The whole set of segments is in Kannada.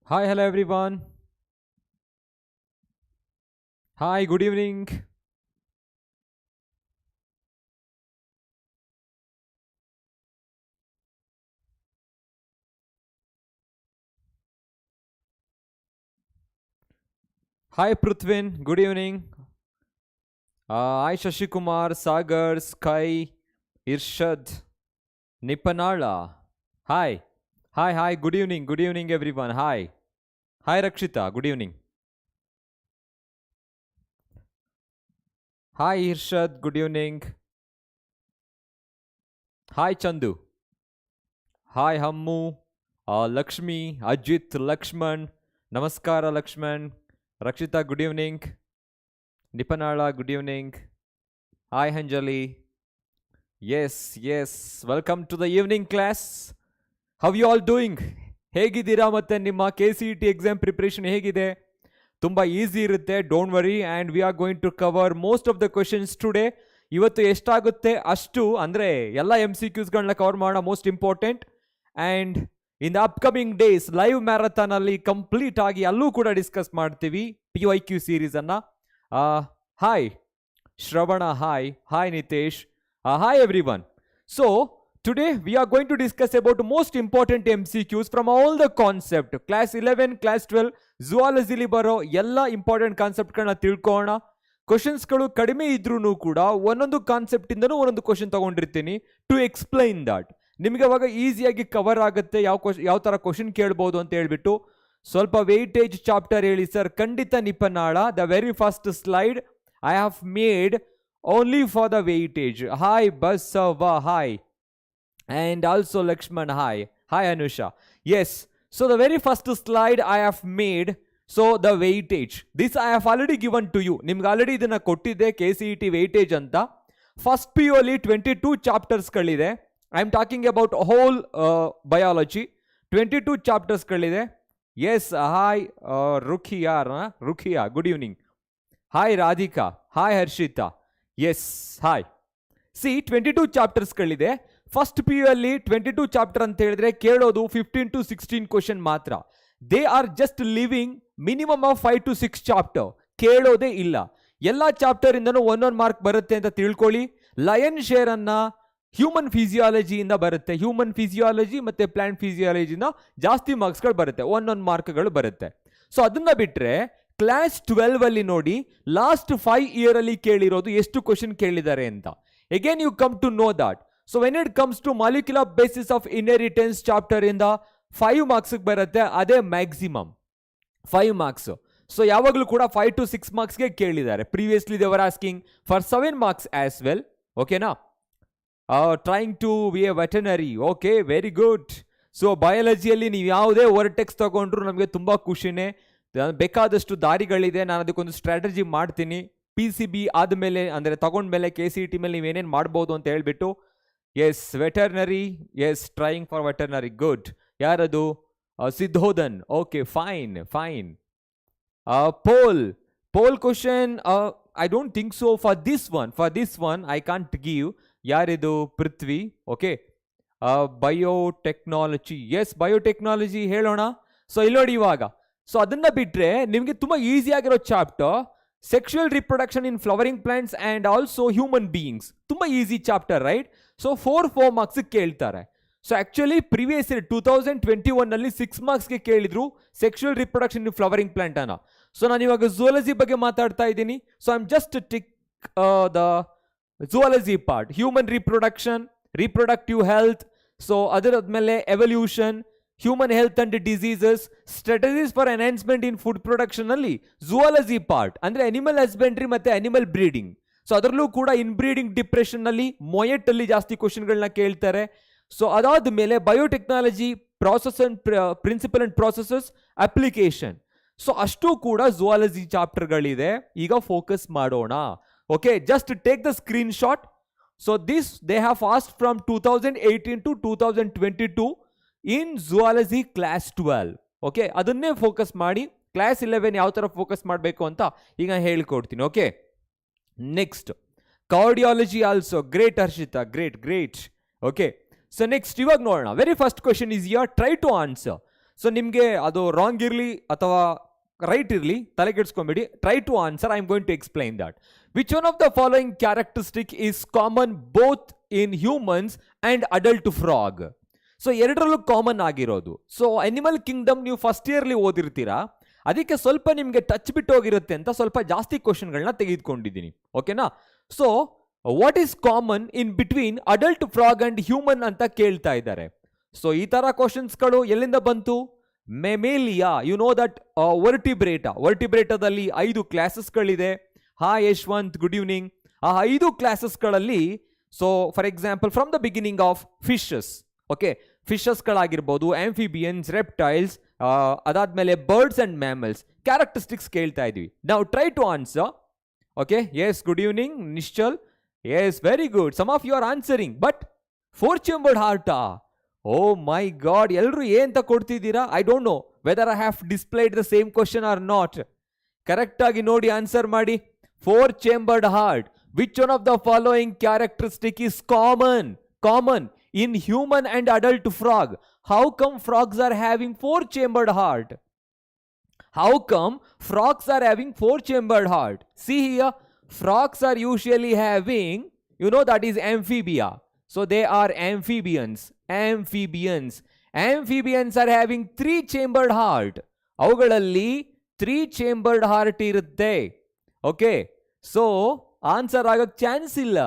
Hi, hello everyone. Hi, good evening. Hi, Pruthvin. Good evening. Hi, Shashikumar, Sagar, Sky, Irshad, Nipanala. Hi. Hi. Good evening. Good evening, everyone. Hi. Hi, Rakshita. Good evening. Hi, Irshad. Good evening. Hi, Chandu. Hi, Hammu. Lakshmi, Ajit, Lakshman. Namaskara, Lakshman. Rakshita, good evening. Nipanala, good evening. Hi, Hanjali. Yes. Welcome to the evening class. How you all doing? ಹೇಗಿದ್ದೀರಾ ಮತ್ತೆ ನಿಮ್ಮ KCET ಎಕ್ಸಾಮ್ ಪ್ರಿಪರೇಷನ್ ಹೇಗಿದೆ? ತುಂಬ ಈಸಿ ಇರುತ್ತೆ, don't worry. And we are going to cover most of the questions today. ಇವತ್ತು ಎಷ್ಟಾಗುತ್ತೆ ಅಷ್ಟು, ಅಂದರೆ ಎಲ್ಲ MCQsಗಳನ್ನ ಕವರ್ ಮಾಡೋಣ, most important. And in the upcoming days live ಮ್ಯಾರಥಾನಲ್ಲಿ ಕಂಪ್ಲೀಟ್ ಆಗಿ ಅಲ್ಲೂ ಕೂಡ ಡಿಸ್ಕಸ್ ಮಾಡ್ತೀವಿ PYQ ಸೀರೀಸನ್ನು. Hi Shravana, hi Nitesh, hi everyone. So today we are going to discuss about most important MCQs from all the concept. Class 11, Class 12, Zoology li baro ಎಲ್ಲ ಇಂಪಾರ್ಟೆಂಟ್ ಕಾನ್ಸೆಪ್ಟ್ಗಳನ್ನ ತಿಳ್ಕೊಳ್ಳೋಣ. ಕ್ವಶನ್ಸ್ಗಳು ಕಡಿಮೆ ಇದ್ರೂ ಕೂಡ ಒಂದೊಂದು ಕಾನ್ಸೆಪ್ಟ್ ಇಂದನೂ ಒಂದೊಂದು ಕ್ವಶನ್ ತಗೊಂಡಿರ್ತೀನಿ ಟು ಎಕ್ಸ್ಪ್ಲೈನ್ ದಟ್. ನಿಮಗೆ ಅವಾಗ ಈಸಿಯಾಗಿ ಕವರ್ ಆಗುತ್ತೆ ಯಾವ ಥರ ಕ್ವಶನ್ ಕೇಳ್ಬೋದು ಅಂತ ಹೇಳ್ಬಿಟ್ಟು. ಸ್ವಲ್ಪ ವೆಯ್ಟೇಜ್ ಚಾಪ್ಟರ್ ಹೇಳಿ ಸರ್. ಖಂಡಿತ ನಿಪನಾಳ. The very first slide I have made only for the weightage. Hi Basava, hi. And also Lakshman, hi Anusha. Yes, so the very first slide I have made, so the weightage, this I have already given to you. Nimge already idana kottide KCET weightage anta. First PU alli 22 chapters ಗಳಿದೆ. I am talking about whole biology. 22 chapters ಗಳಿದೆ. Yes, hi Rukhia, good evening. Hi Radhika, hi Harshita. Yes, hi. See, 22 chapters ಗಳಿದೆ. ಫಸ್ಟ್ PU ಅಲ್ಲಿ 22 ಚಾಪ್ಟರ್ ಅಂತ ಹೇಳಿದ್ರೆ ಕೇಳೋದು 15 to 16 ಕ್ವಶನ್ ಮಾತ್ರ. They are just leaving minimum of 5 to 6 chapter. ಕೇಳೋದೇ ಇಲ್ಲ. ಎಲ್ಲ ಚಾಪ್ಟರ್ ಇಂದನೂ ಒಂದೊಂದು ಮಾರ್ಕ್ ಬರುತ್ತೆ ಅಂತ ತಿಳ್ಕೊಳ್ಳಿ. ಲಯನ್ ಶೇರ್ ಅನ್ನ ಹ್ಯೂಮನ್ ಫಿಸಿಯಾಲಜಿಯಿಂದ ಬರುತ್ತೆ. ಹ್ಯೂಮನ್ ಫಿಸಿಯಾಲಜಿ ಮತ್ತೆ ಪ್ಲಾಂಟ್ ಫಿಸಿಯಾಲಜಿನ ಜಾಸ್ತಿ ಮಾರ್ಕ್ಸ್ಗಳು ಬರುತ್ತೆ, ಒಂದೊಂದು ಮಾರ್ಕ್ಗಳು ಬರುತ್ತೆ. ಸೊ ಅದನ್ನ ಬಿಟ್ರೆ ಕ್ಲಾಸ್ 12 ಅಲ್ಲಿ ನೋಡಿ ಲಾಸ್ಟ್ 5 ಇಯರ್ ಅಲ್ಲಿ ಕೇಳಿರೋದು ಎಷ್ಟು ಕ್ವಶನ್ ಕೇಳಿದ್ದಾರೆ ಅಂತ. Again you come to know that. So when it comes to molecular basis of inheritance chapter ಇಂದ 5 marks ಬರುತ್ತೆ, ಅದೇ ಮ್ಯಾಕ್ಸಿಮಮ್ 5 marks. ಸೊ ಯಾವಾಗಲೂ ಕೂಡ 5 to 6 marksಗೆ ಕೇಳಿದ್ದಾರೆ. Previously they were asking for 7 marks as well. ಓಕೆನಾ? Trying to be a veterinary. Okay, very good. So ಬಯಾಲಜಿಯಲ್ಲಿ ನೀವು ಯಾವುದೇ ವರ್ಟೆಕ್ಸ್ ತಗೊಂಡ್ರು ನಮಗೆ ತುಂಬ ಖುಷಿನೇ. ಬೇಕಾದಷ್ಟು ದಾರಿಗಳಿದೆ. ನಾನು ಅದಕ್ಕೊಂದು ಸ್ಟ್ರಾಟಜಿ ಮಾಡ್ತೀನಿ. PCB ಆದಮೇಲೆ ಅಂದರೆ ತಗೊಂಡ್ಮೇಲೆ KCET ಮೇಲೆ ನೀವೇನೇನು ಮಾಡ್ಬೋದು ಅಂತ ಹೇಳ್ಬಿಟ್ಟು. Yes, veterinary. Yes, trying for veterinary. Good. ಯಾರದು? Siddhodhan. Okay, fine. Poll question I don't think so for this one I can't give. ಯಾರಿದು? Prithvi. Okay, biotechnology. Yes, biotechnology ಹೇಳೋಣ. ಸೊ ಇಲ್ಲಿ ನೋಡಿ ಇವಾಗ. ಸೊ ಅದನ್ನ ಬಿಟ್ರೆ ನಿಮಗೆ ತುಂಬಾ ಈಸಿ ಆಗಿರೋ chapter sexual reproduction in flowering plants and also human beings. ತುಂಬಾ easy chapter, right? So 4 marks ಕೇಳ್ತಾರೆ. ಸೊ ಆಕ್ಚುಲಿ ಪ್ರಿವಿಯಸ್ ಇಯರ್ 2021 ನಲ್ಲಿ 6 ಮಾರ್ಕ್ಸ್ಗೆ ಕೇಳಿದ್ರು sexual reproduction in flowering plant ಅನ್ನ. ಸೊ ನಾನು ಇವಾಗ ಝೂಲಜಿ ಬಗ್ಗೆ ಮಾತಾಡ್ತಾ ಇದ್ದೀನಿ. So I am just tick the zoology part. Human reproduction, reproductive health, so ಅದರಾದ್ಮೇಲೆ evolution, human health and diseases, strategies for enhancement in food production ಅಲ್ಲಿ ಝೂಲಜಿ ಪಾರ್ಟ್ ಅಂದ್ರೆ ಅನಿಮಲ್ ಹಸ್ಬೆಂಡ್ರಿ ಮತ್ತೆ ಅನಿಮಲ್ ಬ್ರೀಡಿಂಗ್. ಸೊ ಅದರಲ್ಲೂ ಕೂಡ ಇನ್ಬ್ರೀಡಿಂಗ್ ಡಿಪ್ರೆಷನ್ ನಲ್ಲಿ ಮೊಯೆಟ್ ಅಲ್ಲಿ ಜಾಸ್ತಿ ಕ್ವಶನ್ಗಳನ್ನ ಕೇಳ್ತಾರೆ. ಸೊ ಅದಾದ ಮೇಲೆ biotechnology, process and principle and processes, application. So ಅಷ್ಟು ಕೂಡ ಝೂಲಜಿ ಚಾಪ್ಟರ್ಗಳಿದೆ. ಈಗ ಫೋಕಸ್ ಮಾಡೋಣ. Okay, just take the screen shot. So this they have asked from 2018 to 2022 in zoology class 12. Okay, ಅದನ್ನೇ ಫೋಕಸ್ ಮಾಡಿ. ಕ್ಲಾಸ್ 11 ಯಾವ ಥರ ಫೋಕಸ್ ಮಾಡಬೇಕು ಅಂತ ಈಗ ಹೇಳ್ಕೊಡ್ತೀನಿ. Okay, next cardiology also. Great Harshita, great. Okay, so next ಇವಾಗ ನೋಡೋಣ. Very first question is here, try to answer. So ನಿಮಗೆ ಅದು ರಾಂಗ್ ಇರಲಿ ಅಥವಾ ರೈಟ್ ಇರಲಿ ತಲೆಗೆಡ್ಸ್ಕೊಂಬೇಡಿ. Try to answer. I am going to explain that. Which one of the following characteristic is common both in humans and adult frog? So ಎರಡರಲ್ಲೂ ಕಾಮನ್ ಆಗಿರೋದು. ಸೊ ಅನಿಮಲ್ ಕಿಂಗ್ಡಮ್ ನೀವು ಫಸ್ಟ್ ಇಯರ್ಲಿ ಓದಿರ್ತೀರಾ, ಅದಕ್ಕೆ ಸ್ವಲ್ಪ ನಿಮಗೆ ಟಚ್ ಬಿಟ್ಟು ಹೋಗಿರುತ್ತೆ ಅಂತ ಸ್ವಲ್ಪ ಜಾಸ್ತಿ ಕ್ವಶನ್ಗಳನ್ನ ತೆಗೆದುಕೊಂಡಿದ್ದೀನಿ. ಓಕೆನಾ? So what is common in between adult frog and human ಅಂತ ಕೇಳ್ತಾ ಇದ್ದಾರೆ. ಸೊ ಈ ತರ ಕ್ವಶನ್ಸ್ಗಳು ಎಲ್ಲಿಂದ ಬಂತು? ಮೆಮೇಲಿಯಾ, ಯು ನೋ ದಟ್ ವರ್ಟಿಬ್ರೇಟಾದಲ್ಲಿ 5 ಕ್ಲಾಸಸ್ಗಳಿದೆ. Hi Yashwant, good evening. ಆ 5 ಕ್ಲಾಸಸ್ಗಳಲ್ಲಿ so for example from the beginning of fishes, okay, ಫಿಶಸ್ಗಳಾಗಿರ್ಬೋದು, ಆಂಫಿಬಿಯನ್ಸ್, ರೆಪ್ಟೈಲ್ಸ್, ಅದಾದ್ಮೇಲೆ ಬರ್ಡ್ಸ್ ಅಂಡ್ ಮ್ಯಾಮಲ್ಸ್ ಕ್ಯಾರೆಕ್ಟರಿಸ್ಟಿಕ್ಸ್ ಕೇಳ್ತಾ ಇದೀವಿ. ನಾವು try to answer. Okay, yes, good evening Nishchal. Yes, very good. Some of you are answering, but 4 chambered ಹಾರ್ಟಾ? ಓ ಮೈ ಗಾಡ್, ಎಲ್ಲರೂ ಏನಂತ ಕೊಡ್ತಿದ್ದೀರಾ? I don't know whether I have displayed the same question or not. Correct ಆಗಿ ನೋಡಿ ಆನ್ಸರ್ ಮಾಡಿ. 4 chambered heart. Which one of the following characteristic is common in human and adult frog? How come frogs are having 4 chambered heart? How come frogs are having 4 chambered heart? See here, frogs are usually having, you know, that is amphibia. So they are amphibians. Amphibians are having 3 chambered heart. ಅವುಗಳಲ್ಲಿ 3 chambered heart ಇರುತ್ತೆ. ಓಕೆ, ಸೊ ಆನ್ಸರ್ ಆಗಕ್ಕೆ ಚಾನ್ಸ್ ಇಲ್ಲ.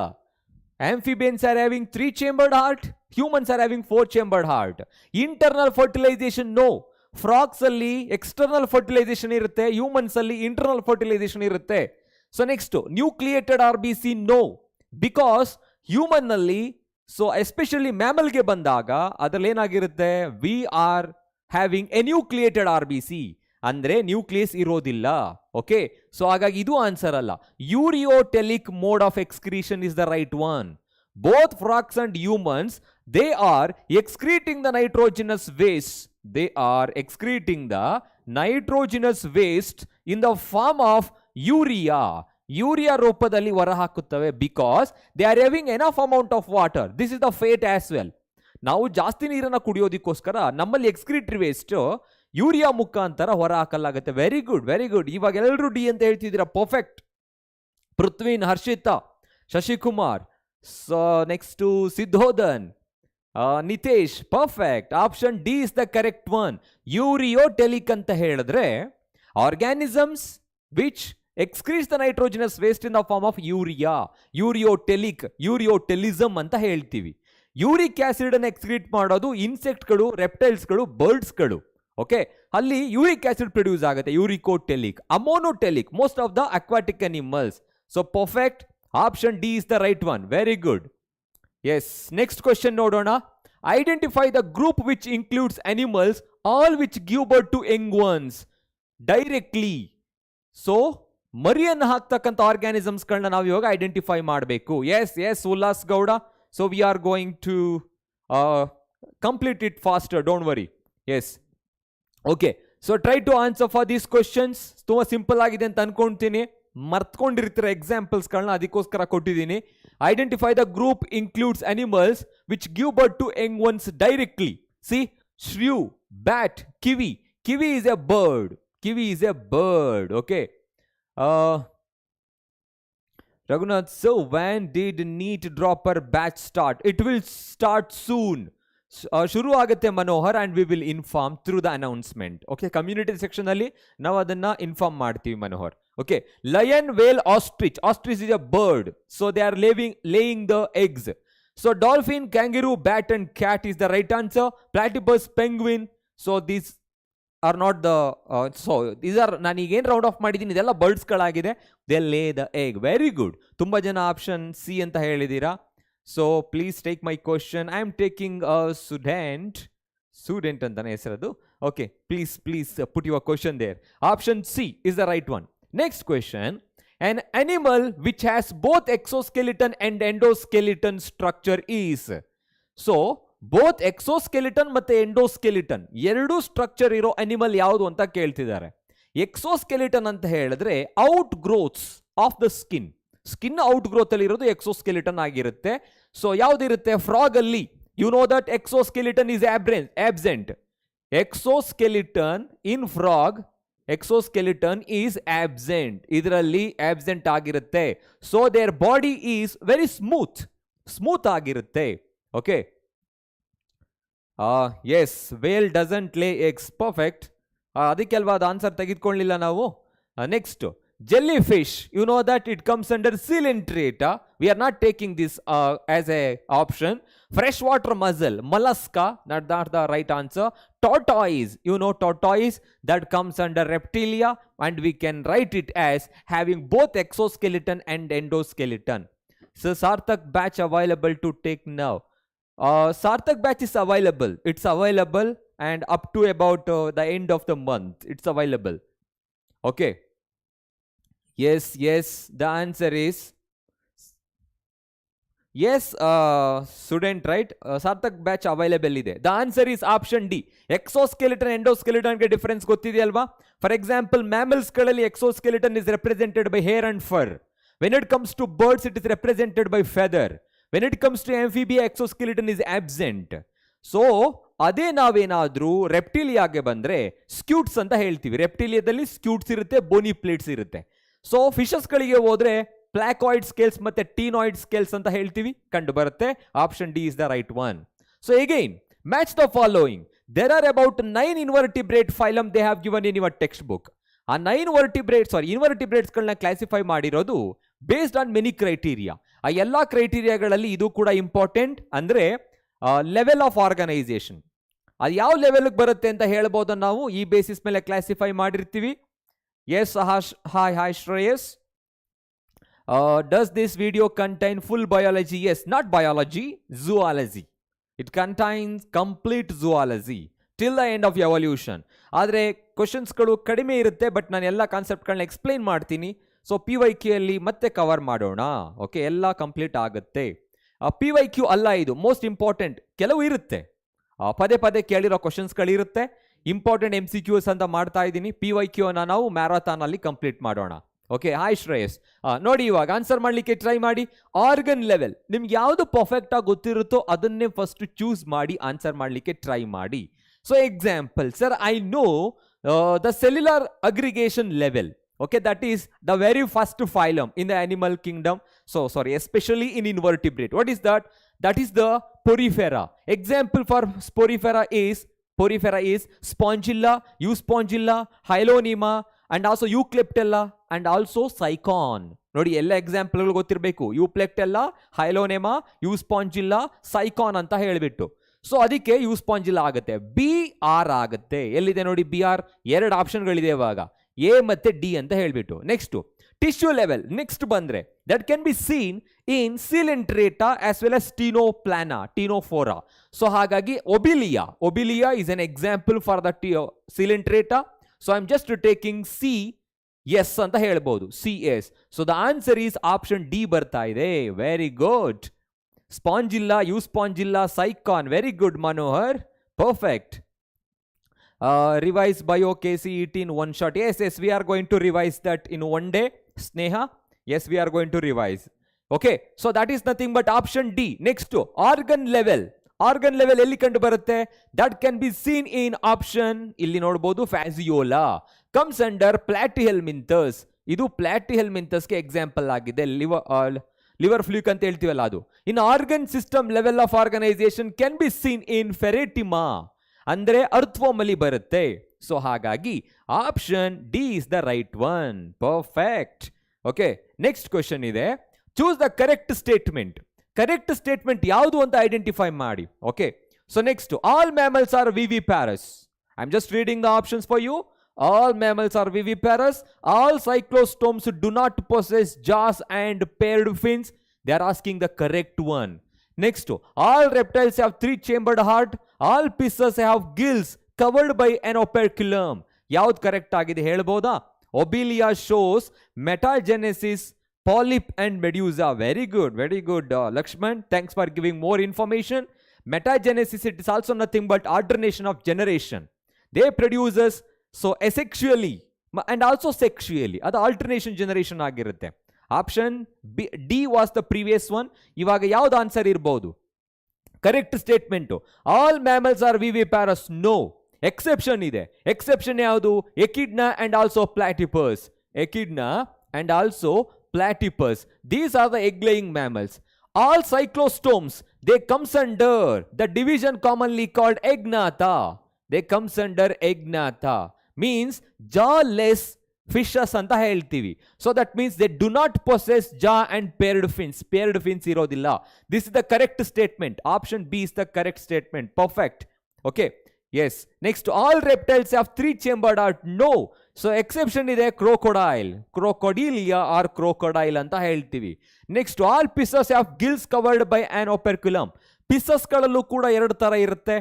Amphibians are having 3 chambered heart. Humans are having 4 chambered heart. Internal fertilization, no. Frogs ಅಲ್ಲಿ external fertilization ಇರುತ್ತೆ, humans ಅಲ್ಲಿ internal fertilization ಇರುತ್ತೆ. So next, nucleated RBC, no. Because human ನಲ್ಲಿ, so especially mammal ಗೆ ಬಂದಾಗ ಅದರಲ್ಲಿ ಏನಾಗಿರುತ್ತೆ? We are having enucleated RBC. ಅಂದ್ರೆ ನ್ಯೂಕ್ಲಿಯಸ್ ಇರೋದಿಲ್ಲ. ಓಕೆ, ಸೊ ಹಾಗಾಗಿ ಇದು ಆನ್ಸರ್ ಅಲ್ಲ. Ureotelic mode of excretion is the right one. Both frogs and humans, they are excreting the nitrogenous waste. They are excreting the nitrogenous waste in the form of urea ರೂಪದಲ್ಲಿ ಹೊರ ಹಾಕುತ್ತವೆ. Because they are having enough amount of water. This is the fate as well. ನಾವು ಜಾಸ್ತಿ ನೀರನ್ನು ಕುಡಿಯೋದಕ್ಕೋಸ್ಕರ ನಮ್ಮಲ್ಲಿ ಎಕ್ಸ್ಕ್ರೀಟರಿ ವೇಸ್ಟ್ ಯೂರಿಯಾ ಮುಖಾಂತರ ಹೊರ ಹಾಕಲಾಗುತ್ತೆ. Very good, very good. ಇವಾಗ ಎಲ್ಲರೂ ಡಿ ಅಂತ ಹೇಳ್ತಿದ್ದೀರಾ. Perfect. Prithvin, Harshita, Shashikumar, next Siddhodhan, Nitesh, perfect. Option D is the correct one. Ureotelic ಅಂತ ಹೇಳಿದ್ರೆ organisms which excretes the nitrogenous waste in the form of urea. Ureotelism ಅಂತ ಹೇಳ್ತೀವಿ. ಯೂರಿಕ್ ಆಸಿಡ್ ಅನ್ನು ಎಕ್ಸ್ಕ್ರೀಟ್ ಮಾಡೋದು ಇನ್ಸೆಕ್ಟ್ಗಳು, ರೆಪ್ಟೈಲ್ಸ್ಗಳು, ಬರ್ಡ್ಸ್ಗಳು. ಓಕೆ, ಅಲ್ಲಿ ಯೂರಿಕ್ ಆಸಿಡ್ ಪ್ರೊಡ್ಯೂಸ್ ಆಗುತ್ತೆ. Uricotelic. Ammonotelic most of the aquatic animals. So perfect. Option D is the right one. Very good. Yes, next question ನೋಡೋಣ. Identify the group which includes animals all which give birth to young ones directly. So ಮರಿಯನ್ನು ಹಾಕ್ತಕ್ಕಂಥ ಆರ್ಗ್ಯಾನಿಸಮ್ಸ್ಗಳನ್ನ ನಾವು ಇವಾಗ ಐಡೆಂಟಿಫೈ ಮಾಡಬೇಕು. Yes Ullas Gowda. So we are going to complete it faster, don't worry. Yes, okay, so try to answer for these questions. ತುಂಬ ಸಿಂಪಲ್ ಆಗಿದೆ ಅಂತ ಅನ್ಕೊಂತೀನಿ. ಮರ್ತ್ಕೊಂಡಿರ್ತೀರ ಎಕ್ಸಾಂಪಲ್ಸ್ಗಳನ್ನ, ಅದಕ್ಕೋಸ್ಕರ ಕೊಟ್ಟಿದ್ದೀನಿ. Identify the group includes animals which give birth to young ones directly. C, shrew, bat, kiwi. Kiwi is a bird. Okay. Raghunath, so when did NEET dropper batch start? It will start soon. ಶುರು ಆಗುತ್ತೆ Manohar, and we will inform through the announcement. Okay, community section ಅಲ್ಲಿ ನಾವು ಅದನ್ನ ಇನ್ಫಾರ್ಮ್ ಮಾಡ್ತೀವಿ Manohar. Okay, lion, whale, ostrich. Ostrich is a bird, so they are laying the eggs. So dolphin, kangaroo, bat and cat is the right answer. Platypus, penguin. So these are not the these are, ನಾನೀಗೇನು ರೌಂಡ್ ಆಫ್ ಮಾಡಿದ್ದೀನಿ ಇದೆಲ್ಲ ಬರ್ಡ್ಸ್ಗಳಾಗಿದೆ. They lay the egg. Very good. ತುಂಬ ಜನ ಆಪ್ಷನ್ ಸಿ ಅಂತ ಹೇಳಿದ್ದೀರಾ. So please take my question. I am taking student ಅಂತಾನೆ ಹೆಸರದು. Okay, please put your question there. Option C is the right one. Next question. An animal which has both exoskeleton and endoskeleton structure is. So both exoskeleton ಮತ್ತೆ ಎಂಡೋಸ್ಕೆಲಿಟನ್ ಎರಡೂ ಸ್ಟ್ರಕ್ಚರ್ ಇರೋ ಅನಿಮಲ್ ಯಾವುದು ಅಂತ ಕೇಳ್ತಿದ್ದಾರೆ. ಎಕ್ಸೋಸ್ಕೆಲಿಟನ್ ಅಂತ ಹೇಳಿದ್ರೆ out growths of the skin out growth ಅಲ್ಲಿ ಇರೋದು ಎಕ್ಸೋಸ್ಕೆಲಿಟನ್ ಆಗಿರುತ್ತೆ. ಸೊ ಯಾವ್ದಿರುತ್ತೆ? ಫ್ರಾಗ್ ಅಲ್ಲಿ you know that exoskeleton is absent. Exoskeleton in frog, exoskeleton is absent, ಇದರಲ್ಲಿ ಆಬ್ಸೆಂಟ್ ಆಗಿರುತ್ತೆ. So their body is very smooth ಆಗಿರುತ್ತೆ. Okay, yes, whale doesn't lay eggs, perfect. ಅದಕ್ಕೆ ಅಲ್ವಾ ಅದು ಆನ್ಸರ್ ತೆಗೆದುಕೊಳ್ಳಿಲ್ಲ ನಾವು. Next, jellyfish, you know that it comes under coelenterate. We are not taking this as a option. Freshwater mussel, mollusca, not the right answer. Tortoise, you know tortoise, that comes under reptilia, and we can write it as having both exoskeleton and endoskeleton. So Sarthak batch available to take now. Sarthak batch is available. It's available and up to about the end of the month. It's available. Okay. Yes, the answer is yes, student, right? Sarthak batch available ide. The answer is option D. Exoskeleton endoskeleton ge difference gottide alva. For example, mammals galali exoskeleton is represented by hair and fur. When it comes to birds, it is represented by feather. When it comes to amphibia, exoskeleton is absent. So ಅದೇ ನಾವೇನಾದ್ರೂ ರೆಪ್ಟಿಲಿಯಾಗೆ ಬಂದ್ರೆ ಸ್ಕ್ಯೂಟ್ಸ್ ಅಂತ ಹೇಳ್ತೀವಿ. ರೆಪ್ಟಿಲಿಯಾದಲ್ಲಿ ಸ್ಕ್ಯೂಟ್ಸ್ ಇರುತ್ತೆ, ಬೋನಿ ಪ್ಲೇಟ್ಸ್ ಇರುತ್ತೆ. ಸೊ ಫಿಶಸ್ಗಳಿಗೆ ಹೋದ್ರೆ ಪ್ಲಾಕಾಯ್ಡ್ ಸ್ಕೇಲ್ಸ್ ಮತ್ತೆ ಟೀನಾಯ್ಡ್ ಸ್ಕೇಲ್ಸ್ ಅಂತ ಹೇಳ್ತೀವಿ, ಕಂಡು ಬರುತ್ತೆ. Option D is the right one. So again, match the following. There are about 9 invertebrate phylum they have given in your textbook. ಆ 9 ಇನ್ವರ್ಟಿಬ್ರೇಟ್ಸ್ಗಳನ್ನ ಕ್ಲಾಸಿಫೈ ಮಾಡಿರೋದು ಬೇಸ್ಡ್ ಆನ್ ಮೆನಿ ಕ್ರೈಟೀರಿಯಾ. ಆ ಎಲ್ಲಾ ಕ್ರೈಟೀರಿಯಾಗಳಲ್ಲಿ ಇದು ಕೂಡ ಇಂಪಾರ್ಟೆಂಟ್. ಅಂದ್ರೆ ಲೆವೆಲ್ ಆಫ್ ಆರ್ಗನೈಸೇಷನ್, ಅದು ಯಾವ ಲೆವೆಲ್ಗೆ ಬರುತ್ತೆ ಅಂತ ಹೇಳ್ಬೋದು ನಾವು. ಈ ಬೇಸಿಸ್ ಮೇಲೆ ಕ್ಲಾಸಿಫೈ ಮಾಡಿರ್ತೀವಿ. Yes, hi Shreyas. Does this video contain full biology? Yes, not biology, zoology. It contains complete zoology till the end of evolution. ಆದರೆ ಕ್ವಶನ್ಸ್ಗಳು ಕಡಿಮೆ ಇರುತ್ತೆ, ಬಟ್ ನಾನು ಎಲ್ಲ ಕಾನ್ಸೆಪ್ಟ್ಗಳನ್ನ ಎಕ್ಸ್ಪ್ಲೈನ್ ಮಾಡ್ತೀನಿ. ಸೊ PYQ ಅಲ್ಲಿ ಮತ್ತೆ ಕವರ್ ಮಾಡೋಣ. ಓಕೆ, ಎಲ್ಲ ಕಂಪ್ಲೀಟ್ ಆಗುತ್ತೆ. PYQ ಅಲ್ಲ ಇದು, ಮೋಸ್ಟ್ ಇಂಪಾರ್ಟೆಂಟ್. ಕೆಲವು ಇರುತ್ತೆ, ಪದೇ ಪದೇ ಕೇಳಿರೋ ಕ್ವಶನ್ಸ್ಗಳಿರುತ್ತೆ. ಇಂಪಾರ್ಟೆಂಟ್ MCQs ಅಂತ ಮಾಡ್ತಾ ಇದ್ದೀನಿ. PYQ ಅನ್ನ ನಾವು ಮ್ಯಾರಥಾನ್ ಅಲ್ಲಿ ಕಂಪ್ಲೀಟ್ ಮಾಡೋಣ. Okay, hi Shreyas. ನೋಡಿ, ಇವಾಗ ಆನ್ಸರ್ ಮಾಡ್ಲಿಕ್ಕೆ ಟ್ರೈ ಮಾಡಿ. ಆರ್ಗನ್ ಲೆವೆಲ್ ನಿಮ್ಗೆ ಯಾವುದು ಪರ್ಫೆಕ್ಟ್ ಆಗಿ ಗೊತ್ತಿರುತ್ತೋ ಅದನ್ನೇ ಫಸ್ಟ್ ಚೂಸ್ ಮಾಡಿ ಆನ್ಸರ್ ಮಾಡ್ಲಿಕ್ಕೆ ಟ್ರೈ ಮಾಡಿ. So example, sir, I know the cellular aggregation level. Okay, that is the very first phylum in the animal kingdom. So sorry, especially in invertebrate. What is that? That is the Porifera. Example for Porifera is Spongilla, Euspongilla, Hyloneema, and also Eucleptella, and also Cycon. ನೋಡಿ, ಎಲ್ಲ ಎಕ್ಸಾಂಪಲ್ಗಳು ಗೊತ್ತಿರಬೇಕು. ಯೂಪ್ಲೆಕ್ಟೆಲ್ಲಾ, ಹೈಲೋನೆಮಾ, ಯೂಸ್ಪಾಂಜಿಲ್ಲಾ, ಸೈಕಾನ್ ಅಂತ ಹೇಳಿಬಿಟ್ಟು. ಸೊ ಅದಕ್ಕೆ ಯೂಸ್ಪಾಂಜಿಲ್ಲಾ ಆಗುತ್ತೆ. BR ಆಗುತ್ತೆ. ಎಲ್ಲಿದೆ ನೋಡಿ BR? 2 ಆಪ್ಷನ್ಗಳಿದೆ ಇವಾಗ, ಎ ಮತ್ತೆ ಡಿ ಅಂತ ಹೇಳ್ಬಿಟ್ಟು. Next tissue level. ನೆಕ್ಸ್ಟ್ ಬಂದ್ರೆ that can be seen in coelenterata as well as ctenoplana, ctenophora. So ಹಾಗಾಗಿ obelia is an example for the coelenterata. So I am just taking yes ಅಂತ ಹೇಳ್ಬೋದು, CS. So the answer is option D ಬರ್ತಾ ಇದೆ. Very good. Spongilla, euspongilla, sycon. Very good Manohar, perfect. Revise bio KCET in one shot. Yes, we are going to revise that in one day. Sneha, yes, we are going to revise. Okay, so that is nothing but option D. Next, organ level. Organ level elli kandu barutte? That can be seen in option, illi nodabodu, fasciola. Comes under platyhelminthes. Idu platyhelminthes ke example agide. Liver fluke anta heltivalla adu. In organ system level of organization can be seen in ferretima. ಅಂದ್ರೆ ಅರ್ಥ್ವಮಲಿ ಬರುತ್ತೆ. ಸೊ ಹಾಗಾಗಿ option D is the right one. Perfect. Okay, next question ಇದೆ. Choose the correct statement. Correct statement ಯಾವುದು ಅಂತ ಐಡೆಂಟಿಫೈ ಮಾಡಿ. Okay, so next, all mammals are viviparous. I am just reading the options for you. All mammals are viviparous. All cyclostomes do not possess jaws and paired fins. They are asking the correct one. Next, all reptiles have 3-chambered heart. All fishes have gills covered by an operculum. ಯಾವ್ದು ಕರೆಕ್ಟ್ ಆಗಿದೆ ಹೇಳ್ಬೋದಾ? Obelia shows metagenesis, polyp and medusa. Very good, Lakshman. Thanks for giving more information. Metagenesis, it is also nothing but alternation of generation. They produces so asexually and also sexually. ಅದು alternation generation ಆಗಿರುತ್ತೆ. Option D was the previous one. ಇವಾಗ ಯಾವ್ದು ಆನ್ಸರ್ ಇರಬಹುದು? Correct statement, all mammals are viviparous. No, exception ಇದೆ. ಎಕ್ಸೆಪ್ಷನ್ ಯಾವುದು? Echidna and also platypus. Echidna and also platypus. These are the egg-laying mammals. All cyclostomes, they comes under the division commonly called egnatha. They comes under egnatha. Means jawless fishes anta ಹೇಳ್ತೀವಿ. So that means they do not possess jaw and paired fins. Paired fins ಇರೋದಿಲ್ಲ. This is the correct statement. Option B is the correct statement. Perfect. Okay. Yes. Next, all reptiles have 3-chambered heart. No. So exception ಇದೆ crocodile. Crocodilia or crocodile ಅಂತ ಹೇಳ್ತೀವಿ. Next, all pisces have gills covered by an operculum. Pisces ಗಳಲ್ಲೂ ಕೂಡ ಎರಡು ತರ ಇರುತ್ತೆ.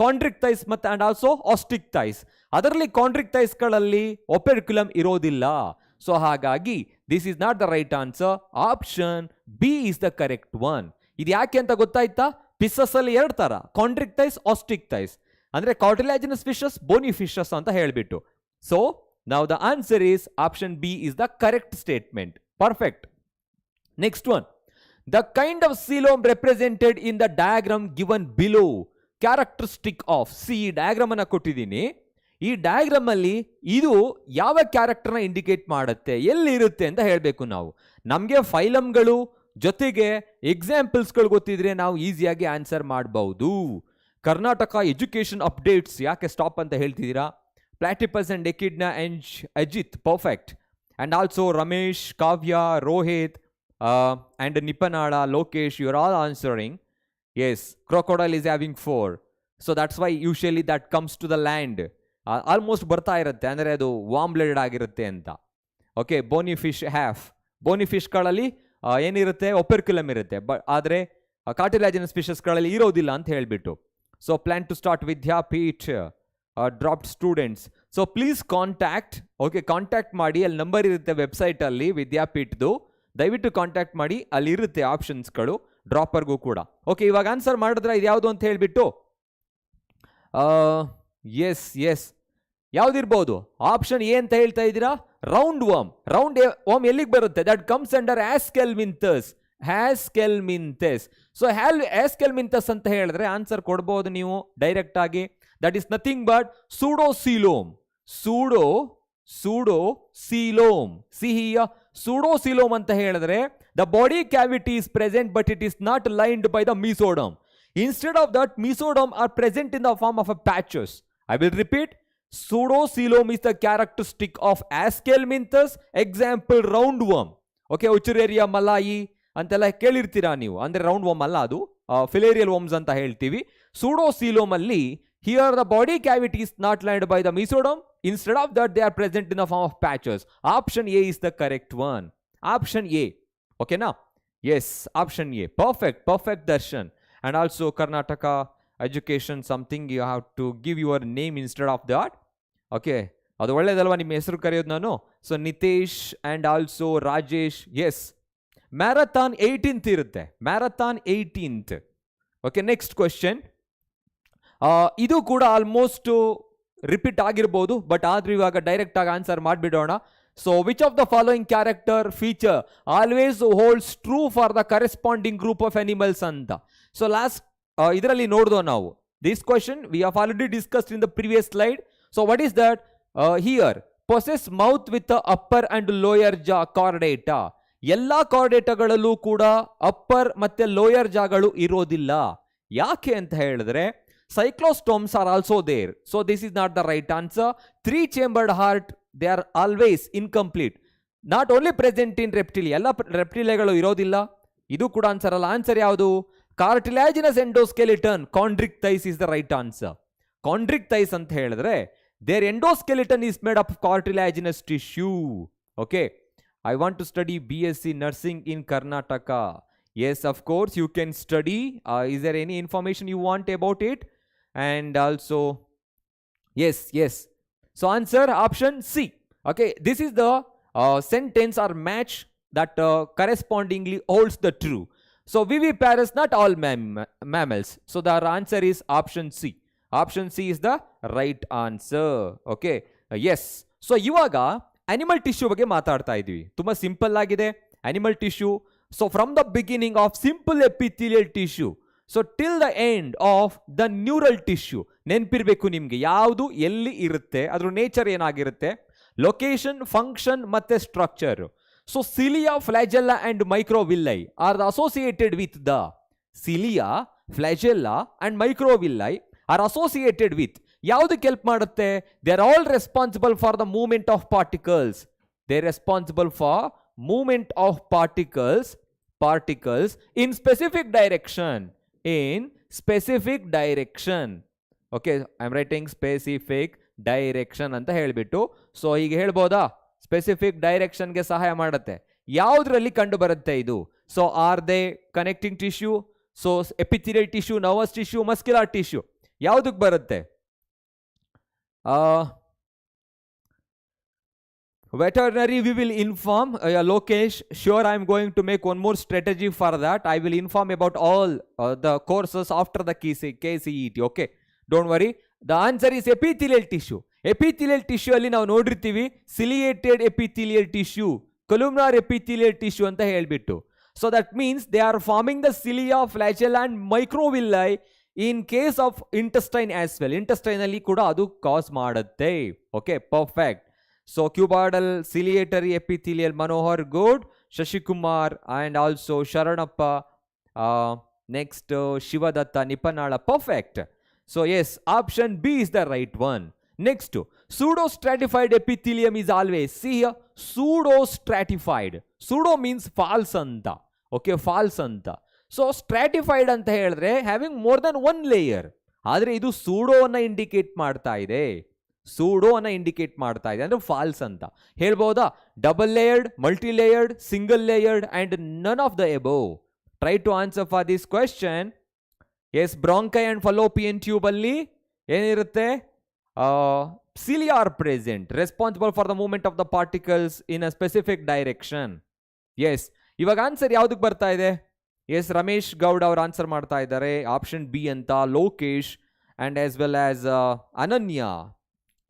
Chondric thighs ಮತ್ತೆ and also ostick thighs. ಅದರಲ್ಲಿ chondric thighs ಗಳಲ್ಲಿ operculum ಇರೋದಿಲ್ಲ. So ಹಾಗಾಗಿ this is not the right answer. Option B is the correct one. ಇದು ಯಾಕೆ ಅಂತ ಗೊತ್ತಾಯ್ತಾ? Pisces ಅಲ್ಲಿ ಎರಡು ತರ, chondric thighs, ostick thighs. ಅಂದ್ರೆ cartilaginous fishes, bony fishes ಅಂತ ಹೇಳ್ಬಿಟ್ಟು. So now the answer is option B is the correct statement. Perfect. Next one. The kind of coelom represented in the diagram given below. Characteristic of. See, diagram ಅನ್ನ ಕೊಟ್ಟಿದ್ದೀನಿ. ಈ ಡಯಾಗ್ರಾಮ್ ಅಲ್ಲಿ ಇದು ಯಾವ ಕ್ಯಾರೆಕ್ಟರ್ನ ಇಂಡಿಕೇಟ್ ಮಾಡುತ್ತೆ, ಎಲ್ಲಿರುತ್ತೆ ಅಂತ ಹೇಳಬೇಕು ನಾವು. ನಮಗೆ ಫೈಲಮ್ಗಳು ಜೊತೆಗೆ ಎಕ್ಸಾಂಪಲ್ಸ್ಗಳು ಗೊತ್ತಿದ್ರೆ ನಾವು ಈಸಿಯಾಗಿ ಆನ್ಸರ್ ಮಾಡಬಹುದು. ಕರ್ನಾಟಕ ಎಜುಕೇಶನ್ ಅಪ್ಡೇಟ್ಸ್ ಯಾಕೆ ಸ್ಟಾಪ್ ಅಂತ ಹೇಳ್ತಿದ್ದೀರಾ? Platypus and Echidna and Ajit, perfect. And also Ramesh, Kavya, Rohit, and Nipanada, Lokesh, you are all answering. Yes, crocodile is having 4. So that's why usually that comes to the land. Almost ಬರ್ತಾ ಇರುತ್ತೆ, ಅಂದರೆ ಅದು ವಾರ್ಮ್ ಬ್ಲಡೆಡ್ ಆಗಿರುತ್ತೆ ಅಂತ. Okay, bony fish have. Bony ಫಿಶ್ಗಳಲ್ಲಿ ಏನಿರುತ್ತೆ? ಒಪೆರ್ಕ್ಯುಲಮ್ ಇರುತ್ತೆ. ಆದರೆ ಕಾರ್ಟಿಲಾಜಿನಸ್ ಫಿಶಸ್ಗಳಲ್ಲಿ ಇರೋದಿಲ್ಲ ಅಂತ ಹೇಳಿಬಿಟ್ಟು. So plan to start Vidyapeeth. Dropped students. So please contact. Okay, contact ಮಾಡಿ. ಅಲ್ಲಿ ನಂಬರ್ ಇರುತ್ತೆ ವೆಬ್ಸೈಟಲ್ಲಿ ವಿದ್ಯಾಪೀಠದ್ದು. ದಯವಿಟ್ಟು ಕಾಂಟ್ಯಾಕ್ಟ್ ಮಾಡಿ, ಅಲ್ಲಿ ಇರುತ್ತೆ ಆಪ್ಷನ್ಸ್ಗಳು ಡ್ರಾಪರ್ಗೂ ಕೂಡ. ಓಕೆ, ಇವಾಗ ಆನ್ಸರ್ ಮಾಡಿದ್ರೆ ಇದು ಯಾವುದು ಅಂತ ಹೇಳಿಬಿಟ್ಟು ಎಸ್ ಯಾವ್ದಿರ್ಬೋದು? ಆಪ್ಷನ್ ಎ ಅಂತ ಹೇಳ್ತಾ ಇದ್ದೀರಾ? Round worm. ರೌಂಡ್ ವರ್ಮ್ ಎಲ್ಲಿಗೆ ಬರುತ್ತೆ? That comes under aschelminthes. Aschelminthes. So aschelminthes ಅಂತ ಹೇಳಿದ್ರೆ ಆನ್ಸರ್ ಕೊಡ್ಬೋದು ನೀವು ಡೈರೆಕ್ಟ್ ಆಗಿ. That is nothing but pseudocoelom. Pseudocoelom. See here, pseudocoelom anta ಹೇಳಿದ್ರೆ the body cavity is present but it is not lined by the mesoderm. Instead of that, mesoderm are present in the form of a patches. I will repeat. Pseudocoelom is the characteristic of Aschelminthus. Example, roundworm. Okay, Uchureria malayi ಅಂತೆಲ್ಲ ಕೇಳಿರ್ತೀರಾ ನೀವು. ಅಂದ್ರೆ ರೌಂಡ್ ವರ್ಮ್ ಅಲ್ಲ, ಅದು ಫಿಲೇರಿಯಲ್ ವರ್ಮ್ಸ್ ಅಂತ ಹೇಳ್ತೀವಿ. Pseudocoelom ಅಲ್ಲಿ here the body cavity is not lined by the mesoderm. Instead of that, they are present in the form of patches. Option A is the correct one. Option A. Okay, now? Yes, option A. Perfect Darshan. And also Karnataka education, something you have to give your name instead of that. Okay. ಅದು ಒಳ್ಳೇದಲ್ವಾ ನಿಮ್ಮ ಹೆಸರು ಕರೆಯೋದು ನಾನು? So Nitesh and also Rajesh. Yes, marathon 18th ಇರುತ್ತೆ. Marathon 18th. Okay, next question. ಇದು ಕೂಡ ಆಲ್ಮೋಸ್ಟ್ ರಿಪೀಟ್ ಆಗಿರ್ಬೋದು, ಬಟ್ ಆದ್ರೂ ಇವಾಗ ಡೈರೆಕ್ಟ್ ಆಗಿ ಆನ್ಸರ್ ಮಾಡಿಬಿಡೋಣ. So which of the following character feature always holds true for the corresponding group of animals ಅಂತ. ಸೊ ಲಾಸ್ಟ್ ಇದರಲ್ಲಿ ನೋಡಿದೋ ನಾವು. This question we have already discussed in the previous slide. So what is that? Here possess mouth with upper and lower jaw chordata. ಎಲ್ಲಾ ಕಾರ್ಡೇಟಾಗಳಲ್ಲೂ ಕೂಡ ಅಪ್ಪರ್ ಮತ್ತೆ ಲೋಯರ್ ಜಾಗಳು ಇರೋದಿಲ್ಲ. ಯಾಕೆ ಅಂತ ಹೇಳಿದ್ರೆ cyclostomes are also there. So this is not the right answer. 3-chambered heart, they are always incomplete. Not only present in reptilia. ಎಲ್ಲ ರೆಪ್ಟಿಲಿಯಾಗಳು ಇರೋದಿಲ್ಲ. ಇದು ಕೂಡ ಆನ್ಸರ್ ಅಲ್ಲ. ಆನ್ಸರ್ ಯಾವುದು? Cartilaginous endoskeleton. Chondrichthyes is the right answer. Chondrichthyes ಅಂತ ಹೇಳಿದ್ರೆ their endoskeleton is made up of cartilaginous tissue. Okay. I want to study BSc nursing in Karnataka. Yes, of course you can study. Is there any information you want about it? And also yes. So answer option C. Okay, this is the sentence or match that correspondingly holds the true. So viviparous, not all mammals. So the answer is option C. Option C is the right answer. Okay, yes. So ಇವಾಗ ಅನಿಮಲ್ ಟಿಶ್ಯೂ ಬಗ್ಗೆ ಮಾತಾಡ್ತಾ ಇದೀವಿ. ತುಂಬಾ ಸಿಂಪಲ್ ಆಗಿದೆ animal tissue. So from the beginning of simple epithelial tissue, so till the end of the neural tissue. ನೆನಪಿರ್ಬೇಕು ನಿಮ್ಗೆ ಯಾವುದು ಎಲ್ಲಿ ಇರುತ್ತೆ, ಅದ್ರ ನೇಚರ್ ಏನಾಗಿರುತ್ತೆ, ಲೊಕೇಶನ್, ಫಂಕ್ಷನ್ ಮತ್ತೆ structure. So cilia, flagella and microvilli are associated with the cilia, flagella and microvilli are associated with ಯಾವುದಕ್ಕೆ ಹೆಲ್ಪ್ ಮಾಡುತ್ತೆ? They are all responsible for the movement of particles. They are responsible for movement of particles in specific direction. In specific direction. Okay, I am writing specific direction ಅಂತ ಹೇಳ್ಬಿಟ್ಟು. ಸೊ ಹೀಗೆ ಹೇಳ್ಬೋದಾ? ಸ್ಪೆಸಿಫಿಕ್ ಡೈರೆಕ್ಷನ್ಗೆ ಸಹಾಯ ಮಾಡುತ್ತೆ. ಯಾವುದ್ರಲ್ಲಿ ಕಂಡು ಬರುತ್ತೆ ಇದು? So are they connecting tissue? So epithelial tissue, nervous tissue, muscular tissue, ಯಾವುದಕ್ಕೆ ಬರುತ್ತೆ? Veterinary we will inform. Lokesh, sure I am going to make one more strategy for that. I will inform about all the courses after the KCET. Okay, don't worry. The answer is epithelial tissue. Epithelial tissue ಅಲ್ಲಿ ನಾವು ನೋಡಿರ್ತೀವಿ ciliated epithelial tissue, columnar epithelial tissue ಅಂತ ಹೇಳ್ಬಿಟ್ಟು. So that means they are forming the cilia, flagella and microvilli in case of intestine as well. Intestine ಅಲ್ಲಿ ಕೂಡ ಅದು ಕಾಸ್ ಮಾಡುತ್ತೆ. Okay, perfect. So cuboidal ciliatory epithelial, Manohar, good. Shashikumar and also Sharanappa, next Shivadatta, Nipanala, perfect. So yes, option B is the right one. Next, pseudo-stratified epithelium is always, see here, pseudo-stratified. Pseudo means false anta. Okay, false anta. So stratified anta ಹೇಳಿದ್ರೆ having more than one layer. ಆದರೆ ಇದು pseudo ಅನ್ನ ಇಂಡಿಕೇಟ್ ಮಾಡ್ತಾ ಇದೆ. ಸೂಡೋ ಅನ್ನ ಇಂಡಿಕೇಟ್ ಮಾಡ್ತಾ ಇದೆ, ಅಂದ್ರೆ ಫಾಲ್ಸ್ ಅಂತ ಹೇಳ್ಬೋದಾ? Double layered, multi layered, single layered and none of the above. Try to answer for this question. Yes, bronchi and fallopian tube ಅಲ್ಲಿ ಏನಿರುತ್ತೆ? Cilia are present, responsible for the movement of the particles in a specific direction. Yes, ಇವಾಗ ಆನ್ಸರ್ ಯಾವ್ದಕ್ಕೆ ಬರ್ತಾ ಇದೆ? ಎಸ್, ರಮೇಶ್ ಗೌಡ್ ಅವ್ರು ಆನ್ಸರ್ ಮಾಡ್ತಾ ಇದ್ದಾರೆ ಆಪ್ಷನ್ ಬಿ ಅಂತ. Lokesh and as well as Ananya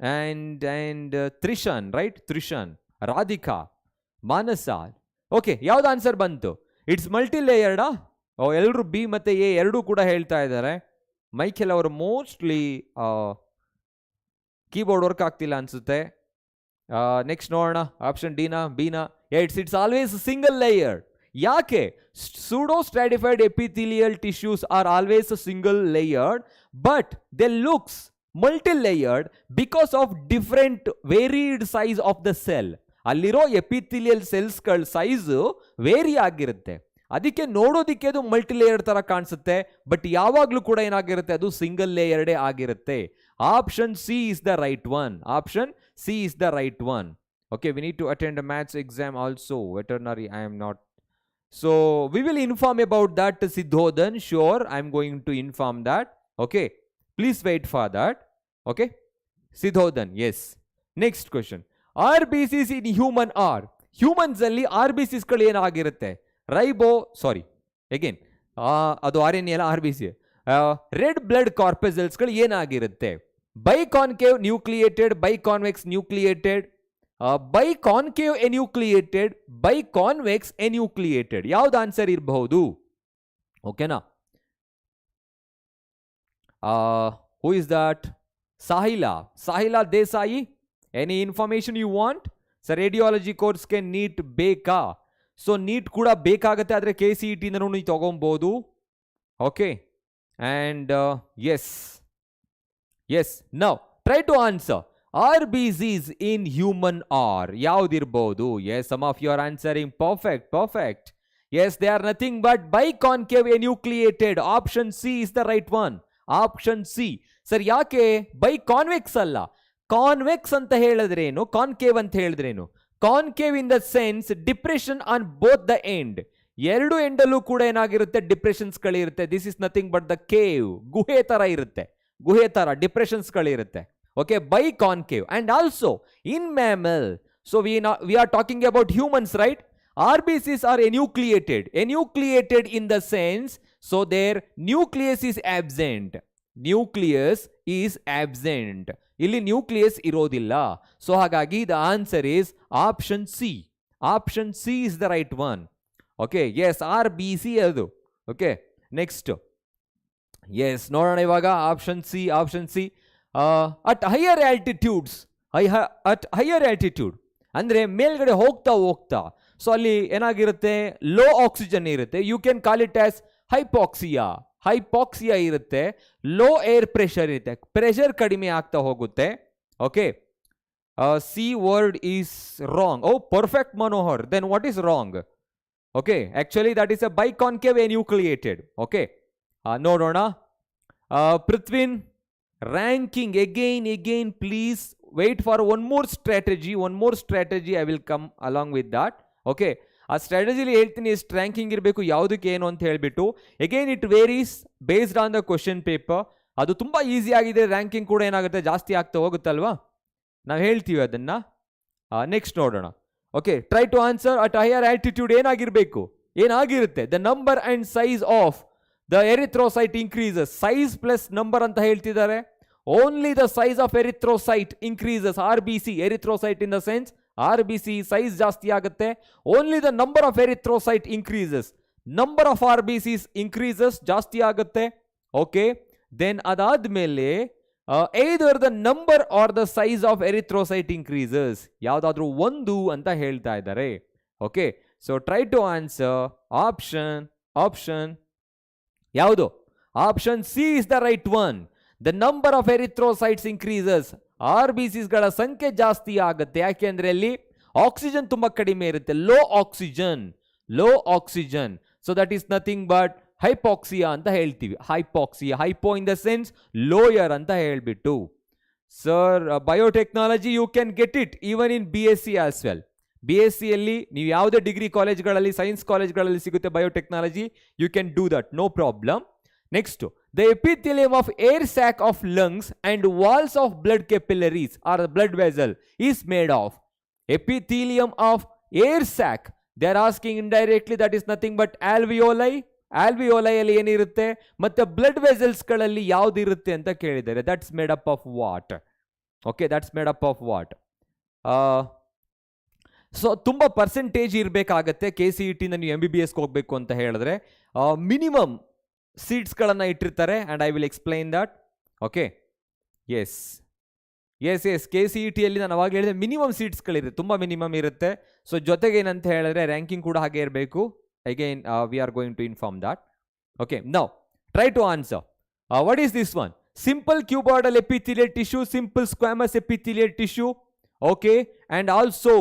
and Trishan, right? Trishan, Radhika, Manasa. Okay, ಯಾವ್ದು ಆನ್ಸರ್ ಬಂತು? It's multi layered. ಎಲ್ಲರೂ ಬಿ ಮತ್ತೆ ಎ ಎರಡೂ ಕೂಡ ಹೇಳ್ತಾ ಇದ್ದಾರೆ. ಮೈಕೆಲ್ ಅವರು ಮೋಸ್ಟ್ಲಿ ಕೀಬೋರ್ಡ್ ವರ್ಕ್ ಆಗ್ತಿಲ್ಲ ಅನ್ಸುತ್ತೆ. ನೆಕ್ಸ್ಟ್ ನೋಡೋಣ, ಆಪ್ಷನ್ ಡಿನಾ, ಬಿನಾ? It's always single layered. ಯಾಕೆ? pseudo stratified epithelial tissues are always a single layered, but they looks multi-layered because of different varied size of the cell. ಅಲ್ಲಿರೋ ಎಪಿಥಿಲಿಯಲ್ ಸೆಲ್ಸ್ಗಳ ಸೈಜು ವೇರಿ ಆಗಿರುತ್ತೆ, ಅದಕ್ಕೆ ನೋಡೋದಿಕ್ಕೆ ಅದು ಮಲ್ಟಿ ಲೇಯರ್ ತರ ಕಾಣಿಸುತ್ತೆ, ಬಟ್ ಯಾವಾಗ್ಲೂ ಕೂಡ ಏನಾಗಿರುತ್ತೆ? ಅದು ಸಿಂಗಲ್ ಲೇಯರ್ಡೇ ಆಗಿರುತ್ತೆ. Option C is the right one. Option C is the right one. Okay, we need to attend a maths exam also. Veterinary I am not. So we will inform about that, Siddhodhan. Sure, I am going to inform that. Okay, please wait for that. Okay, Siddhodhan, yes. Next question. RBCs in human are, humans ಅಲ್ಲಿ RBCs ಗಳು ಏನಾಗಿರುತ್ತೆ? ಅದು RNA ಅಲ್ಲ, RBC. ರೆಡ್ ಬ್ಲಡ್ ಕಾರ್ಪಸಲ್ಸ್ ಗಳು ಏನಾಗಿರುತ್ತೆ? ಬೈಕಾನ್ಕೇವ್ ನ್ಯೂಕ್ಲಿಯೇಟೆಡ್, ಬೈಕಾನ್ವೆಕ್ಸ್ ನ್ಯೂಕ್ಲಿಯೇಟೆಡ್, ಬೈಕಾನ್ಕೇವ್ ಎನ್ಯೂಕ್ಲಿಯೇಟೆಡ್, ಬೈಕಾನ್ವೆಕ್ಸ್ ಎನ್ಯೂಕ್ಲಿಯೇಟೆಡ್. ಯಾವ್ದು ಆನ್ಸರ್ ಇರಬಹುದು? ಓಕೆನಾ? Who is that? Sahila Desai. Any information you want? So radiology course ಗೆ NEET ಬೇಕಾ? ಸೊ NEET ಕೂಡ ಬೇಕಾಗತ್ತೆ, ಆದರೆ KCET ಇಂದನೂ ನೀವು ತಗೊಬಹುದು. Okay, and yes, now try to answer. RBCs in human are ಯಾವ್ದಿರ್ಬೋದು? Yes, some of you are answering perfect. Yes, they are nothing but biconcave enucleated. Option C is the right one. Option C. Sir, ಯಾಕೆ ಬೈ ಕಾನ್ವೆಕ್ಸ್ ಅಲ್ಲ? ಕಾನ್ವೆಕ್ಸ್ ಅಂತ ಹೇಳಿದ್ರೇನು, ಕಾನ್ಕೇವ್ ಅಂತ ಹೇಳಿದ್ರೇನು? Concave in the sense depression on both the end. ಎರಡು ಎಂಡಲ್ಲೂ ಕೂಡ ಏನಾಗಿರುತ್ತೆ? ಡಿಪ್ರೆಷನ್ಸ್ ಗಳಿರುತ್ತೆ. This is nothing but the cave, ಗುಹೆ ತರ ಇರುತ್ತೆ, ಗುಹೆ ತರ ಡಿಪ್ರೆಷನ್ಸ್ ಗಳಿರುತ್ತೆ. Okay, biconcave. And also in mammal. So we are talking about humans, right? RBCs are enucleated in the sense, so their nucleus is absent. ಇಲ್ಲಿ ನ್ಯೂಕ್ಲಿಯಸ್ ಇರೋದಿಲ್ಲ. ಸೊ ಹಾಗಾಗಿ the answer is option C. Option C is the right one. Okay, yes, RBC ಅದು. ಓಕೆ, ನೆಕ್ಸ್ಟ್ ಎಸ್, ನೋಡೋಣ ಇವಾಗ option C. At higher altitudes, at higher altitude ಅಂದರೆ ಮೇಲ್ಗಡೆ ಹೋಗ್ತಾ ಸೊ ಅಲ್ಲಿ ಏನಾಗಿರುತ್ತೆ, ಲೋ ಆಕ್ಸಿಜನ್ ಇರುತ್ತೆ. You can call it as hypoxia ಇರುತ್ತೆ. ಲೋ ಏರ್ ಪ್ರೆಷರ್ ಇರುತ್ತೆ, ಪ್ರೆಷರ್ ಕಡಿಮೆ ಆಗ್ತಾ ಹೋಗುತ್ತೆ. Okay, C word is wrong. Oh perfect Manohar, then what is wrong? Okay, actually that is a biconcave enucleated. Okay, ನೋಡೋಣ. Prithvin, ranking again, please wait for one more strategy. I will come along with that. Okay, ಆ ಸ್ಟ್ರಾಟಜಿಲಿ ಹೇಳ್ತೀನಿ ಎಷ್ಟು ರ್ಯಾಂಕಿಂಗ್ ಇರಬೇಕು, ಯಾವುದಕ್ಕೆ ಏನು ಅಂತ ಹೇಳಿಬಿಟ್ಟು. Again it varies based on the question paper. ಅದು ತುಂಬ ಈಸಿ ಆಗಿದೆ, ರ್ಯಾಂಕಿಂಗ್ ಕೂಡ ಏನಾಗುತ್ತೆ, ಜಾಸ್ತಿ ಆಗ್ತಾ ಹೋಗುತ್ತಲ್ವಾ, ನಾವು ಹೇಳ್ತೀವಿ ಅದನ್ನು. ನೆಕ್ಸ್ಟ್ ನೋಡೋಣ. Okay, try to answer. At higher altitude ಏನಾಗಿರುತ್ತೆ, the number and size of the erythrocyte increases. Size plus number ಅಂತ ಹೇಳ್ತಿದ್ದಾರೆ. Only the size of erythrocyte increases. RBC, erythrocyte in the sense RBC size ಜಾಸ್ತಿ ಆಗುತ್ತೆ. Only the number of erythrocyte increases. Number of RBCs increases, ಜಾಸ್ತಿ ಆಗುತ್ತೆ. ಓಕೆ, ದೆನ್ ಅದಾದ್ಮೇಲೆ either the number or the size of erythrocyte increases. ಯಾವುದಾದ್ರೂ ಒಂದು ಅಂತ ಹೇಳ್ತಾ ಇದ್ದಾರೆ. Okay, so try to answer option ಯಾವುದು? Option C is the right one. The number of erythrocytes increases. RBCs ಗಳ ಸಂಖ್ಯೆ ಜಾಸ್ತಿ ಆಗುತ್ತೆ. ಯಾಕೆಂದ್ರೆ ಅಲ್ಲಿ ಆಕ್ಸಿಜನ್ ತುಂಬಾ ಕಡಿಮೆ ಇರುತ್ತೆ, low oxygen. So that is nothing but hypoxia ಅಂತ ಹೇಳ್ತೀವಿ. Hypo in the sense lower ಅಂತ ಹೇಳ್ಬಿಟ್ಟು. Sir, biotechnology you can get it even in BSc as well. BScಯಲ್ಲಿ ನೀವು ಯಾವುದೇ ಡಿಗ್ರಿ ಕಾಲೇಜ್ಗಳಲ್ಲಿ, ಸೈನ್ಸ್ ಕಾಲೇಜ್ಗಳಲ್ಲಿ ಸಿಗುತ್ತೆ biotechnology. You can do that, no problem. Next, the epithelium of air sac of lungs and walls of blood capillaries or blood vessel is made of. Epithelium of air sack, they are asking indirectly, that is nothing but ಆಲ್ವಿಯೋಲೈಯಲ್ಲಿ ಏನಿರುತ್ತೆ, ಮತ್ತೆ ಬ್ಲಡ್ ವೆಸಲ್ಸ್ಗಳಲ್ಲಿ ಯಾವ್ದಿರುತ್ತೆ ಅಂತ ಕೇಳಿದ್ದಾರೆ. That's made up of what? Okay, that's made up of what? So ತುಂಬ ಪರ್ಸೆಂಟೇಜ್ ಇರಬೇಕಾಗತ್ತೆ KCET ನೀವು MBBSಗೆ ಹೋಗಬೇಕು ಅಂತ ಹೇಳಿದ್ರೆ. ಮಿನಿಮಮ್ ಸೀಟ್ಸ್ಗಳನ್ನು ಇಟ್ಟಿರ್ತಾರೆ, and I will explain that. Okay, yes KCETಯಲ್ಲಿ ನಾನು ಅವಾಗ ಹೇಳಿದೆ ಮಿನಿಮಮ್ ಸೀಟ್ಸ್ಗಳಿರುತ್ತೆ, ತುಂಬ ಮಿನಿಮಮ್ ಇರುತ್ತೆ. ಸೊ ಜೊತೆಗೆ ಏನಂತ ಹೇಳಿದ್ರೆ ರ್ಯಾಂಕಿಂಗ್ ಕೂಡ ಹಾಗೆ ಇರಬೇಕು. Again, we are going to inform that. Okay, now try to answer. What is this one? Simple cuboidal epithelial tissue, simple squamous epithelial tissue. Okay, and also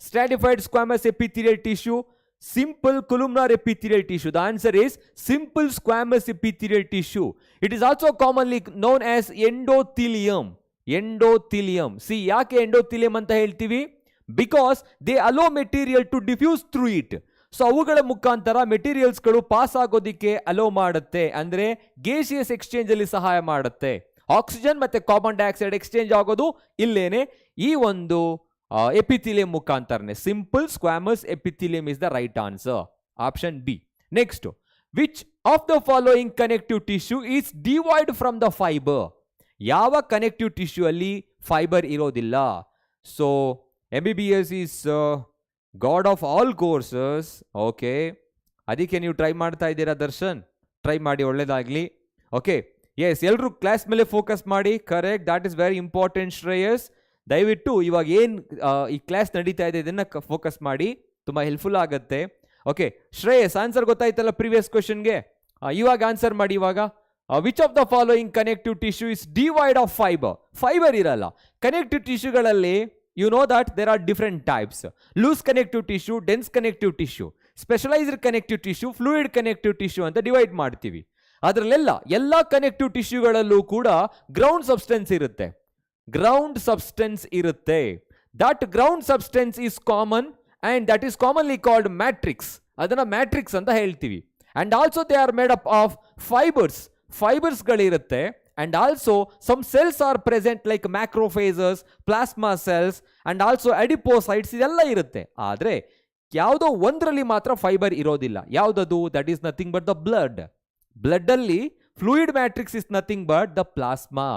stratified squamous epithelial tissue, simple columnar epithelial tissue. The answer is simple squamous epithelial tissue. It is also commonly known as endothelium. See, ಯಾಕೆ endothelium ಅಂತ ಹೇಳ್ತೀವಿ? Because they allow material to diffuse through it. So ಅವುಗಳ ಮುಖಾಂತರ ಮೆಟೀರಿಯಲ್ಸ್ಗಳು ಪಾಸ್ ಆಗೋದಿಕ್ಕೆ ಅಲೋ ಮಾಡುತ್ತೆ, ಅಂದರೆ ಗೇಸಿಯಸ್ ಎಕ್ಸ್ಚೇಂಜ್ ಅಲ್ಲಿ ಸಹಾಯ ಮಾಡುತ್ತೆ. ಆಕ್ಸಿಜನ್ ಮತ್ತೆ ಕಾರ್ಬನ್ ಡೈಆಕ್ಸೈಡ್ ಎಕ್ಸ್ಚೇಂಜ್ ಆಗೋದು ಇಲ್ಲೇನೆ ಈ ಒಂದು ಎಪಿಥೆಲಿಯಂ ಮುಖಾಂತರನೇ. Simple squamous epithelium is the right answer, option B. Next, which of the following connective tissue is divide from the fibre? ಯಾವ ಕನೆಕ್ಟಿವ್ ಟಿಶ್ಯೂ ಅಲ್ಲಿ ಫೈಬರ್ ಇರೋದಿಲ್ಲ? So MBBS is god of all courses. Okay, ಅದಕ್ಕೆ ನೀವು ಟ್ರೈ ಮಾಡ್ತಾ ಇದ್ದೀರಾ ದರ್ಶನ್, ಟ್ರೈ ಮಾಡಿ, ಒಳ್ಳೇದಾಗಲಿ. ಓಕೆ, ಎಸ್, ಎಲ್ಲರೂ ಕ್ಲಾಸ್ ಮೇಲೆ ಫೋಕಸ್ ಮಾಡಿ. Correct, that is very important. Shreyas, ದಯವಿಟ್ಟು ಇವಾಗ ಏನು ಈ ಕ್ಲಾಸ್ ನಡೀತಾ ಇದೆ ಇದನ್ನು ಫೋಕಸ್ ಮಾಡಿ, ತುಂಬ ಹೆಲ್ಪ್ಫುಲ್ ಆಗುತ್ತೆ. ಓಕೆ, ಶ್ರೇಯಸ್, ಆನ್ಸರ್ ಗೊತ್ತಾಯ್ತಲ್ಲ ಪ್ರೀವಿಯಸ್ ಕ್ವೆಶನ್ಗೆ? ಇವಾಗ ಆನ್ಸರ್ ಮಾಡಿ. ಇವಾಗ which of the following connective tissue is divide of fibre? Fibre ಇರಲ್ಲ connective ಟಿಶ್ಯೂಗಳಲ್ಲಿ. You know that there are different types: loose connective tissue, dense connective tissue, specialized connective tissue, fluid connective tissue ಅಂತ ಡಿವೈಡ್ ಮಾಡ್ತೀವಿ. ಎಲ್ಲ ಕನೆಕ್ಟಿವ್ ಟಿಶ್ಯೂಗಳಲ್ಲೂ ಕೂಡ ಗ್ರೌಂಡ್ ಸಬ್ಸ್ಟೆನ್ಸ್ ಇರುತ್ತೆ. That ground substance is common and that is commonly called matrix. ಅದನ್ನ ಮ್ಯಾಟ್ರಿಕ್ಸ್ ಅಂತ ಹೇಳ್ತೀವಿ. And also they are made up of ಫೈಬರ್ಸ್ಗಳಿರುತ್ತೆ. And also some cells are present like macrophages, plasma cells and also adipocytes. ಇದೆಲ್ಲ ಇರುತ್ತೆ. ಆದರೆ ಯಾವುದೋ ಒಂದರಲ್ಲಿ ಮಾತ್ರ ಫೈಬರ್ ಇರೋದಿಲ್ಲ. ಯಾವುದದು? That is nothing but the blood ಅಲ್ಲಿ fluid matrix is nothing but the plasma.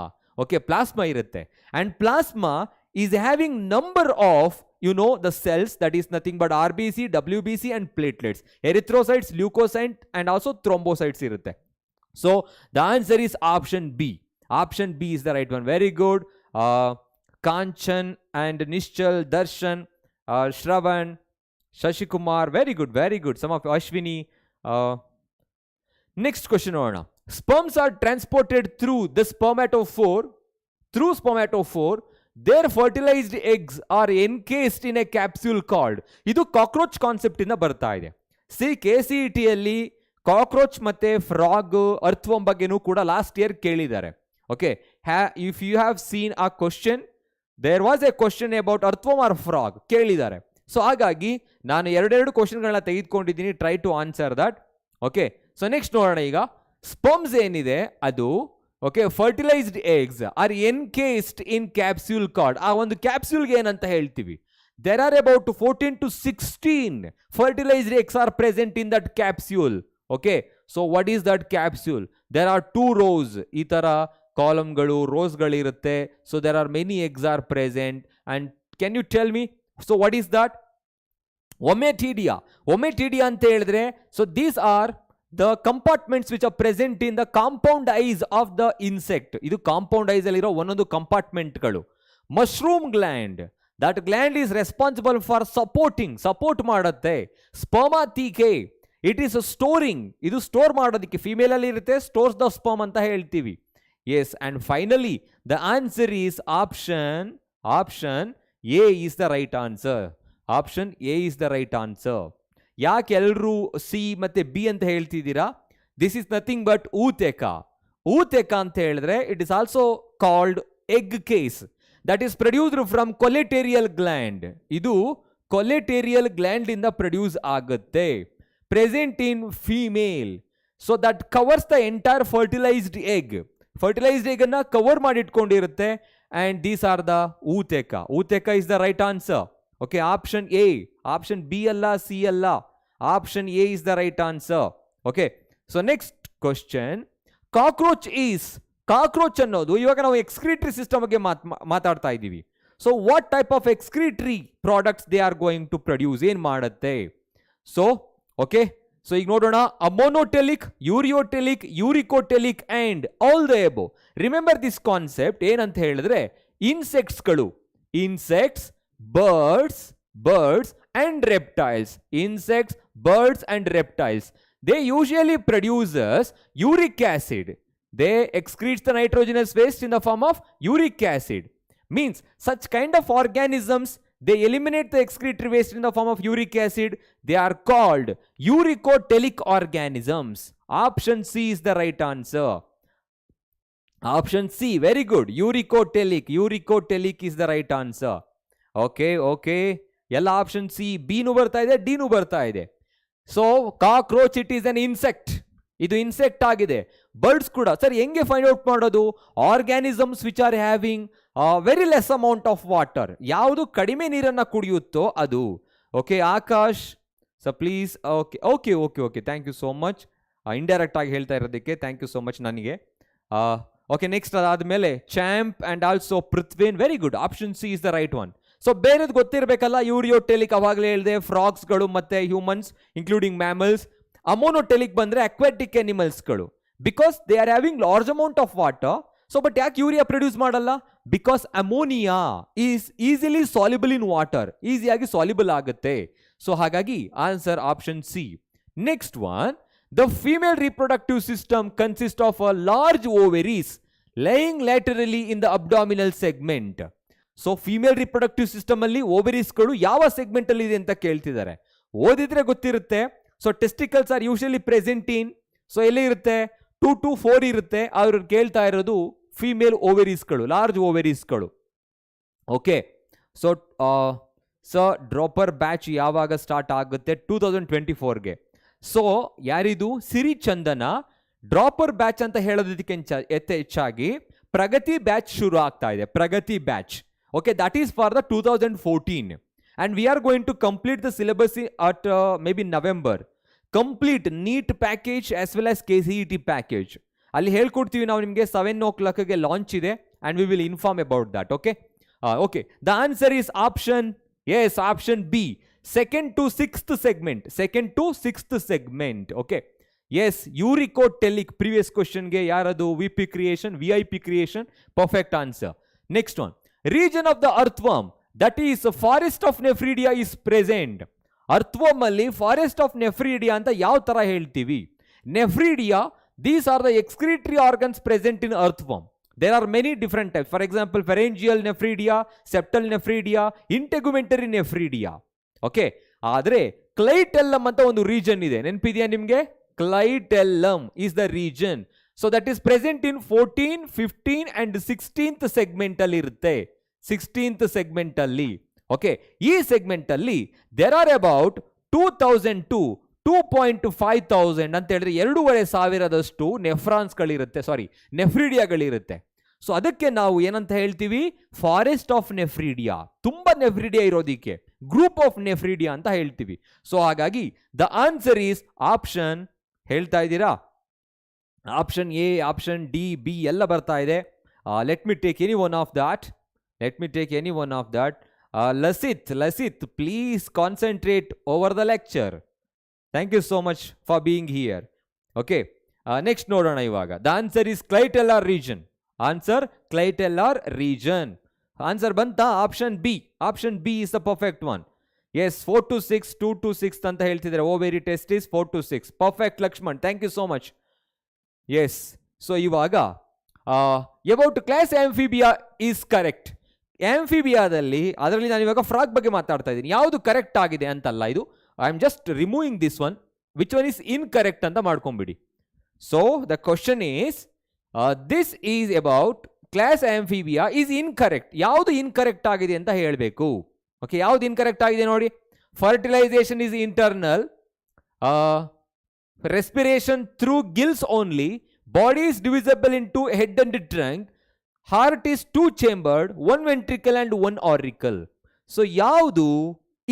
Okay, plasma ಇರುತ್ತೆ. And plasma is having number of the cells, that is nothing but RBC, WBC and platelets, erythrocytes, leukocytes and also thrombocytes ಇರುತ್ತೆ. So the answer is option B. Option B is the right one. Very good. Kanchan and Nishchal, Darshan, Shravan, Shashikumar. Very good, very good. Some of Ashwini. Next question on. Sperms are transported through the spermatophore. Through spermatophore, their fertilized eggs are encased in a capsule called. ಇದು ಕಾಕ್ರೋಚ್ ಕಾನ್ಸೆಪ್ಟ್ ಇಂದ ಬರ್ತಾ ಇದೆ. ಸಿ KCET ಅಲ್ಲಿ ಕಾಕ್ರೋಚ್ ಮತ್ತೆ ಫ್ರಾಗ್ ಅರ್ಥವಂ ಬಗ್ಗೆನೂ ಕೂಡ ಲಾಸ್ಟ್ ಇಯರ್ ಕೇಳಿದ್ದಾರೆ. Okay, if you have seen a question, there was a question about earthworm or frog ಕೇಳಿದ್ದಾರೆ. ಸೊ ಹಾಗಾಗಿ ನಾನು ಎರಡೆರಡು ಕ್ವಶನ್ಗಳನ್ನ ತೆಗೆದುಕೊಂಡಿದ್ದೀನಿ. Try to answer that. Okay, so next ನೋಡೋಣ. ಈಗ ಸ್ಪರ್ಮ್ಸ್ ಏನಿದೆ ಅದು, okay, fertilised eggs are encased in capsule called. ಆ ಒಂದು ಕ್ಯಾಪ್ಸ್ಯೂಲ್ಗೆ ಏನಂತ ಹೇಳ್ತೀವಿ? There are about 14 to 16 fertilized eggs are present in that capsule. Okay, so what is that capsule? There are 2 rows. ಈ ತರ ಕಾಲಮ್ಗಳು, ರೋಸ್ಗಳಿರುತ್ತೆ. So there are many eggs are present. And can you tell me, so what is that? Ommatidia. Ommatidia ಅಂತ ಹೇಳಿದ್ರೆ, so these are the compartments which are present in the compound eyes of the insect. ಇದು ಕಾಂಪೌಂಡ್ ಐಸ್ ಅಲ್ಲಿರೋ ಒಂದೊಂದು ಕಂಪಾರ್ಟ್ಮೆಂಟ್ಗಳು. Mushroom gland, that gland is responsible for support ಮಾಡುತ್ತೆ. ಸ್ಪರ್ಮಾಥಿಕೆ, ಇಟ್ ಈಸ್ ಸ್ಟೋರಿಂಗ್, ಇದು ಸ್ಟೋರ್ ಮಾಡೋದಕ್ಕೆ ಫಿಮೇಲ್ ಅಲ್ಲಿ ಇರುತ್ತೆ, ಸ್ಟೋರ್ಸ್ ದ ಸ್ಪರ್ಮ್ ಅಂತ ಹೇಳ್ತೀವಿ. Yes, and finally the answer is option A is the right answer. Option A is the right answer. ಯಾಕೆ ಎಲ್ಲರೂ ಸಿ ಮತ್ತೆ ಬಿ ಅಂತ ಹೇಳ್ತಿದ್ದೀರಾ? This is nothing but ootheca. Ootheca ಅಂತ ಹೇಳಿದ್ರೆ it is also called egg case that is produced from collaterial gland. ಇದು ಕೊಲೆಟೇರಿಯಲ್ ಗ್ಲ್ಯಾಂಡ್ ಇಂದ ಪ್ರೊಡ್ಯೂಸ್ ಆಗುತ್ತೆ. Present in female, so that covers the entire fertilised egg. Fertilised egg ಅನ್ನ ಕವರ್ ಮಾಡಿಟ್ಕೊಂಡಿರುತ್ತೆ. And these are the ootheca. Ootheca is the right answer. Okay, option A. Option B ಅಲ್ಲ, ಸಿ ಅಲ್ಲ. Option A is the right answer. Okay, so next question. Cockroach ಅನ್ನೋದು, ಇವಾಗ ನಾವು ಎಕ್ಸ್ಕ್ರೀಟರಿ ಸಿಸ್ಟಮ್ ಬಗ್ಗೆ ಮಾತಾಡ್ತಾ ಇದ್ದೀವಿ. So what type of excretory products they are going to produce? ಏನ್ ಮಾಡುತ್ತೆ? ಸೊ ಓಕೆ, ಸೊ ಈಗ ನೋಡೋಣ. Ammonotelic, ureotelic, uricotelic and all the above. Remember this concept. ಏನಂತ ಹೇಳಿದ್ರೆ, ಇನ್ಸೆಕ್ಟ್ಸ್ಗಳು, birds and reptiles. Insects, birds and reptiles, they usually produces uric acid. They excrete the nitrogenous waste in the form of uric acid. Means such kind of organisms, they eliminate the excretory waste in the form of uric acid. They are called uricotelic organisms. Option C is the right answer. Option C, very good. Uricotelic is the right answer. Okay, ಎಲ್ಲ ಆಪ್ಷನ್ ಸಿ, ಬಿನೂ ಬರ್ತಾ ಇದೆ, ಡಿನೂ ಬರ್ತಾ ಇದೆ. So cockroach, it is an insect. ಇದು ಇನ್ಸೆಕ್ಟ್ ಆಗಿದೆ. ಬರ್ಡ್ಸ್ ಕೂಡ ಸರ್ ಹೆಂಗೆ ಫೈಂಡ್ ಔಟ್ ಮಾಡೋದು? Organisms which are having very less amount of water. ಯಾವುದು ಕಡಿಮೆ ನೀರನ್ನ ಕುಡಿಯುತ್ತೋ ಅದು. Okay, Akash, so please. Okay, thank you so much. Indirect ಆಗಿ ಹೇಳ್ತಾ ಇರೋದಕ್ಕೆ ಥ್ಯಾಂಕ್ ಯು ಸೋ ಮಚ್ ನನಗೆ. ಓಕೆ, ನೆಕ್ಸ್ಟ್ ಅದಾದ್ಮೇಲೆ champ and also Prithvin. Very good. Option C is the right one. So ಬೇರೆದು ಗೊತ್ತಿರಬೇಕಲ್ಲ. ಯೂರಿಯೋಟೆಲಿಕ್ ಅವಾಗಲೇ ಹೇಳಿದೆ, ಫ್ರಾಗ್ಸ್ಗಳು ಮತ್ತೆ ಹ್ಯೂಮನ್ಸ್ ಇನ್ಕ್ಲೂಡಿಂಗ್ ಮ್ಯಾಮಲ್ಸ್. ಅಮೋನೋಟೆಲಿಕ್ ಬಂದ್ರೆ ಅಕ್ವಾಟಿಕ್ ಅನಿಮಲ್ಸ್ಗಳು, because they are having large amount of water. So but ಯಾಕೆ ಯೂರಿಯಾ ಪ್ರೊಡ್ಯೂಸ್ ಮಾಡಲ್ಲ? Because ammonia is easily soluble in water, ಈಸಿಯಾಗಿ ಸಾಲ್ಯುಬಲ್ ಆಗುತ್ತೆ. ಸೊ ಹಾಗಾಗಿ answer option C. Next one. The female reproductive system consist of a large ovaries laying laterally in the abdominal segment. So female reproductive system ಅಲ್ಲಿ ಓವೆರೀಸ್ಗಳು ಯಾವ ಸೆಗ್ಮೆಂಟ್ ಅಲ್ಲಿ ಇದೆ ಅಂತ ಕೇಳ್ತಿದ್ದಾರೆ. ಓದಿದ್ರೆ ಗೊತ್ತಿರುತ್ತೆ. So testicles are usually present in, so ಎಲ್ಲಿ ಇರುತ್ತೆ? 2 to 4 ಇರುತ್ತೆ. ಅವ್ರು ಕೇಳ್ತಾ ಇರೋದು ಫಿಮೇಲ್ ಓವೆರೀಸ್ಗಳು, ಲಾರ್ಜ್ ಓವೆರೀಸ್ಗಳು. ಓಕೆ, ಸೊ ಡ್ರಾಪರ್ ಬ್ಯಾಚ್ ಯಾವಾಗ ಸ್ಟಾರ್ಟ್ ಆಗುತ್ತೆ? 2024ಗೆ. ಸೊ ಯಾರಿದು? ಸಿರಿ ಚಂದನ ಡ್ರಾಪರ್ ಬ್ಯಾಚ್ ಅಂತ ಹೇಳೋದಕ್ಕೆ ಹೆಚ್ಚಾಗಿ ಪ್ರಗತಿ ಬ್ಯಾಚ್ ಶುರು ಆಗ್ತಾ ಇದೆ. ಪ್ರಗತಿ batch. Okay, that is for the 2014, and we are going to complete the syllabus at maybe November. Complete NEET package as well as KCET package. ಅಲ್ಲಿ ಹೇಳ್ಕೊಡ್ತೀವಿ ನಾವು ನಿಮಗೆ. 7 o'clock ಗೆ ಲಾಂಚ್ ಇದೆ, and we will inform about that. Okay, the answer is option B, second to sixth segment. Okay, yes, uricotelic. Previous ಕ್ವಶನ್ಗೆ ಯಾರದು? VP creation, VIP creation. Perfect answer. Next one, region of the earthworm that is forest of nephridia is present. Earthworm ಅಲ್ಲಿ ಫಾರೆಸ್ಟ್ ಆಫ್ ನೆಫ್ರಿಡಿಯಾ ಅಂತ ಯಾವ ತರ ಹೇಳ್ತೀವಿ? ನೆಫ್ರಿಡಿಯಾ, these are the excretory organs present in earthworm. There are many different types. For example, pharyngeal nephridia, septal nephridia, integumentary nephridia. Okay, ಆದರೆ ಕ್ಲೈಟೆಲ್ಲಮ್ ಅಂತ ಒಂದು ರೀಜನ್ ಇದೆ, ನೆನಪಿದೆಯಾ ನಿಮಗೆ? ಕ್ಲೈಟೆಲ್ಲಮ್ is the region. So that is present in 14, 15 and 16th segment ಅಲ್ಲಿ ಇರುತ್ತೆ. 16th segment ಅಲ್ಲಿ. ಓಕೆ, ಈ ಸೆಗ್ಮೆಂಟ್ ಅಲ್ಲಿ there are about 2,500 ಅಂತ ಹೇಳಿದ್ರೆ 2,500 ನೆಫ್ರಾನ್ಸ್ಗಳಿರುತ್ತೆ, ನೆಫ್ರಿಡಿಯಾಗಳಿರುತ್ತೆ. ಸೊ ಅದಕ್ಕೆ ನಾವು ಏನಂತ ಹೇಳ್ತೀವಿ? Forest of nephridia. ತುಂಬಾ ನೆಫ್ರಿಡಿಯಾ ಇರೋದಿಕ್ಕೆ ಗ್ರೂಪ್ ಆಫ್ ನೆಫ್ರಿಡಿಯಾ ಅಂತ ಹೇಳ್ತೀವಿ. ಸೊ ಹಾಗಾಗಿ ದ ಆನ್ಸರ್ ಈಸ್ ಆಪ್ಷನ್, ಹೇಳ್ತಾ ಇದ್ದೀರಾ? Option A, option D, B ಎಲ್ಲ ಬರ್ತಾ ಇದೆ. Let me take any one of that. Lasit, please concentrate over the lecture. Thank you so much for being here. Okay, next ನೋಡೋಣ ಇವಾಗ. The answer is clitellar region. Answer clitellar region. Answer ಬಂತಾ? Option B. Option B is the perfect one. Yes, 4 to 6, 2 to 6 ಅಂತ ಹೇಳ್ತಿದ್ದಾರೆ. Ovary test is 4 to 6. Perfect, Lakshman. Thank you so much. Yes. So ಇವಾಗ about class amphibia is correct. ಆಂಫಿಬಿಯಾದಲ್ಲಿ ಅದರಲ್ಲಿ ನಾನು ಇವಾಗ ಫ್ರಾಗ್ ಬಗ್ಗೆ ಮಾತಾಡ್ತಾ ಇದ್ದೀನಿ. ಯಾವುದು ಕರೆಕ್ಟ್ ಆಗಿದೆ ಅಂತಲ್ಲ ಇದು. I am just removing this one. Which one is incorrect ಅಂತ ಮಾಡ್ಕೊಂಬಿಡಿ. So the question is this is about class amphibia is incorrect. ಯಾವುದು ಇನ್ಕರೆಕ್ಟ್ ಆಗಿದೆ ಅಂತ ಹೇಳಬೇಕು. ಓಕೆ, ಯಾವುದು ಇನ್ಕರೆಕ್ಟ್ ಆಗಿದೆ ನೋಡಿ. Fertilisation is internal, respiration through gills only, body is divisible into head and trunk, heart is 2 chambered, 1 ventricle and 1 auricle. So ಯಾವುದು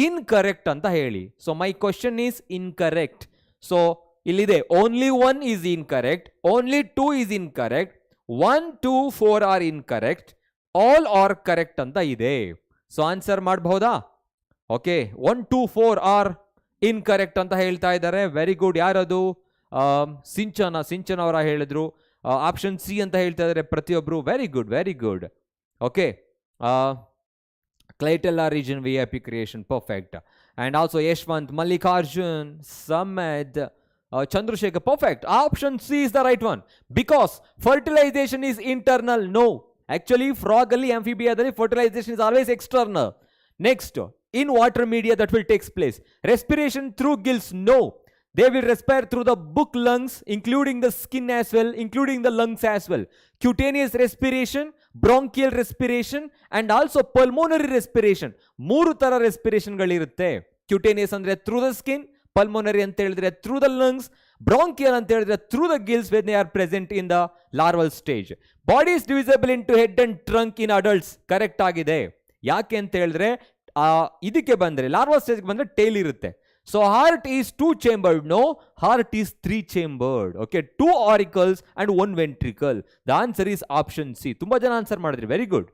incorrect ಅಂತ ಹೇಳಿ. So my question is incorrect. So ಇಲ್ಲಿದೆ only 1 is incorrect, only 2 is incorrect, 1, 2, 4 are incorrect, all are correct ಅಂತ ಇದೆ. So ಆನ್ಸರ್ ಮಾಡಬಹುದಾ? ಓಕೆ, 1, 2, 4 are incorrect ಅಂತ ಹೇಳ್ತಾ ಇದ್ದಾರೆ. Very good. ಯಾರದು? ಸಿಂಚನ ಅವರ ಹೇಳಿದ್ರು. ಆಪ್ಷನ್ ಸಿ ಅಂತ ಹೇಳ್ತಾ ಇದ್ದಾರೆ ಪ್ರತಿಯೊಬ್ಬರು. Very good, very good. Okay, clitellar region VIP creation. Perfect. And also Yashwant, Mallikarjun, Samad, Chandrashekhar. Perfect. Option C is the right one. Because fertilisation is internal. No, actually frog ಅಲ್ಲಿ, ಆಂಫಿಬಿಯಾದಲ್ಲಿ fertilisation is always external. Next, in water media that will take place. Respiration through gills, no. They will respire through the book lungs, including the skin as well, including the lungs as well. Cutaneous respiration, bronchial respiration and also pulmonary respiration. ಮೂರು ತರ ರೆಸ್ಪಿರೇಷನ್ ಗಳಿರುತ್ತೆ. ಕ್ಯೂಟೇನಿಯಸ್ ಅಂದ್ರೆ ಥ್ರೂ ದ ಸ್ಕಿನ್, ಪಲ್ಮೋನರಿ ಅಂತ ಹೇಳಿದ್ರೆ ಥ್ರೂ ದ ಲಂಗ್ಸ್, ಬ್ರಾಂಕಿಯಲ್ ಅಂತ ಹೇಳಿದ್ರೆ through the Gilles when they are present in the larval stage. Body is divisible into head and trunk in adults. Correct ಆಗಿದೆ. ಯಾಕೆ ಅಂತ ಹೇಳಿದ್ರೆ ಇದಕ್ಕೆ ಬಂದ್ರೆ ಲಾರ್ವಾ ಸ್ಟೇಜ್ಗೆ ಬಂದ್ರೆ ಟೇಲ್ ಇರುತ್ತೆ. So heart is 2 chambered. No, heart is 3 chambered. Okay, 2 auricles and 1 ventricle. The answer is option C. ತುಂಬಾ ಜನ ಆನ್ಸರ್ ಮಾಡಿದ್ರಿ. Very good.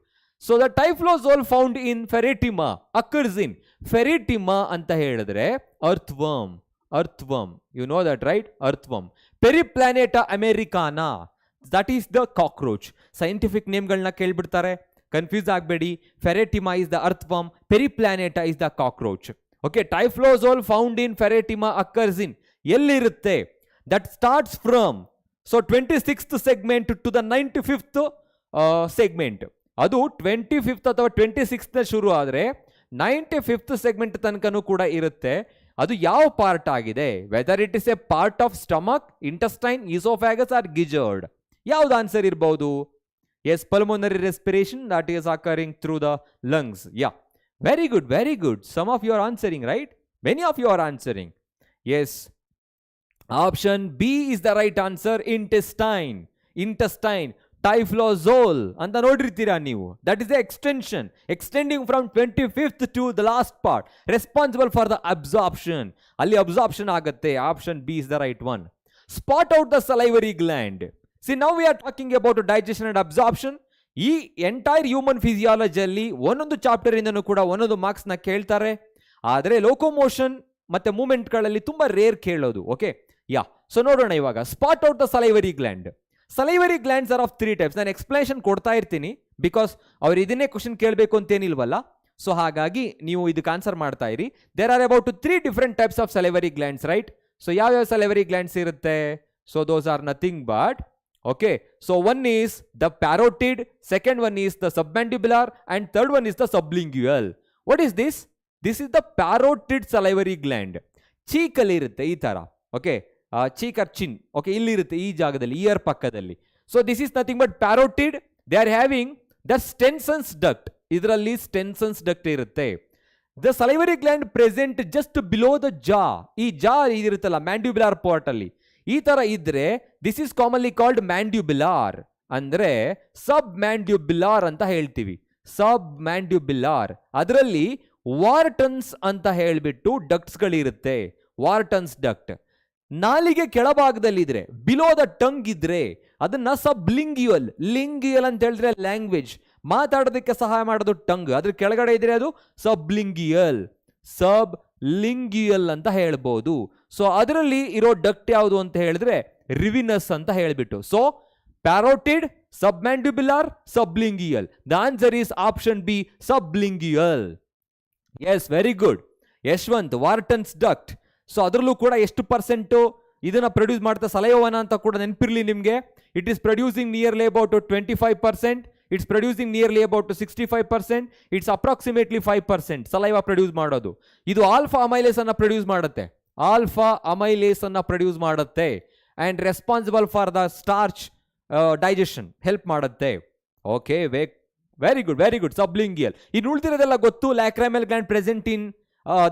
So the typhlozoal found in ferritima occurs in ferritima ಅಂತ ಹೇಳಿದ್ರೆ earthworm. Earthworm, you know that, right? Earthworm. Periplaneta americana, that is the cockroach. Scientific name ಗಳನ್ನ ಕೇಳ್ಬಿಡ್ತಾರೆ, ಕನ್ಫ್ಯೂಸ್ ಆಗಬೇಡಿ. Pheretima is the earthworm, Periplaneta is the cockroach. Okay, typhlosole found in Pheretima occurs in ಎಲ್ಲಿರುತ್ತೆ? That starts from 26th segment to the 95th segment. ಅದು 25th ಅಥವಾ 26th ಶುರು ಆದರೆ 95th ಸೆಗ್ಮೆಂಟ್ ತನಕನೂ ಕೂಡ ಇರುತ್ತೆ. ಅದು ಯಾವ ಪಾರ್ಟ್ ಆಗಿದೆ? Whether it is a part of stomach, intestine, oesophagus or gizzard. ಯಾವ್ದು ಆನ್ಸರ್ ಇರಬಹುದು? Yes, pulmonary respiration that is occurring through the lungs. Yeah, very good, very good. Some of you are answering, right? Many of you are answering. Yes, option B is the right answer. Intestine, typhlozoal anta nodirtira neevu. That is the extension, extending from 25th to the last part, responsible for the absorption. Alli absorption agutte. Option B is the right one. Spot out the salivary gland. See, now we are talking about digestion and absorption. ಈ ಎಂಟೈರ್ ಹ್ಯೂಮನ್ ಫಿಸಿಯಾಲಜಿಯಲ್ಲಿ ಒಂದೊಂದು ಚಾಪ್ಟರ್ ಇಂದನೂ ಕೂಡ ಒಂದೊಂದು ಮಾರ್ಕ್ಸ್ ನ ಕೇಳ್ತಾರೆ. ಆದರೆ ಲೋಕೋಮೋಷನ್ ಮತ್ತೆ ಮೂವ್ಮೆಂಟ್ಗಳಲ್ಲಿ ತುಂಬಾ ರೇರ್ ಕೇಳೋದು. Okay, yeah. ಸೊ ನೋಡೋಣ ಇವಾಗ. Spot out the salivary gland. Salivary glands are of 3 types. ನಾನು ಎಕ್ಸ್ಪ್ಲನೇಷನ್ ಕೊಡ್ತಾ ಇರ್ತೀನಿ ಬಿಕಾಸ್ ಅವ್ರು ಇದನ್ನೇ ಕ್ವಶನ್ ಕೇಳಬೇಕು ಅಂತೇನಿಲ್ವಲ್ಲ. ಸೊ ಹಾಗಾಗಿ ನೀವು ಇದಕ್ಕೆ ಆನ್ಸರ್ ಮಾಡ್ತಾ ಇರಿ. There are about 3 different types of salivary glands, right? So ಯಾವ್ಯಾವ ಸಲೈವರಿ ಗ್ಲ್ಯಾಂಡ್ಸ್ ಇರುತ್ತೆ? So those are nothing but, okay, so one is the parotid, second one is the submandibular, and third one is the sublingual. What is this? This is the parotid salivary gland. ಚೀಕಲ್ಲಿ ಇರುತ್ತೆ ಈ ತರ, okay, cheek or chin, okay, ಇಲ್ಲಿರುತ್ತೆ ಈ ಜಾಗದಲ್ಲಿ, ಇಯರ್ ಪಕ್ಕದಲ್ಲಿ. So this is nothing but parotid. They are having the Stenson's duct. ಇದರಲ್ಲಿ ಸ್ಟೆನ್ಸನ್ಸ್ ಡಕ್ಟ್ ಇರುತ್ತೆ. The salivary gland present just below the jaw. ಈ ಜಾ ಇದಿರುತ್ತಲ್ಲ ಮ್ಯಾಂಡ್ಯುಬ್ಯುಲಾರ್ ಪಾರ್ಟ್ ಅಲ್ಲಿ, ಈ ತರ ಇದ್ರೆ ದಿಸ್ ಇಸ್ ಕಾಮನ್ಲಿ ಕಾಲ್ಡ್ ಮ್ಯಾಂಡ್ಯುಬ್ಯುಲಾರ್. ಅಂದ್ರೆ ಸಬ್ ಮ್ಯಾಂಡ್ಯುಬ್ಯುಲಾರ್ ಅಂತ ಹೇಳ್ತೀವಿ. ಸಬ್ ಮ್ಯಾಂಡ್ಯುಬ್ಯುಲಾರ್. ಅದರಲ್ಲಿ ವಾರ್ಟನ್ಸ್ ಅಂತ ಹೇಳ್ಬಿಟ್ಟು ಡಕ್ಟ್ಸ್ ಗಳಿರುತ್ತೆ. ವಾರ್ಟನ್ಸ್ ಡಕ್ಟ್. ನಾಲಿಗೆ ಕೆಳಭಾಗದಲ್ಲಿದ್ರೆ, ಬಿಲೋ ದ ಟಂಗ್ ಇದ್ರೆ ಅದನ್ನ ಸಬ್ಲಿಂಗ್ಯುಯಲ್. ಲಿಂಗ್ಯುಯಲ್ ಅಂತ ಹೇಳಿದ್ರೆ ಲ್ಯಾಂಗ್ವೇಜ್, ಮಾತಾಡೋದಕ್ಕೆ ಸಹಾಯ ಮಾಡೋದು ಟಂಗ್. ಅದ್ರ ಕೆಳಗಡೆ ಇದ್ರೆ ಅದು ಸಬ್ಲಿಂಗಿಯಲ್. ಸಬ್ ಲಿಂಗಿಯಲ್ ಅಂತ ಹೇಳ್ಬೋದು. ಸೊ ಅದರಲ್ಲಿ ಇರೋ ಡಕ್ಟ್ ಯಾವುದು ಅಂತ ಹೇಳಿದ್ರೆ ರಿವಿನಸ್ ಅಂತ ಹೇಳ್ಬಿಟ್ಟು. So parotid, submandibular, sublingual. The answer is option B, sublingual. Yes, very good Yashwant. Wharton's duct. So ಅದರಲ್ಲೂ ಕೂಡ ಎಷ್ಟು ಪರ್ಸೆಂಟ್ ಇದನ್ನ ಪ್ರೊಡ್ಯೂಸ್ ಮಾಡ್ತಾ ಸಲೈವನ ಅಂತ ಕೂಡ ನೆನಪಿರ್ಲಿ ನಿಮಗೆ. It is producing nearly about 25%. It's producing nearly about 65%. It's approximately 5% saliva produce ಮಾಡೋದು. ಇದು ಆಲ್ಫಾ ಅಮೈಲೇಸ್ ಅನ್ನ ಪ್ರೊಡ್ಯೂಸ್ ಮಾಡುತ್ತೆ. ಆಲ್ಫಾ ಅಮೈಲೇಸ್ ಅನ್ನ ಪ್ರೊಡ್ಯೂಸ್ ಮಾಡುತ್ತೆ and responsible for the starch digestion help ಮಾಡುತ್ತೆ. Okay, very good, very good. Sublingual. ಇನ್ನು ಉಳಿದಿರೋದೆಲ್ಲ ಗೊತ್ತು. Lacrimal gland present in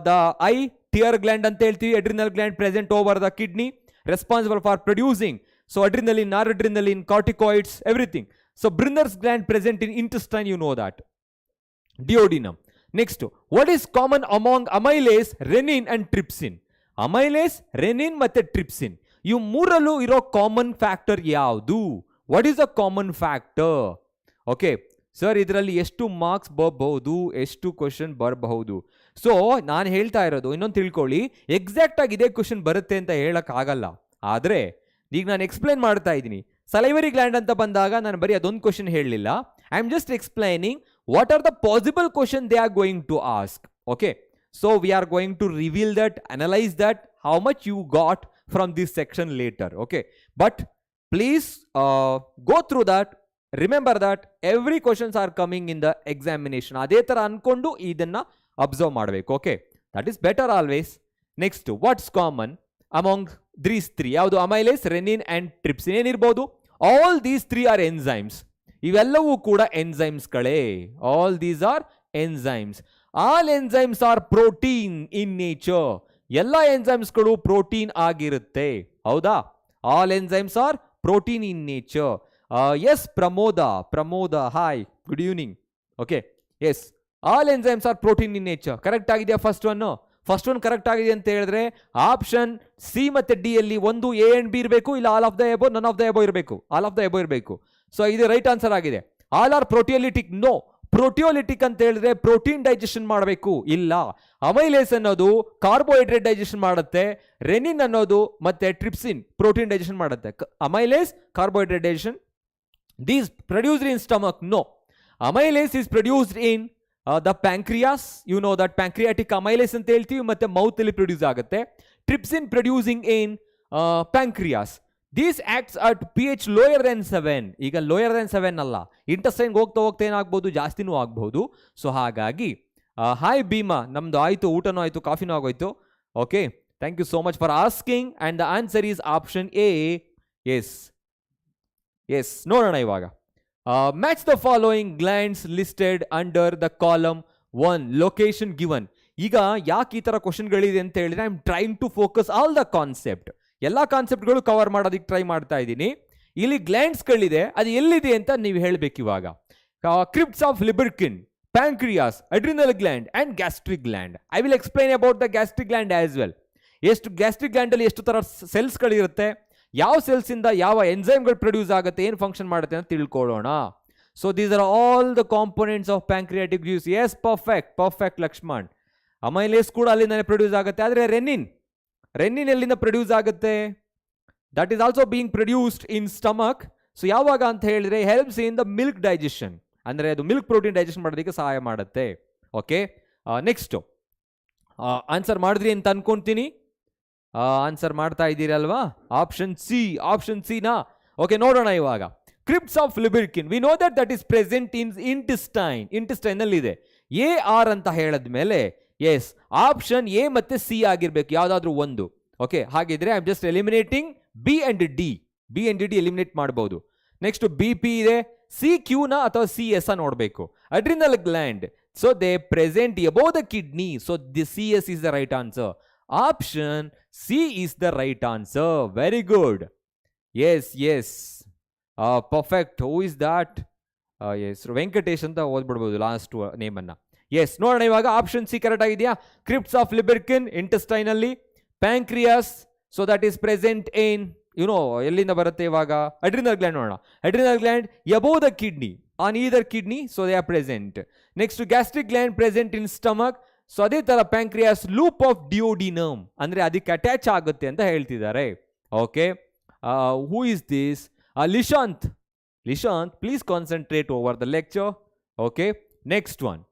the eye, tear gland ಅಂತ ಹೇಳ್ತೀವಿ. Adrenal gland present over the kidney, responsible for producing so adrenaline, ನಾರಡ್ರಿನಲಿನ್, ಕಾರ್ಟಿಕಾಯ್ಡ್ಸ್, everything. So Brenner's gland present in intestine, you know that. Duodenum. Next, what is common among amylase, renin and trypsin? Amylase, renin ಮತ್ತೆ trypsin. ಇವು ಮೂರಲ್ಲೂ ಇರೋ ಕಾಮನ್ ಫ್ಯಾಕ್ಟರ್ ಯಾವುದು? What is the common factor? Okay, sir ಇದರಲ್ಲಿ ಎಷ್ಟು ಮಾರ್ಕ್ಸ್ ಬರಬಹುದು, ಎಷ್ಟು ಕ್ವಶನ್ ಬರಬಹುದು? ಸೊ ನಾನು ಹೇಳ್ತಾ ಇರೋದು ಇನ್ನೊಂದು ತಿಳ್ಕೊಳ್ಳಿ, ಎಕ್ಸಾಕ್ಟ್ ಆಗಿ ಇದೇ ಕ್ವಶನ್ ಬರುತ್ತೆ ಅಂತ ಹೇಳಕ್ ಆಗಲ್ಲ. ಆದ್ರೆ ಈಗ ನಾನು ಎಕ್ಸ್ಪ್ಲೈನ್ ಮಾಡ್ತಾ ಇದ್ದೀನಿ. ಸಲೈವರಿ ಗ್ಲ್ಯಾಂಡ್ ಅಂತ ಬಂದಾಗ ನಾನು ಬರೀ ಅದೊಂದು ಕ್ವಶನ್ ಹೇಳಲಿಲ್ಲ. I am just explaining what are the possible question they are going to ask. Okay, so we are going to reveal that, analyse that, how much you got from this section later. Okay, but please go through that. Remember that every questions are coming in the examination. ಅದೇ ತರ ಅನ್ಕೊಂಡು ಇದನ್ನ ಅಬ್ಸರ್ವ್ ಮಾಡಬೇಕು. Okay, that is better always. Next, what's common among these 3? ಯಾವುದು? Amylase, renin and trypsin. ಏನಿರ್ಬೋದು? All these 3 are enzymes. ಇವೆಲ್ಲವೂ ಕೂಡ ಎನ್ಸೈಮ್ಸ್ಗಳೇ. All these are enzymes. All enzymes are protein in nature. ಎಲ್ಲ ಎನ್ಸೈಮ್ಸ್ಗಳು ಪ್ರೋಟೀನ್ ಆಗಿರುತ್ತೆ. ಹೌದಾ? All enzymes are protein in nature. Yes Pramoda, hi, good evening. Okay, yes, all enzymes are protein in nature. Correct ಆಗಿದೆಯಾ? ಫಸ್ಟ್ ಒನ್ ಕರೆಕ್ಟ್ ಆಗಿದೆ ಅಂತ ಹೇಳಿದ್ರೆ ಆಪ್ಷನ್ ಸಿ ಮತ್ತೆ ಡಿ ಅಲ್ಲಿ ಒಂದು ಎ ಅಂಡ್ ಬಿ ಇರಬೇಕು, ಇಲ್ಲ all of the above, none of the above ಇರಬೇಕು. ಆಲ್ ಆಫ್ ದ ಎಬೋ ಇರಬೇಕು. ಸೊ ಇದು ರೈಟ್ ಆನ್ಸರ್ ಆಗಿದೆ. All are proteolytic? No. Proteolytic ಅಂತ ಹೇಳಿದ್ರೆ ಪ್ರೋಟೀನ್ ಡೈಜೆಷನ್ ಮಾಡಬೇಕು, ಇಲ್ಲ. ಅಮೈಲೇಸ್ ಅನ್ನೋದು ಕಾರ್ಬೋಹೈಡ್ರೇಟ್ ಡೈಜೆಷನ್ ಮಾಡುತ್ತೆ. ರೆನಿನ್ ಅನ್ನೋದು ಮತ್ತೆ ಟ್ರಿಪ್ಸಿನ್ ಪ್ರೋಟೀನ್ ಡೈಜೆಷನ್ ಮಾಡುತ್ತೆ. Amylase carbohydrate digestion. These produced in stomach? No. Amylase is produced in the pancreas. You know that pancreatic amylase ಅಂತ ಹೇಳ್ತೀವಿ, ಮತ್ತೆ ಮೌತ್ ಅಲ್ಲಿ ಪ್ರೊಡ್ಯೂಸ್ ಆಗುತ್ತೆ. Trypsin producing in pancreas. These acts at pH lower than 7. ಈಗ ಲೋಯರ್ ದೆನ್ 7 ಅಲ್ಲ, ಇಂಟೆಸ್ಟೈನ್ಗೆ ಹೋಗ್ತಾ ಏನಾಗ್ಬೋದು, ಜಾಸ್ತಿನೂ ಆಗ್ಬಹುದು. ಸೊ ಹಾಗಾಗಿ ಹಾಯ್ ಭೀಮಾ, ನಮ್ದು ಆಯ್ತು, ಊಟನೂ ಆಯ್ತು, ಕಾಫಿನೂ ಆಗೋಯ್ತು. Okay, thank you so much for asking. And the answer is option A. Yes, ನೋಡೋಣ ಇವಾಗ. Match the following glands listed under the column 1. Location given. ಈಗ ಯಾಕೆ ಈ ತರ ಕ್ವಶನ್ಗಳಿದೆ ಅಂತ ಹೇಳಿದ್ರೆ I am trying to focus all the concept. ಎಲ್ಲ ಕಾನ್ಸೆಪ್ಟ್ಗಳು ಕವರ್ ಮಾಡೋದಕ್ಕೆ ಟ್ರೈ ಮಾಡ್ತಾ ಇದ್ದೀನಿ. ಇಲ್ಲಿ ಗ್ಲ್ಯಾಂಡ್ಸ್ಗಳಿದೆ, ಅದು ಎಲ್ಲಿದೆ ಅಂತ ನೀವು ಹೇಳಬೇಕು ಇವಾಗ. Crypts of Lieberkühn, pancreas, adrenal gland and gastric gland. I will explain about the gastric gland as well. ಎಷ್ಟು ಗ್ಯಾಸ್ಟ್ರಿಕ್ ಗ್ಲ್ಯಾಂಡ್ ಅಲ್ಲಿ ಎಷ್ಟು ತರ ಸೆಲ್ಸ್ಗಳಿರುತ್ತೆ, ಯಾವ ಸೆಲ್ಸ್ ಇಂದ ಯಾವ ಎನ್ಸೈಮ್ಗಳು ಪ್ರೊಡ್ಯೂಸ್ ಆಗುತ್ತೆ, ಏನು ಫಂಕ್ಷನ್ ಮಾಡುತ್ತೆ ಅಂತ ತಿಳ್ಕೊಳ್ಳೋಣ. So these are all the components of pancreatic juice. Yes, perfect Lakshman. Amylase ಕೂಡ ಅಲ್ಲಿಂದ ಪ್ರೊಡ್ಯೂಸ್ ಆಗುತ್ತೆ. ಆದರೆ ರೆನಿನ್ ಎಲ್ಲಿಂದ ಪ್ರೊಡ್ಯೂಸ್ ಆಗುತ್ತೆ? That is also being produced in stomach. So ಯಾವಾಗ ಅಂತ ಹೇಳಿದ್ರೆ helps in the milk digestion, ಅಂದರೆ ಅದು ಮಿಲ್ಕ್ ಪ್ರೋಟೀನ್ ಡೈಜೆಷನ್ ಮಾಡೋದಕ್ಕೆ ಸಹಾಯ ಮಾಡುತ್ತೆ. ಓಕೆ, ನೆಕ್ಸ್ಟು ಆನ್ಸರ್ ಮಾಡಿದ್ರಿ ಅಂತ ಅನ್ಕೊಂತೀನಿ. ಆನ್ಸರ್ ಮಾಡ್ತಾ ಇದ್ದೀರಲ್ವಾ? ಆಪ್ಷನ್ ಸಿನಾ? ಓಕೆ, ನೋಡೋಣ ಇವಾಗ. Crypts of Lieberkühn, we know that is present in intestine ಅಲ್ಲಿ ಇದೆ. AR ಅಂತ ಹೇಳಿದ್ಮೇಲೆ ಎಸ್, ಆಪ್ಷನ್ ಎ ಮತ್ತೆ ಸಿ ಆಗಿರ್ಬೇಕು, ಯಾವ್ದಾದ್ರು ಒಂದು. ಓಕೆ, ಹಾಗಿದ್ರೆ I am just eliminating B and D eliminate ಮಾಡಬಹುದು. ನೆಕ್ಸ್ಟ್ BP ಇದೆ, CQ ನ ಅಥವಾ CS ನೋಡಬೇಕು. Adrenal gland, so they present above the kidney, so the CS is the right answer. Option C is the right answer. Very good. Yes. Perfect. Who is that? Yes, Venkatesh ಅಂತ ಓದ್ಬಿಡ್ಬೋದು ಲಾಸ್ಟ್ ನೇಮ್ ಅನ್ನ. ಎಸ್, ನೋಡೋಣ ಇವಾಗ. ಆಪ್ಷನ್ ಸಿ ಕರೆಕ್ಟ್ ಆಗಿದೆಯಾ? ಕ್ರಿಪ್ಸ್ ಆಫ್ ಲಿಬರ್ಕಿನ್ ಇಂಟೆಸ್ಟೈನ್ ಅಲ್ಲಿ. Pancreas, so that is present in ಎಲ್ಲಿಂದ ಬರುತ್ತೆ ಇವಾಗ? Adrenal gland. ನೋಡೋಣ, adrenal gland above the kidney, on either kidney, so they are present. Next, gastric gland present in stomach. So ಅದೇ ತರ ಪ್ಯಾಂಕ್ರಿಯಾಸ್ ಲೂಪ್ ಆಫ್ ಡಿಯೋಡಿನಮ್, ಅಂದ್ರೆ ಅದಕ್ಕೆ ಅಟ್ಯಾಚ್ ಆಗುತ್ತೆ ಅಂತ ಹೇಳ್ತಿದ್ದಾರೆ. Okay, who is this? Lishanth, please concentrate over the lecture. Okay, next one.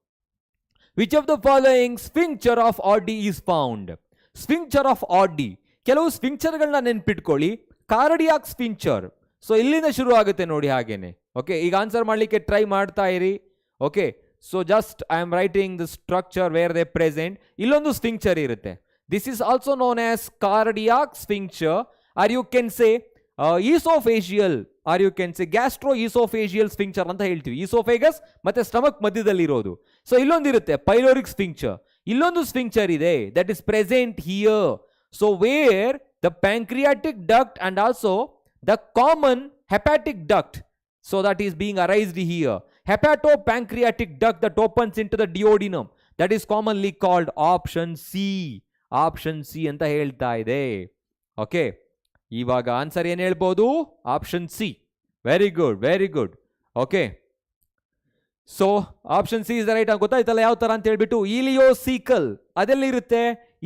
Which of the following sphincter of Oddi is found? Sphincter of Oddi, ಕೆಲವು ಸ್ಫಿಂಕ್ಚರ್ಗಳನ್ನ ನೆನ್ಪಿಟ್ಕೊಳ್ಳಿ. ಕಾರ್ಡಿಯಾಕ್ ಸ್ಫಿಂಕ್ಚರ್, ಸೊ ಇಲ್ಲಿಂದ ಶುರು ಆಗುತ್ತೆ ನೋಡಿ, ಹಾಗೇನೆ. ಓಕೆ, ಈಗ ಆನ್ಸರ್ ಮಾಡಲಿಕ್ಕೆ ಟ್ರೈ ಮಾಡ್ತಾ ಇರಿ. Okay, so just I am writing the structure where they present. ಇಲ್ಲೊಂದು ಸ್ಫಿಂಕ್ಚರ್ ಇರುತ್ತೆ. This is also known as cardiac sphincter, or you can say oesophageal, or you can say gastro oesophageal sphincter ಅಂತ ಹೇಳ್ತೀವಿ. ಈಸೋಫೇಗಸ್ ಮತ್ತೆ ಸ್ಟಮಕ್ ಮಧ್ಯದಲ್ಲಿ ಇರೋದು. ಸೊ ಇಲ್ಲೊಂದಿರುತ್ತೆ ಪೈಲೋರಿಕ್ ಸ್ಫಿಂಕ್ಚರ್. ಇಲ್ಲೊಂದು ಸ್ಫಿಂಕ್ಚರ್ ಇದೆ that is present here. So where the pancreatic duct and also the common hepatic duct, so that is being arised here. Hepatopancreatic duct that opens into the duodenum, that is commonly called option C ಅಂತ ಹೇಳ್ತಾ ಇದೆ. ಓಕೆ, ಇವಾಗ ಆನ್ಸರ್ ಏನು ಹೇಳ್ಬೋದು? Option C. Very good. Okay, so option C is the right. ಗೊತ್ತಾಯ್ತಲ್ಲ ಯಾವ ತರ ಅಂತ ಹೇಳ್ಬಿಟ್ಟು. ಇಲಿಯೋಸೀಕಲ್ ಅದೆಲ್ಲಿರುತ್ತೆ?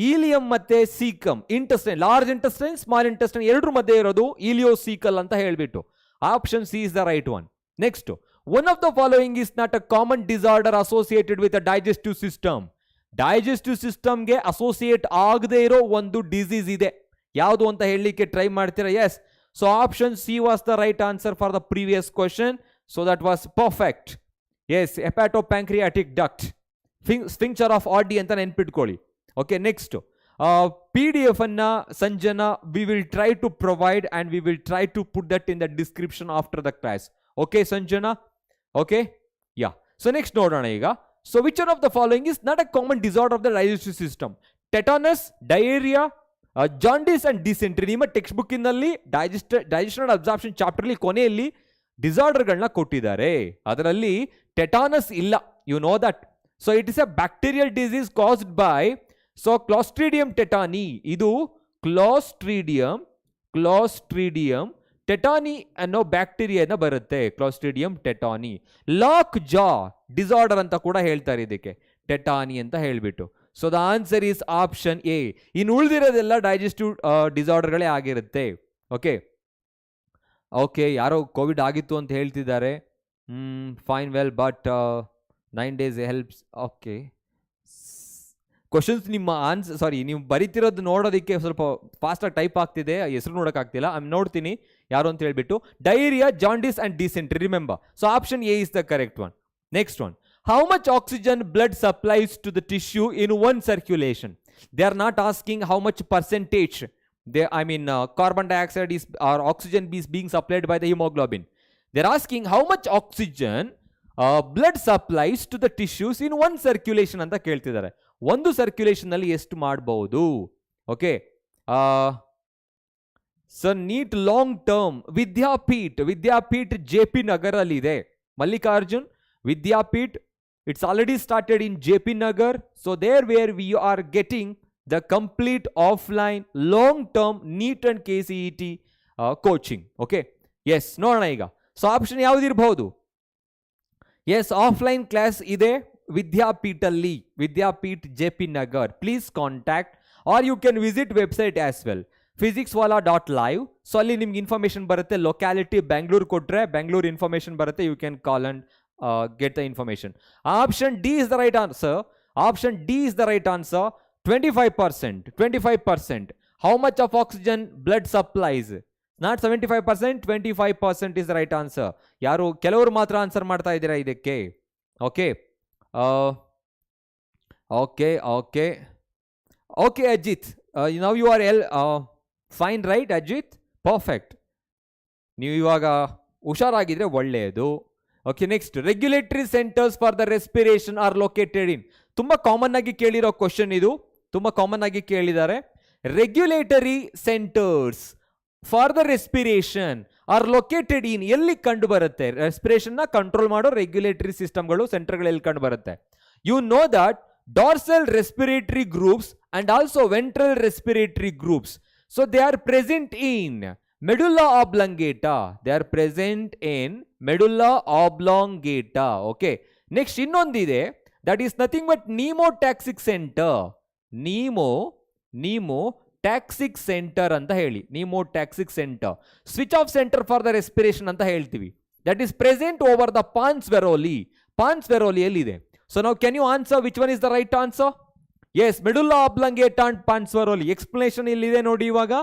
ಈಲಿಯಂ ಮತ್ತೆ caecum, intestine, large intestine, small intestine ಎರಡರ ಮಧ್ಯೆ ಇರೋದು ಇಲಿಯೋಸೀಕಲ್ ಅಂತ ಹೇಳ್ಬಿಟ್ಟು. Option C is the right one. Next, one of the following is not a common disorder associated with a digestive system. Digestive ಸಿಸ್ಟಮ್ಗೆ ಅಸೋಸಿಯೇಟ್ ಆಗದೆ ಇರೋ ಒಂದು ಡಿಸೀಸ್ ಇದೆ, ಯಾವುದು ಅಂತ ಹೇಳಲಿಕ್ಕೆ ಟ್ರೈ ಮಾಡ್ತೀರಾ? Yes, so option C was the right answer for the previous question, so that was perfect. Yes, hepatopancreatic duct, sphincter of Oddi ಅಂತ ನೆನ್ಪಿಟ್ಕೊಳ್ಳಿ. ಓಕೆ, ನೆಕ್ಸ್ಟ್ PDF ಅನ್ನ Sanjana we will try to provide and we will try to put that in the description after the class. Okay Sanjana? Okay, yeah. So next ನೋಡೋಣ ಈಗ. So which one of the following is not a common disorder of the digestive system? Tetanus, diarrhoea, jaundice and dysentery. ನಿಮ್ಮ ಟೆಕ್ಸ್ಟ್ ಬುಕ್ಕಿನಲ್ಲಿ ಡೈಜೆಷನ್ ಅಂಡ್ ಅಬ್ಸಾರ್ಪ್ಷನ್ ಚಾಪ್ಟರ್ಲಿ ಕೊನೆಯಲ್ಲಿ ಡಿಸಾರ್ಡರ್ಗಳನ್ನ ಕೊಟ್ಟಿದ್ದಾರೆ. ಅದರಲ್ಲಿ ಟೆಟಾನಸ್ ಇಲ್ಲ, you know that. So it is a bacterial disease caused by Clostridium tetani. ಇದು ಕ್ಲಾಸ್ಟ್ರಿಡಿಯಂ ಟೆಟಾನಿ ಅನ್ನೋ ಬ್ಯಾಕ್ಟೀರಿಯಾನ ಬರುತ್ತೆ, Clostridium tetani. Lockjaw disorder ಅಂತ ಕೂಡ ಹೇಳ್ತಾರೆ ಇದಕ್ಕೆ, ಟೆಟಾನಿ ಅಂತ ಹೇಳ್ಬಿಟ್ಟು. So the answer is option A. ಇನ್ನು ಉಳಿದಿರೋದೆಲ್ಲ ಡೈಜೆಸ್ಟಿವ್ ಡಿಸಾರ್ಡರ್ಗಳೇ ಆಗಿರುತ್ತೆ. ಓಕೆ, ಯಾರೋ ಕೋವಿಡ್ ಆಗಿತ್ತು ಅಂತ ಹೇಳ್ತಿದ್ದಾರೆ. Fine, well, but 9 days helps. Okay, questions ನಿಮ್ಮ ನೀವು ಬರೀತಿರೋದು ನೋಡೋದಕ್ಕೆ ಸ್ವಲ್ಪ ಫಾಸ್ಟಾಗಿ ಟೈಪ್ ಆಗ್ತಿದೆ, ಹೆಸರು ನೋಡೋಕ್ಕಾಗ್ತಿಲ್ಲ. ನೋಡ್ತೀನಿ ಯಾರು ಅಂತ ಹೇಳ್ಬಿಟ್ಟು. Diarrhoea, jaundice and dysentery, remember. So option A is the correct one. Next one. How much oxygen blood supplies to the tissue in one circulation? They are not asking how much percentage, carbon dioxide is or oxygen is being supplied by the hemoglobin. They're asking how much oxygen blood supplies to the tissues in one circulation ಅಂತ ಕೇಳ್ತಿದ್ದಾರೆ. ಒಂದು ಸರ್ಕ್ಯುಲೇಷನ್ ಅಲ್ಲಿ ಎಷ್ಟು ಮಾಡಬಹುದು? Okay, sir NEET long term Vidyapeeth JP Nagar ಅಲ್ಲಿ ಇದೆ. Mallikarjun ವಿದ್ಯಾಪೀಠ್, it's already started in JP Nagar. So there where we are getting the complete offline long-term NEET and KCET coaching. Okay, yes, ನೋಡೋಣ ಈಗ. ಸೊ ಆಪ್ಷನ್ ಯಾವ್ದು ಇರಬಹುದು? ಎಸ್, ಆಫ್ಲೈನ್ ಕ್ಲಾಸ್ ಇದೆ ವಿದ್ಯಾಪೀಠ್ ಅಲ್ಲಿ, Vidyapeeth JP Nagar. Please contact or you can visit website as well. physicswala.live. So ಅಲ್ಲಿ ನಿಮ್ಗೆ ಇನ್ಫಾರ್ಮೇಶನ್ ಬರುತ್ತೆ. ಲೊಕ್ಯಾಲಿಟಿ ಬೆಂಗಳೂರು ಕೊಟ್ರೆ ಬೆಂಗಳೂರು ಇನ್ಫಾರ್ಮೇಶನ್ ಬರುತ್ತೆ. You can call and get the information. Option D is the right answer. Option D is the right answer. 25%. 25%. How much of oxygen blood supplies? Not 75%. 25% is the right answer. ಯಾರು ಕೆಲವರು ಮಾತ್ರ ಆನ್ಸರ್ ಮಾಡ್ತಾ ಇದ್ದೀರಾ ಇದಕ್ಕೆ. Okay okay okay okay Ajit, now you are fine, right Ajit? Perfect. ನೀವು ಇವಾಗ ಹುಷಾರಾಗಿದ್ರೆ ಒಳ್ಳೆಯದು. Okay, next, regulatory centres for the respiration are located in. ತುಂಬ ಕಾಮನ್ ಆಗಿ ಕೇಳಿರೋ ಕ್ವಶನ್ ಇದು, ತುಂಬ ಕಾಮನ್ ಆಗಿ ಕೇಳಿದ್ದಾರೆ. Regulatory centres for the respiration are located ಇನ್, ಎಲ್ಲಿ ಕಂಡು ಬರುತ್ತೆ? ರೆಸ್ಪಿರೇಷನ್ ನ ಕಂಟ್ರೋಲ್ ಮಾಡೋ ರೆಗ್ಯುಲೇಟರಿ ಸಿಸ್ಟಮ್ಗಳು, ಸೆಂಟರ್ಗಳು ಎಲ್ಲಿ ಕಂಡು ಬರುತ್ತೆ? You know that dorsal respiratory groups and also ventral respiratory groups, so they are present in medulla oblongata. They are present in medulla oblongata. Okay, next ಇನ್ನೊಂದಿದೆ, that is nothing but pneumotaxic center. pneumotaxic center ಅಂತ ಹೇಳಿ, pneumotaxic center. switch off center for the respiration ಅಂತ ಹೇಳ್ತೀವಿ. that is present over the pons varoli. pons varoli ಎಲ್ಲಿದೆ? So now can you answer which one is the right answer? Yes, medulla oblongata and pons varoli. Explanation illide nodi ivaga.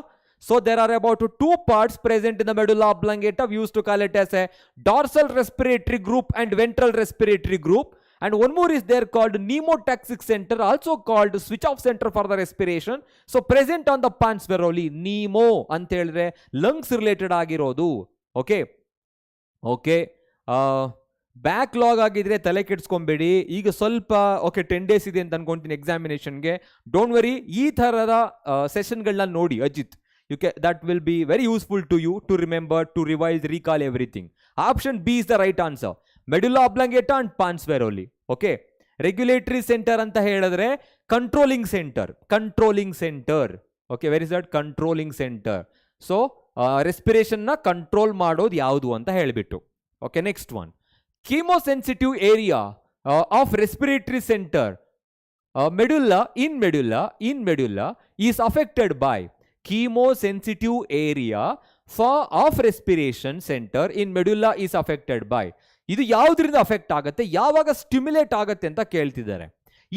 So there are about 2 parts present in the medulla oblongata. We used to call it as a dorsal respiratory group and ventral respiratory group. And one more is there called pneumotaxic center, also called switch off center for the respiration. So present on the pons varoli. Pneumo anta helidre lungs related ಆಗಿರೋದು. Okay. Okay. ಬ್ಯಾಕ್ಲಾಗ್ ಆಗಿದ್ರೆ ತಲೆ ಕೆಡ್ಸ್ಕೊಂಬೇಡಿ. ಈಗ ಸ್ವಲ್ಪ ಓಕೆ 10 days ಇದೆ ಅಂತ ಅನ್ಕೊಂತೀನಿ ಎಕ್ಸಾಮಿನೇಷನ್ಗೆ. ಡೋಂಟ್ ವರಿ, ಈ ಥರದ ಸೆಷನ್ಗಳನ್ನ ನೋಡಿ Ajit. That will be very useful to you to remember, to revise, recall everything. Option B is the right answer. Medulla oblongata and pons Varolii. Okay, regulatory centre ಅಂತ ಹೇಳಿದ್ರೆ controlling centre. Controlling centre. Okay, where is that? Controlling centre. So respiration ನ ಕಂಟ್ರೋಲ್ ಮಾಡೋದು ಯಾವುದು ಅಂತ ಹೇಳಿಬಿಟ್ಟು. Okay, next one, chemosensitive area of respiratory center medulla is affected by. chemosensitive area of respiration center in medulla is affected by. ಇದು ಯಾವುದರಿಂದ ಅಫೆಕ್ಟ್ ಆಗುತ್ತೆ, ಯಾವಾಗ ಸ್ಟಿಮ್ಯುಲೇಟ್ ಆಗುತ್ತೆ ಅಂತ ಕೇಳ್ತಿದ್ದಾರೆ.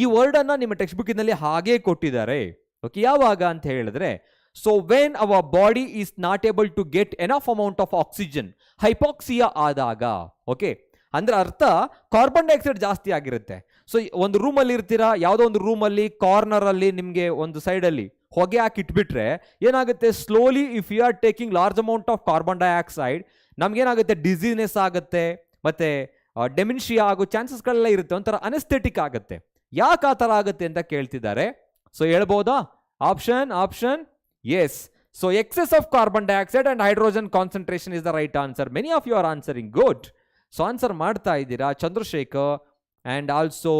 ಈ ವರ್ಡ್ ಅನ್ನ ನಿಮ್ಮ ಟೆಕ್ಸ್ಟ್ ಬುಕ್ ನಲ್ಲಿ ಹಾಗೆ ಕೊಟ್ಟಿದ್ದಾರೆ. ಓಕೆ, ಯಾವಾಗ ಅಂತ ಹೇಳಿದ್ರೆ, so when our body is not able to get enough amount of oxygen, hypoxia ಆದಾಗ. ಓಕೆ, ಅಂದ್ರೆ ಅರ್ಥ ಕಾರ್ಬನ್ ಡೈಆಕ್ಸೈಡ್ ಜಾಸ್ತಿ ಆಗಿರುತ್ತೆ. ಸೊ ಒಂದು ರೂಮಲ್ಲಿ ಇರ್ತೀರಾ, ಯಾವುದೋ ಒಂದು ರೂಮಲ್ಲಿ ಕಾರ್ನರ್ ಅಲ್ಲಿ ನಿಮಗೆ ಒಂದು ಸೈಡಲ್ಲಿ ಹೊಗೆ ಹಾಕಿ ಇಟ್ಬಿಟ್ರೆ ಏನಾಗುತ್ತೆ? Slowly if you are taking large amount of carbon dioxide, ನಮ್ಗೇನಾಗುತ್ತೆ? ಡಿಸೀನೆಸ್ ಆಗುತ್ತೆ, ಮತ್ತೆ ಡೆಮೆನ್ಷಿಯಾ ಆಗೋ ಚಾನ್ಸಸ್ಗಳೆಲ್ಲ ಇರುತ್ತೆ. ಒಂಥರ ಅನೆಸ್ಥೆಟಿಕ್ ಆಗುತ್ತೆ. ಯಾಕೆ ಆ ಥರ ಆಗುತ್ತೆ ಅಂತ ಕೇಳ್ತಿದ್ದಾರೆ. ಸೊ ಹೇಳ್ಬೋದಾ? Option yes. So excess of carbon dioxide and hydrogen concentration is the right answer. Many of you are answering good. So ಆನ್ಸರ್ ಮಾಡ್ತಾ ಇದ್ದೀರಾ. Chandrashekar and also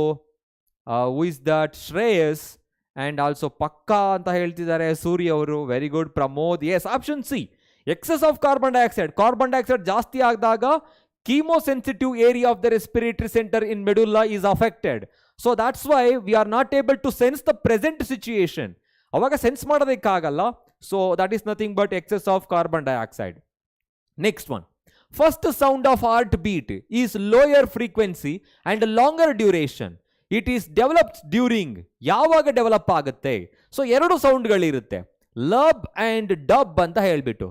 who is that? Shreyas and also ಪಕ್ಕಾ ಅಂತ ಹೇಳ್ತಿದ್ದಾರೆ ಸೂರ್ಯ ಅವರು. Very good. Pramod, yes, option C. Excess of carbon dioxide ಜಾಸ್ತಿ ಆದಾಗ chemosensitive area of the respiratory center in medulla is affected. So that's why we are not able to sense the present situation. ಅವಾಗ ಸೆನ್ಸ್ ಮಾಡೋದಕ್ಕಾಗಲ್ಲ. So that is nothing but excess of carbon dioxide. Next one. First sound of heartbeat is lower frequency and longer duration. It is developed during. ಯಾವಾಗ ಡೆವಲಪ್ ಆಗುತ್ತೆ? ಸೊ 2 ಸೌಂಡ್ಗಳಿರುತ್ತೆ, ಲಬ್ ಅಂಡ್ ಡಬ್ ಅಂತ ಹೇಳ್ಬಿಟ್ಟು.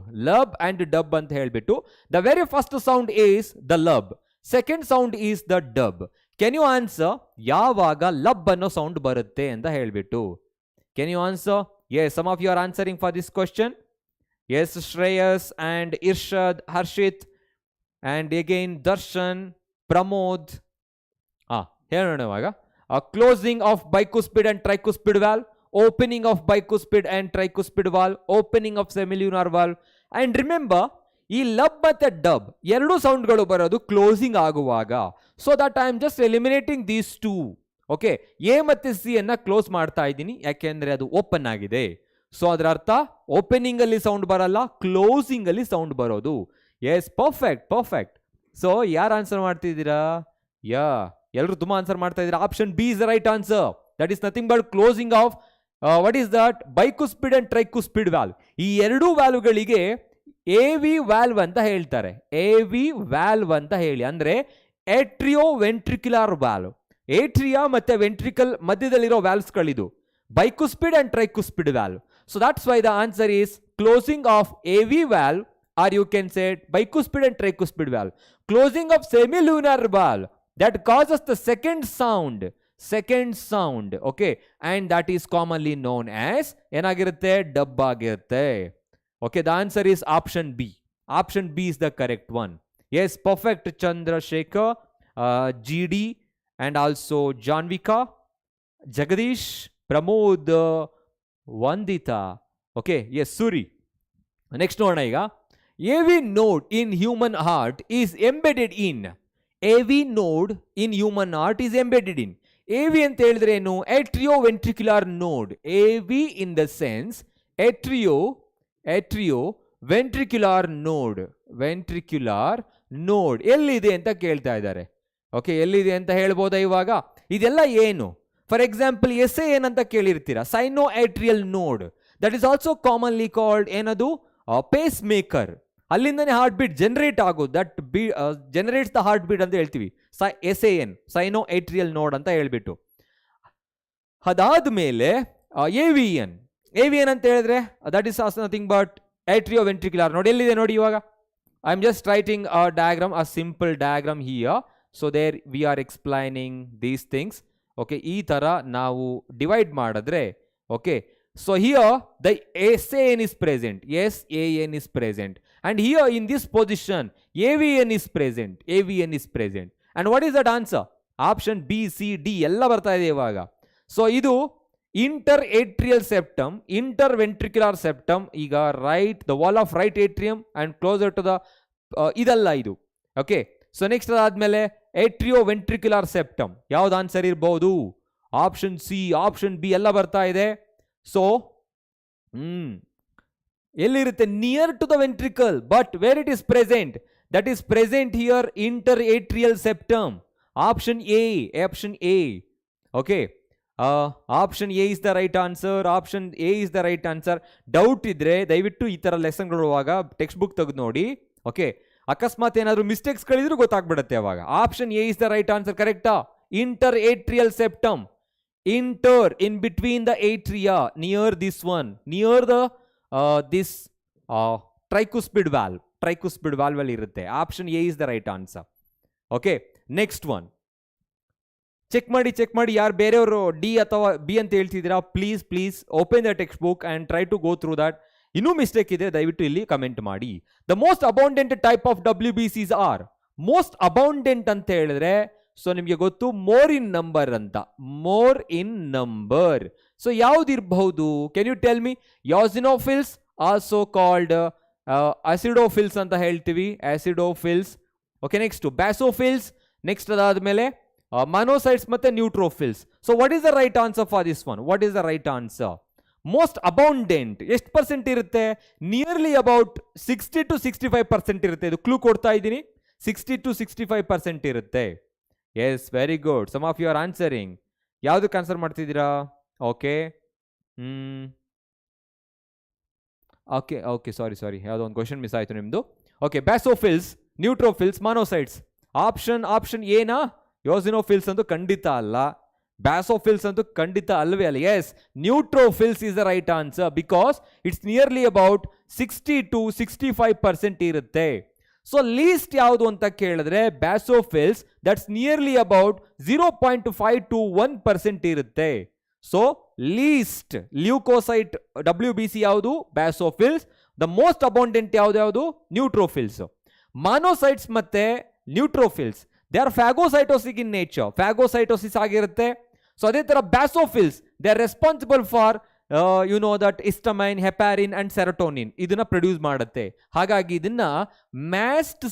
The very first sound is the lub, second sound is the dub. Can you answer ಯಾವಾಗ ಲಬ್ ಅನ್ನೋ ಸೌಂಡ್ ಬರುತ್ತೆ ಅಂತ ಹೇಳ್ಬಿಟ್ಟು? Can you answer? Yes, some of you are answering for this question. Yes, Shreyas and Irshad, Harshit and again Darshan, Pramod. ಹೇಳೋಣ ಇವಾಗ. Closing of bicuspid and tricuspid valve, opening of bicuspid and tricuspid valve, opening of semilunar valve. And remember, ಈ ಲಬ್ ಮತ್ತೆ ಡಬ್ 2 ಸೌಂಡ್ಗಳು ಬರೋದು ಕ್ಲೋಸಿಂಗ್ ಆಗುವಾಗ. So that I am just eliminating these 2. Okay, A ಮತ್ತೆ ಸಿ ಅನ್ನ ಕ್ಲೋಸ್ ಮಾಡ್ತಾ ಇದ್ದೀನಿ, ಯಾಕೆಂದ್ರೆ ಅದು ಓಪನ್ ಆಗಿದೆ. ಸೊ ಅದರ ಅರ್ಥ ಓಪನಿಂಗ್ ಅಲ್ಲಿ ಸೌಂಡ್ ಬರಲ್ಲ, ಕ್ಲೋಸಿಂಗ್ ಅಲ್ಲಿ ಸೌಂಡ್ ಬರೋದು. Yes, perfect. ಸೊ ಯಾರು ಆನ್ಸರ್ ಮಾಡ್ತಿದ್ದೀರಾ? ಎಲ್ಲರೂ ತುಂಬಾ ಆನ್ಸರ್ ಮಾಡ್ತಾ ಇದ್ದೀರಾ. Option B is the right answer. That is nothing but closing of what is that? Bicuspid and tricuspid valve. ಈ ಎರಡೂ ವ್ಯಾಲ್ವ್ಗಳಿಗೆ AV ವ್ಯಾಲ್ವ್ ಅಂತ ಹೇಳ್ತಾರೆ. AV ವ್ಯಾಲ್ವ್ ಅಂತ ಹೇಳಿ, ಅಂದ್ರೆ ಏಟ್ರಿಯೋ ವೆಂಟ್ರಿಕ್ಯುಲರ್ ವ್ಯಾಲ್ವ್. ಏಟ್ರಿಯಾ ಮತ್ತೆ ವೆಂಟ್ರಿಕಲ್ ಮಧ್ಯದಲ್ಲಿರೋ ವ್ಯಾಲ್ವ್ಸ್ಗಳಿದು bicuspid and tricuspid valve. So that's why the answer is closing of AV valve, or you can say bicuspid and tricuspid valve. Closing of semilunar valve that causes the second sound, okay, and that is commonly known as enagirutte dub agirutte. Okay, the answer is option B. Option B is the correct one. Yes, perfect. Chandrasekhar, GD, and also Janvika, Jagadish, Pramod, Vandita. Okay, yes, Suri. Next one ಈಗ. AV node in human heart is embedded in. AV node in human heart is embedded in. AV ಅಂತ ಹೇಳಿದ್ರೆ ಏನು? Atrioventricular node. AV in the sense atrioventricular node. Ventricular node ಎಲ್ಲಿದೆ ಅಂತ ಕೇಳ್ತಾ ಇದ್ದಾರೆ. ಓಕೆ, ಎಲ್ಲಿದೆ ಅಂತ ಹೇಳ್ಬೋದಾ ಇವಾಗ? ಇದೆಲ್ಲ ಏನು? ಫಾರ್ ಎಕ್ಸಾಂಪಲ್ SAN ಅಂತ ಕೇಳಿರ್ತೀರಾ, sinoatrial node. That is also commonly called ಏನದು? Pacemaker. ಅಲ್ಲಿಂದನೇ ಹಾರ್ಟ್ ಬೀಟ್ ಜನರೇಟ್ ಆಗೋದು. That generates the heartbeat ಅಂತ ಹೇಳ್ತೀವಿ. SAN, ಸೈನೋ ಏಟ್ರಿಯಲ್ ನೋಡ್ ಅಂತ ಹೇಳ್ಬಿಟ್ಟು. ಅದಾದ್ಮೇಲೆ AVN. AVN ಅಂತ ಹೇಳಿದ್ರೆ that is also nothing but atrioventricular node. ಎಲ್ಲಿದೆ ನೋಡಿ ಇವಾಗ? I am just writing a diagram, a simple diagram here. So there we are explaining these things. Okay, ಈ ತರ ನಾವು ಡಿವೈಡ್ ಮಾಡಿದ್ರೆ, okay, so here the SAN is present. Yes, AN is present. And here in this position AVN is present. AVN is present. And what is that answer? Option B, C, D ಎಲ್ಲ ಬರ್ತಾ ಇದೆ ಇವಾಗ. ಸೊ ಇದು interatrial septum, interventricular septum. ಈಗ right, the wall of right atrium and closer to the ಇದಲ್ಲ ಇದು. ಓಕೆ, ಸೊ ನೆಕ್ಸ್ಟ್ ಅದಾದ್ಮೇಲೆ atrioventricular septum. ಯಾವ್ದು ಆನ್ಸರ್ ಇರ್ಬೋದು? ಆಪ್ಷನ್ ಸಿ, ಆಪ್ಷನ್ ಬಿ ಎಲ್ಲ ಬರ್ತಾ ಇದೆ. ಸೊ ಎಲ್ಲಿರುತ್ತೆ? Near to the ventricle, but where it is present? That is present here interatrial septum. Option A, option A. Okay, option A is the right answer. Option A is the right answer. Doubt ಇದ್ರೆ ದಯವಿಟ್ಟು ಈ ತರ ಲೆಸನ್ಗಳಿರುವಾಗ ಟೆಕ್ಸ್ಟ್ ಬುಕ್ ತೆಗೆದು ನೋಡಿ. ಓಕೆ, ಅಕಸ್ಮಾತ್ ಏನಾದ್ರು ಮಿಸ್ಟೇಕ್ಸ್ ಗಳಿದ್ರು ಗೊತ್ತಾಗ್ಬಿಡುತ್ತೆ ಅವಾಗ. Option A is the right answer. ಕರೆಕ್ಟಾ? ಇಂಟರ್ಏಟ್ರಿಯಲ್ septum. Inter, in between the atria, near this one, near the this tricuspid valve. Tricuspid valve ಅಲ್ಲಿ ಇರುತ್ತೆ. Option A is the right answer. Okay, next one check ಮಾಡಿ ಯಾರು ಬೇರೆಯವರು ಡಿ ಅಥವಾ ಬಿ ಅಂತ ಹೇಳ್ತಿದ್ದೀರಾ, please open the textbook and try to go through that. ಇನ್ನೂ ಮಿಸ್ಟೇಕ್ ಇದೆ ದಯವಿಟ್ಟು ಇಲ್ಲಿ ಕಮೆಂಟ್ ಮಾಡಿ. The most abundant type of WBCs are. Most abundant ಅಂತ ಹೇಳಿದ್ರೆ ಸೊ ನಿಮಗೆ ಗೊತ್ತು, ಮೋರ್ ಇನ್ ನಂಬರ್ ಅಂತ. More in number. ಸೊ ಯಾವ್ದಿರಬಹುದು? Can you tell me? Eosinophils, also called ಅಸಿಡೋಫಿಲ್ಸ್ ಅಂತ ಹೇಳ್ತೀವಿ, acidophils. Okay, next basophils. Next ಅದಾದ್ಮೇಲೆ ಮನೋಸೈಟ್ಸ್ ಮತ್ತೆ neutrophils. So what is the right answer for this one? What is the right answer? Most abundant ಎಷ್ಟು ಪರ್ಸೆಂಟ್ ಇರುತ್ತೆ? ನಿಯರ್ಲಿ ಅಬೌಟ್ 60 to 65% ಇರುತ್ತೆ. ಇದು ಕ್ಲೂ ಕೊಡ್ತಾ ಇದ್ದೀನಿ. 60 to 65% ಇರುತ್ತೆ. Yes, very good. Some of you are answering. ಯಾವುದಕ್ಕೆ ಆನ್ಸರ್ ಮಾಡ್ತಿದ್ದೀರಾ? ಓಕೆ, ಓಕೆ, ಸಾರಿ, ಯಾವುದೋ ಒಂದು ಕ್ವಶನ್ ಮಿಸ್ ಆಯಿತು ನಿಮ್ಮದು. Okay, basophils, neutrophils, monocytes. Option ಏನಾ? ಯೋಸಿನೋಫಿಲ್ಸ್ ಅಂತೂ ಖಂಡಿತ ಅಲ್ಲ. ಬ್ಯಾಸೋಫಿಲ್ಸ್ ಅಂತೂ ಖಂಡಿತ ಅಲ್ವೇ ಅಲ್ಲ. Yes, neutrophils is the right answer because it's nearly about 60 to 65% ಇರುತ್ತೆ. ಸೊ ಲೀಸ್ಟ್ ಯಾವುದು ಅಂತ ಕೇಳಿದ್ರೆ basophils, that's nearly about 0.5 to 1% ಇರುತ್ತೆ. ಸೊ ಲೀಸ್ಟ್ ಲ್ಯೂಕೋಸೈಟ್ WBC ಯಾವುದು? ಬ್ಯಾಸೋಫಿಲ್ಸ್. ದ ಮೋಸ್ಟ್ ಅಬೌಂಡೆಂಟ್ ಯಾವುದು? ನ್ಯೂಟ್ರೋಫಿಲ್ಸ್. ಮಾನೋಸೈಟ್ಸ್ ಮತ್ತೆ neutrophils they are phagocytotic in nature. Phagocytosis ಆಗಿರುತ್ತೆ. ಸೊ ಅದೇ ತರ basophils they are responsible for you know that histamine, heparin and serotonin ಇದನ್ನ ಪ್ರೊಡ್ಯೂಸ್ ಮಾಡುತ್ತೆ. ಹಾಗಾಗಿ ಇದನ್ನ ಮ್ಯಾಸ್ಟ್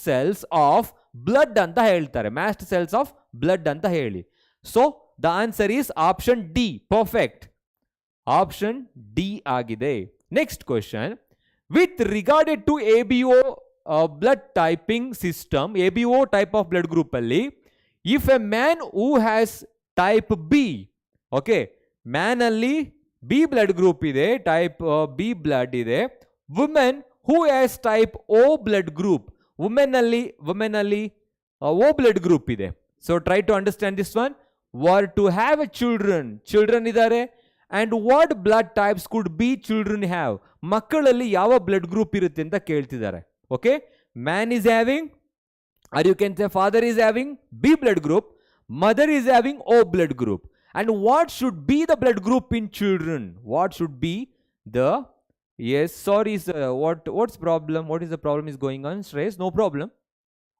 ಸೆಲ್ಸ್ ಆಫ್ ಬ್ಲಡ್ ಅಂತ ಹೇಳ್ತಾರೆ. ಮ್ಯಾಸ್ಟ್ ಸೆಲ್ಸ್ ಆಫ್ ಬ್ಲಡ್ ಅಂತ ಹೇಳಿ. So the answer is option D. Perfect. Option D ಆಗಿದೆ. Next question. With regarded to ABO blood typing system, ABO type of blood group ಅಲ್ಲಿ, if a man who has type B, okay, man ಅಲ್ಲಿ ಬಿ ಬ್ಲಡ್ ಗ್ರೂಪ್ ಇದೆ, ಟೈಪ್ ಬಿ ಬ್ಲಡ್ ಇದೆ. Women who has type O blood group, women ಅಲ್ಲಿ ಓ ಬ್ಲಡ್ ಗ್ರೂಪ್ ಇದೆ. So try to understand this one. Were to have a children ಇದ್ದಾರೆ. And what blood types could be children have, ಮಕ್ಕಳಲ್ಲಿ ಯಾವ ಬ್ಲಡ್ ಗ್ರೂಪ್ ಇರುತ್ತೆ ಅಂತ ಕೇಳ್ತಿದ್ದಾರೆ. Okay, man is having, or you can say father is having B blood group, mother is having O blood group. And what should be the blood group in children? What should be the, yes, sorry sir, what's problem? What is the problem is going on? Stress, no problem.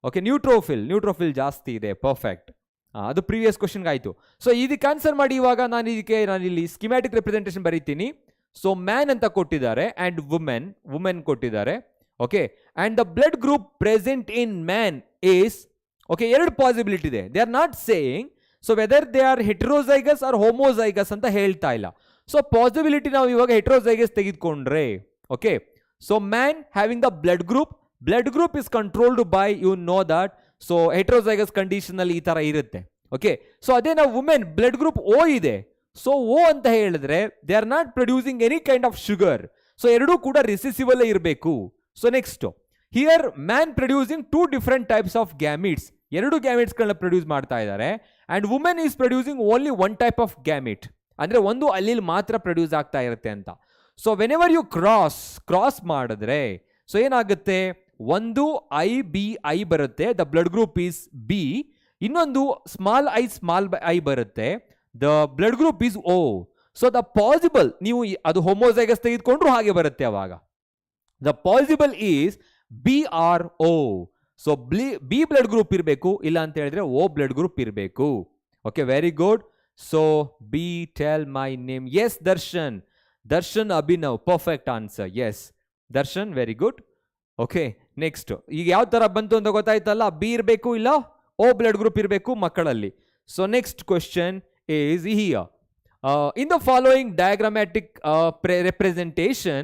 Okay, neutrophil ಜಾಸ್ತಿ ಇದೆ. ಪರ್ಫೆಕ್ಟ್. ಅದು ಪ್ರೀವಿಯಸ್ ಕ್ವಶನ್ ಆಯಿತು. ಸೊ ಇದಕ್ಕೆ ಆನ್ಸರ್ ಮಾಡಿ. ಇವಾಗ ನಾನು ಇಲ್ಲಿ ಸ್ಕಿಮ್ಯಾಟಿಕ್ ರೆಪ್ರೆಸೆಂಟೇಷನ್ ಬರೀತೀನಿ. ಸೊ ಮ್ಯಾನ್ ಅಂತ ಕೊಟ್ಟಿದ್ದಾರೆ ಆ್ಯಂಡ್ ವುಮೆನ್ ಕೊಟ್ಟಿದ್ದಾರೆ. Okay, and the blood group present in man is, okay, ಎರಡು ಪಾಸಿಬಿಲಿಟಿ ಇದೆ. They are not saying so whether they are heterozygous or homozygous ಅಂತ ಹೇಳ್ತಾ ಇಲ್ಲ. ಸೊ ಪಾಸಿಬಿಲಿಟಿ ನಾವು ಇವಾಗ ಹೆಟ್ರೋಸೈಗಸ್ ತೆಗೆದುಕೊಂಡ್ರೆ, okay, so man having the blood group is controlled by, you know that. So heterozygous condition ಅಲ್ಲಿ ಈ ತರ ಇರುತ್ತೆ. ಓಕೆ, ಸೊ ಅದೇ ನಾವು ವುಮೆನ್ ಬ್ಲಡ್ ಗ್ರೂಪ್ ಓ ಇದೆ. ಸೊ ಓ ಅಂತ ಹೇಳಿದ್ರೆ they are not producing any kind of sugar. So ಎರಡೂ ಕೂಡ ರಿಸೆಸಿವಲ್ ಇರಬೇಕು. So next, here man producing 2 different types of gametes, ಎರಡು ಗ್ಯಾಮೆಟ್ಸ್ಗಳನ್ನ ಪ್ರೊಡ್ಯೂಸ್ ಮಾಡ್ತಾ ಇದ್ದಾರೆ. And women is producing only 1 type of gamete, ಅಂದ್ರೆ ಒಂದು ಅಲ್ಲಿಲ್ ಮಾತ್ರ ಪ್ರೊಡ್ಯೂಸ್ ಆಗ್ತಾ ಇರುತ್ತೆ ಅಂತ. ಸೊ ವೆನೆವರ್ ಯು ಕ್ರಾಸ್ ಮಾಡಿದ್ರೆ ಸೊ ಏನಾಗುತ್ತೆ, ಒಂದು ಐ ಬರುತ್ತೆ, the blood group is B. ಇನ್ನೊಂದು ಸ್ಮಾಲ್ ಐ ಬರುತ್ತೆ, the blood group is O. So the possible, ನೀವು ಅದು ಹೋಮೋಸೈಗಸ್ ತೆಗೆದುಕೊಂಡ್ರು ಹಾಗೆ ಬರುತ್ತೆ ಅವಾಗ. The possible is BRO. So B blood group ಇರಬೇಕು, ಇಲ್ಲ ಅಂತ ಹೇಳಿದ್ರೆ ಓ ಬ್ಲಡ್ ಗ್ರೂಪ್ ಇರಬೇಕು. Okay, very good. So B, tell my name. Yes, Darshan Abhinav, perfect answer. Yes Darshan, very good. Okay, next, ಈಗ ಯಾವ ತರ ಬಂತು ಅಂತ ಗೊತ್ತಾಯ್ತಲ್ಲ. ಬಿ ಇರಬೇಕು, ಇಲ್ಲ ಓ ಬ್ಲಡ್ ಗ್ರೂಪ್ ಇರಬೇಕು ಮಕ್ಕಳಲ್ಲಿ. So next question is here. In the following diagrammatic representation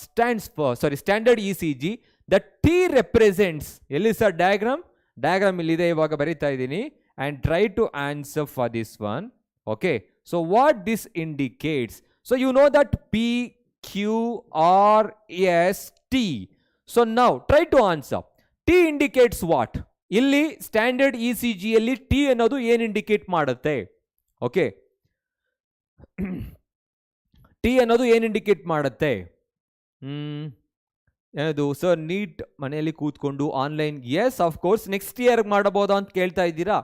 stands for, standard ECG, the T represents, ಎಲ್ಲಿ ಸರ್ ಡಯಾಗ್ರಾಮ್ ಇಲ್ಲಿದೆ, ಇವಾಗ ಬರೀತಾ ಇದ್ದೀನಿ. and try to answer for this one. Okay, so what this indicates, so you know that P, Q, R, S, T. So now try to answer. T indicates what? ಇಲ್ಲಿ ಸ್ಟ್ಯಾಂಡರ್ಡ್ ECG ಅಲ್ಲಿ T ಅನ್ನೋದು ಏನು ಇಂಡಿಕೇಟ್ ಮಾಡುತ್ತೆ? ಓಕೆ, T ಅನ್ನೋದು ಏನು ಇಂಡಿಕೇಟ್ ಮಾಡುತ್ತೆ? ಏನದು ಸರ್, ನೀಟ್ ಮನೆಯಲ್ಲಿ ಕೂತ್ಕೊಂಡು online? Yes, of course. Next year ಮಾಡಬಹುದಾ ಅಂತ ಕೇಳ್ತಾ ಇದ್ದೀರಾ?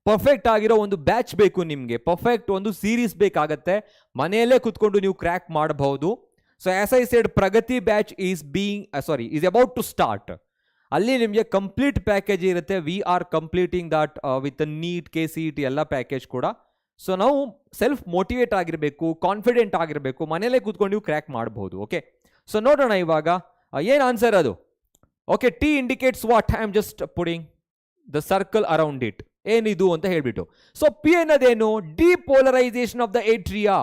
ಪರ್ಫೆಕ್ಟ್ ಆಗಿರೋ ಒಂದು ಬ್ಯಾಚ್ ಬೇಕು ನಿಮಗೆ, ಪರ್ಫೆಕ್ಟ್ ಒಂದು ಸೀರೀಸ್ ಬೇಕಾಗತ್ತೆ. ಮನೆಯಲ್ಲೇ ಕೂತ್ಕೊಂಡು ನೀವು ಕ್ರ್ಯಾಕ್ ಮಾಡಬಹುದು. So as I said, Pragati batch is about to start. ಅಲ್ಲಿ ನಿಮಗೆ ಕಂಪ್ಲೀಟ್ ಪ್ಯಾಕೇಜ್ ಇರುತ್ತೆ. We are completing that with NEET, KCET ಎಲ್ಲ ಪ್ಯಾಕೇಜ್ ಕೂಡ. ಸೊ ನಾವು ಸೆಲ್ಫ್ ಮೋಟಿವೇಟ್ ಆಗಿರಬೇಕು, ಕಾನ್ಫಿಡೆಂಟ್ ಆಗಿರಬೇಕು, ಮನೆಯಲ್ಲೇ ಕೂತ್ಕೊಂಡು ನೀವು ಕ್ರ್ಯಾಕ್ ಮಾಡಬಹುದು. ಓಕೆ, ಸೊ ನೋಡೋಣ ಇವಾಗ ಏನು ಆನ್ಸರ್ ಅದು. Okay, T indicates what? I am just putting the circle around it. ಏನಿದು ಅಂತ ಹೇಳ್ಬಿಟ್ಟು. ಸೊ P ಅನ್ನೋದೇನು? Depolarization of the atria.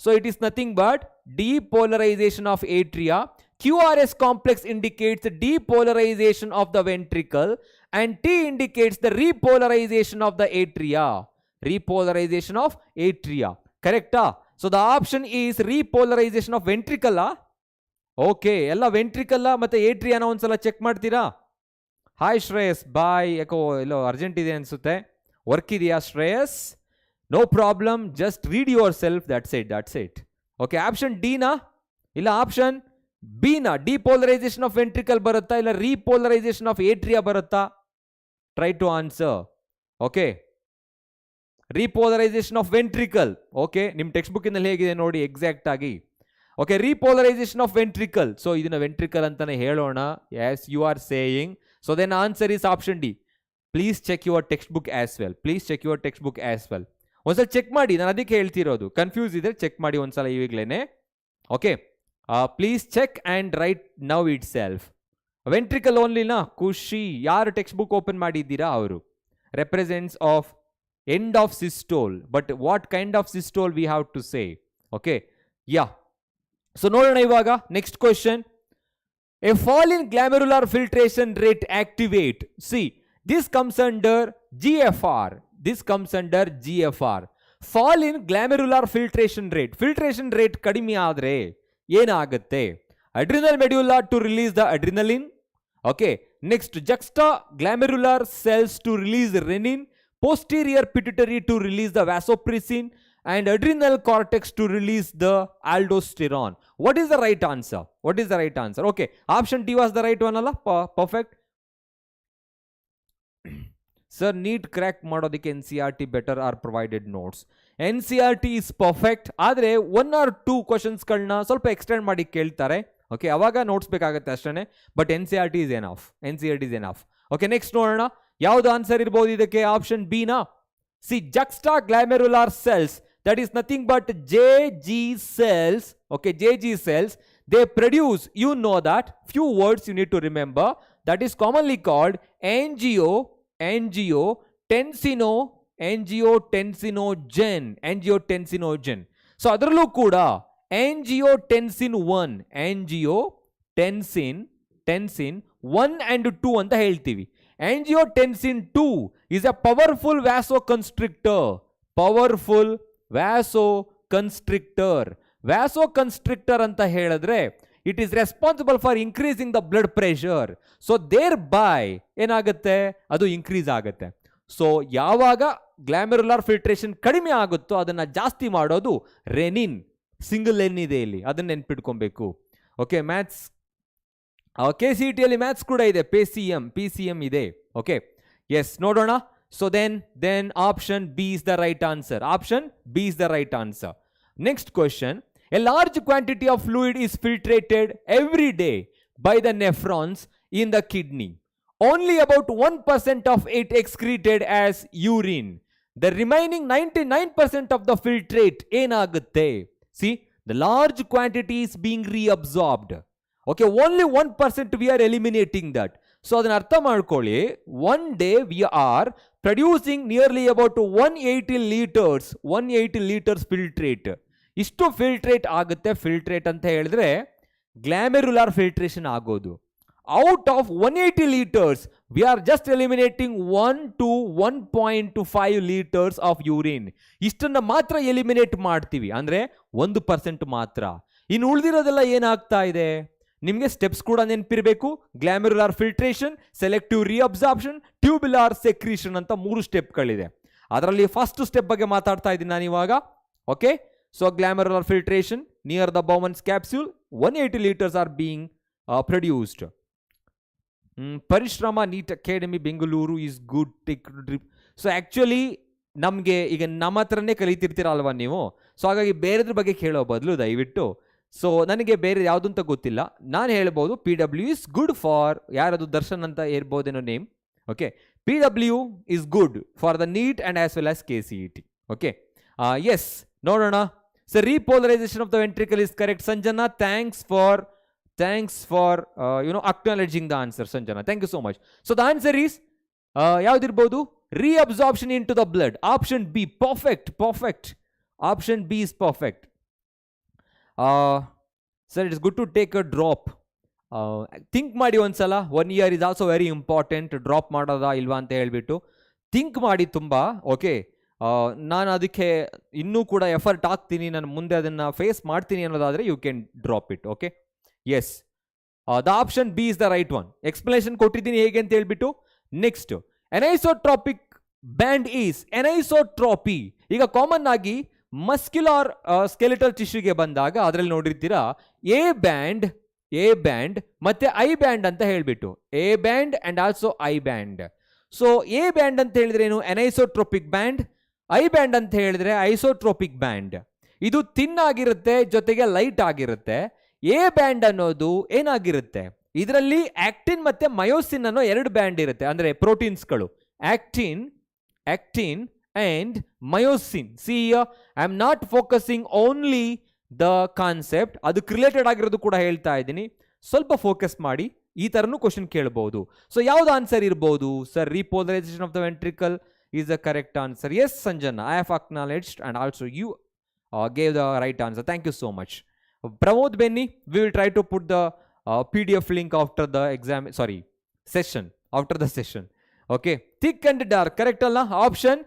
So it is nothing but depolarization of atria. QRS complex indicates the depolarization of the ventricle and T indicates the repolarization of the atria. Repolarization of atria. Correct? So the option is repolarization of ventricle. Okay, ಎಲ್ಲ ventricle ಮತ್ತೆ atria ನ ಒಂದ್ಸಲ ಚೆಕ್ ಮಾಡ್ತೀರಾ? Hi Shreyas, bye. ಯಾಕೋ ಎಲ್ಲೋ ಅರ್ಜೆಂಟ್ ಇದೆ ಅನ್ಸುತ್ತೆ. ವರ್ಕ್ ಇದೆಯಾ Shreyas? No problem, just read yourself. That's it. Okay, option D ನಾ ಇಲ್ಲ ಆಪ್ಷನ್ ಬಿ ನಾ? ಡಿಪೋಲರೈಸೇಷನ್ ಆಫ್ ವೆಂಟ್ರಿಕಲ್ ಬರುತ್ತಾ ಇಲ್ಲ ರೀಪೋಲರೈಸೇಷನ್ ಆಫ್ ಏಟ್ರಿಯಾ ಬರುತ್ತಾ? Try to answer. Okay, repolarization of ventricle. Okay, ನಿಮ್ಮ ಟೆಕ್ಸ್ಟ್ ಬುಕ್ಕಿನಲ್ಲಿ ಹೇಗಿದೆ ನೋಡಿ ಎಕ್ಸಾಕ್ಟ್ ಆಗಿ. Okay, repolarization of ventricle. So ಇದನ್ನ ವೆಂಟ್ರಿಕಲ್ ಅಂತಾನೆ ಹೇಳೋಣ. Yes, you are saying. So then answer is option D. Please check your textbook as well. ಒಂದ್ಸಲ ಚೆಕ್ ಮಾಡಿ, ನಾನು ಅದಕ್ಕೆ ಹೇಳ್ತಿರೋದು. ಕನ್ಫ್ಯೂಸ್ ಇದ್ರೆ ಚೆಕ್ ಮಾಡಿ ಒಂದ್ಸಲ ಇವಾಗಲೇನೆ. Okay, please check and right now itself. Ventricle ಓನ್ಲಿನಾ? Khushi. ಯಾರು ಟೆಕ್ಸ್ಟ್ ಬುಕ್ ಓಪನ್ ಮಾಡಿದ್ದೀರಾ ಅವರು. Represents of end of systole. But what kind of systole we have to say. Okay, yeah. So ನೋಡೋಣ ಇವಾಗ next question. A fall in glomerular filtration rate activate. See, this comes under GFR. Fall in glomerular filtration rate ಕಡಿಮೆ ಆದರೆ ಏನಾಗುತ್ತೆ? Adrenal medulla to release the adrenaline. Okay, next juxtaglomerular cells to release renin, posterior pituitary to release the vasopressin, and adrenal cortex to release the aldosterone. What is the right answer? Okay, option D was the right one alla. Perfect. Sir, NEET crack ಮಾಡೋದಕ್ಕೆ NCERT better or provided notes. NCERT is perfect, ಆದರೆ 1 or 2 questions ಗಳನ್ನ ಸ್ವಲ್ಪ ಎಕ್ಸ್ಟೆಂಡ್ ಮಾಡಿ ಕೇಳ್ತಾರೆ. ಓಕೆ, ಅವಾಗ ನೋಟ್ಸ್ ಬೇಕಾಗುತ್ತೆ ಅಷ್ಟೇ. But NCERT is enough. Okay, next ನೋಡೋಣ ಯಾವ್ದು ಆನ್ಸರ್ ಇರ್ಬೋದು ಇದಕ್ಕೆ. ಆಪ್ಷನ್ ಬಿ ನಾ? C, juxtaglomerular cells, that is nothing but JG cells. Okay, JG cells, they produce, you know that, few words you need to remember, that is commonly called angiotensinogen. So ಅದರಲ್ಲೂ ಕೂಡ angiotensin 1 and 2 ಅಂತ ಹೇಳ್ತೀವಿ. Angiotensin 2 is a powerful vasoconstrictor ಅಂತ ಹೇಳಿದ್ರೆ it is responsible for increasing the blood pressure. So thereby ಏನಾಗುತ್ತೆ? ಅದು ಇನ್ಕ್ರೀಸ್ ಆಗುತ್ತೆ. ಸೊ ಯಾವಾಗ ಗ್ಲಾಮೆರುಲಾರ್ ಫಿಲ್ಟ್ರೇಷನ್ ಕಡಿಮೆ ಆಗುತ್ತೋ ಅದನ್ನ ಜಾಸ್ತಿ ಮಾಡೋದು ರೆನಿನ್. ಸಿಂಗಲ್ ಎನ್ ಇದೆ ಇಲ್ಲಿ, ಅದನ್ನ ನೆನ್ಪಿಟ್ಕೊಬೇಕು. ಓಕೆ, ಮ್ಯಾಥ್ಸ್ KCET ಅಲ್ಲಿ ಮ್ಯಾಥ್ಸ್ ಕೂಡ ಇದೆ, PCM ಇದೆ. ಓಕೆ, ಎಸ್, ನೋಡೋಣ. So then option B is the right answer. Next question. A large quantity of fluid is filtrated every day by the nephrons in the kidney. Only about 1% of it excreted as urine. The remaining 99% of the filtrate ಏನಾಗುತ್ತೆ? See, the large quantity is being reabsorbed. Okay, only 1% we are eliminating that. So ಅದನ್ನ ಅರ್ಥ ಮಾಡ್ಕೊಳ್ಳಿ. One day we are producing nearly about 180 liters filtrate. ಇಷ್ಟು ಫಿಲ್ಟ್ರೇಟ್ ಆಗುತ್ತೆ. ಫಿಲ್ಟ್ರೇಟ್ ಅಂತ ಹೇಳಿದ್ರೆ ಗ್ಲಾಮೆರುಲಾರ್ ಫಿಲ್ಟ್ರೇಷನ್ ಆಗೋದು. Out of 180 liters we are just eliminating 1 to 1.5 liters of urine. ಇಷ್ಟನ್ನ ಮಾತ್ರ ಎಲಿಮಿನೇಟ್ ಮಾಡ್ತೀವಿ, ಅಂದ್ರೆ 1% ಮಾತ್ರ. ಇನ್ನು ಉಳಿದಿರೋದೆಲ್ಲ ಏನಾಗ್ತಾ ಇದೆ? ನಿಮಗೆ ಸ್ಟೆಪ್ಸ್ ಕೂಡ ನೆನಪಿರಬೇಕು. ಗ್ಲಾಮೆರುಲಾರ್ ಫಿಲ್ಟ್ರೇಷನ್, ಸೆಲೆಕ್ಟಿವ್ ರಿಅಬ್ಸಾರ್ಪ್ಷನ್, ಟ್ಯೂಬುಲಾರ್ ಸೆಕ್ರೀಷನ್ ಅಂತ 3 ಸ್ಟೆಪ್ಗಳಿದೆ. ಅದರಲ್ಲಿ ಫಸ್ಟ್ ಸ್ಟೆಪ್ ಬಗ್ಗೆ ಮಾತಾಡ್ತಾ ಇದ್ದೀನಿ ನಾನು ಇವಾಗ. Okay, so glomerular filtration near the Bowman's capsule, 180 liters are being produced. Parishrama NEET academy Bengaluru is good. So actually ನಮಗೆ ಈಗ ನಮ್ಮ ಹತ್ರನೇ ಕಲಿತಿರ್ತೀರಲ್ವ ನೀವು, ಸೊ ಹಾಗಾಗಿ ಬೇರೆದ್ರ ಬಗ್ಗೆ ಕೇಳೋ ಬದಲು ದಯವಿಟ್ಟು, ಸೊ ನನಗೆ ಬೇರೆ ಯಾವುದು ಅಂತ ಗೊತ್ತಿಲ್ಲ, ನಾನು ಹೇಳ್ಬೋದು PW is good for, ಯಾರದು ದರ್ಶನ್ ಅಂತ ಇರ್ಬೋದೇನೋ name. Okay, PW is good for the NEET and as well as KCET. Okay, yes, ನೋಡೋಣ. So repolarization of the ventricle is correct. Sanjana, thanks for acknowledging the answer. Sanjana, thank you so much. So the answer is ಯಾವ್ದಿರ್ಬೋದು? reabsorption into the blood. Option B, perfect. Option B is perfect. Sir, it is good to take a drop. Think ಮಾಡಿ ಒಂದ್ಸಲ. 1 year is also very important. Drop ಮಾಡೋದಾ ಇಲ್ವಾ ಅಂತ ಹೇಳ್ಬಿಟ್ಟು ಥಿಂಕ್ ಮಾಡಿ ತುಂಬ. ಓಕೆ, ನಾನು ಅದಕ್ಕೆ ಇನ್ನೂ ಕೂಡ ಎಫರ್ಟ್ ಹಾಕ್ತೀನಿ, ನಾನು ಮುಂದೆ ಅದನ್ನು ಫೇಸ್ ಮಾಡ್ತೀನಿ ಅನ್ನೋದಾದರೆ you can drop it. Okay, yes, the option B is the right one. Explanation ಕೊಟ್ಟಿದ್ದೀನಿ ಹೇಗೆ ಅಂತ ಹೇಳ್ಬಿಟ್ಟು. Next, anisotropic band is anisotropy. ಈಗ ಕಾಮನ್ ಆಗಿ ಮಸ್ಕ್ಯುಲಾರ್ ಸ್ಕೆಲಿಟಲ್ ಟಿಶ್ಯೂಗೆ ಬಂದಾಗ ಅದರಲ್ಲಿ ನೋಡಿರ್ತೀರಾ ಎ ಬ್ಯಾಂಡ್ ಮತ್ತೆ ಐ ಬ್ಯಾಂಡ್ ಅಂತ ಹೇಳ್ಬಿಟ್ಟು, A band and also I band. So A band ಅಂತ ಹೇಳಿದ್ರೆ ಏನು? ಅನೈಸೋಟ್ರೋಪಿಕ್ ಬ್ಯಾಂಡ್. ಐ ಬ್ಯಾಂಡ್ ಅಂತ ಹೇಳಿದ್ರೆ ಐಸೋಟ್ರೋಪಿಕ್ ಬ್ಯಾಂಡ್. ಇದು ಥಿನ್ ಆಗಿರುತ್ತೆ, ಜೊತೆಗೆ ಲೈಟ್ ಆಗಿರುತ್ತೆ. ಎ ಬ್ಯಾಂಡ್ ಅನ್ನೋದು ಏನಾಗಿರುತ್ತೆ? ಇದರಲ್ಲಿ ಆಕ್ಟಿನ್ ಮತ್ತೆ ಮಯೋಸಿನ್ ಅನ್ನೋ 2 ಬ್ಯಾಂಡ್ ಇರುತ್ತೆ, ಅಂದ್ರೆ ಪ್ರೋಟೀನ್ಸ್ಗಳು. Actin and myosin. See here, I am not focusing only the concept, ಅದಕ್ಕೆ ರಿಲೇಟೆಡ್ ಆಗಿರೋದು ಕೂಡ ಹೇಳ್ತಾ ಇದ್ದೀನಿ. ಸ್ವಲ್ಪ ಫೋಕಸ್ ಮಾಡಿ, ಈ ತರನು ಕ್ವಶನ್ ಕೇಳಬಹುದು. ಸೊ ಯಾವ್ದು ಆನ್ಸರ್ ಇರಬಹುದು? Sir, repolarization of the ventricle is the correct answer. Yes, Sanjana, I have acknowledged and also you gave the right answer. Thank you so much. Pramod Benny, we will try to put the PDF link after the session. Okay, thick and dark, correct alla? Option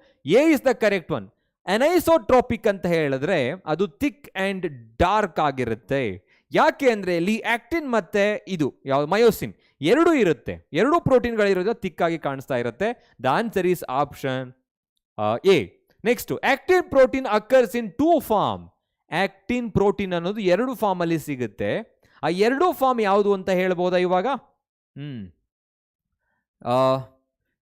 A is the correct one. ಅನೈಸೋಟ್ರೋಪಿಕ್ ಅಂತ ಹೇಳಿದ್ರೆ ಅದು ಥಿಕ್ ಅಂಡ್ ಡಾರ್ಕ್ ಆಗಿರುತ್ತೆ. ಯಾಕೆ ಅಂದ್ರೆ ಇಲ್ಲಿ ಆಕ್ಟಿನ್ ಮತ್ತೆ ಇದು ಯಾವ ಮಯೋಸಿನ್ ಎರಡೂ ಇರುತ್ತೆ, ಎರಡೂ ಪ್ರೋಟೀನ್ಗಳಿರೋದು ಥಿಕ್ ಆಗಿ ಕಾಣಿಸ್ತಾ ಇರುತ್ತೆ. The answer is option A. Next, actin protein occurs in 2 form. Actin protein ಅನ್ನೋದು 2 ಫಾರ್ಮ್ ಅಲ್ಲಿ ಸಿಗುತ್ತೆ. ಆ 2 ಫಾರ್ಮ್ ಯಾವುದು ಅಂತ ಹೇಳ್ಬೋದಾ ಇವಾಗ?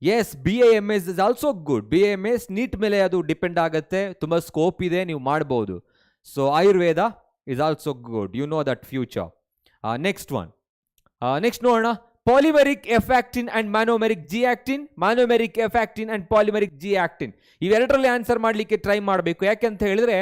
Yes, BAMS is also good. BAMS NEET ಮೇಲೆ ಅದು ಡಿಪೆಂಡ್ ಆಗುತ್ತೆ, ತುಂಬ ಸ್ಕೋಪ್ ಇದೆ, ನೀವು ಮಾಡ್ಬೋದು. So Ayurveda is also good, you know that future. Next one, next ನೋಡೋಣ. Polymeric F actin and monomeric G actin, monomeric F actin and polymeric G actin, ಇವೆರಡರಲ್ಲಿ ಆನ್ಸರ್ ಮಾಡಲಿಕ್ಕೆ ಟ್ರೈ ಮಾಡಬೇಕು. ಯಾಕೆಂತ ಹೇಳಿದ್ರೆ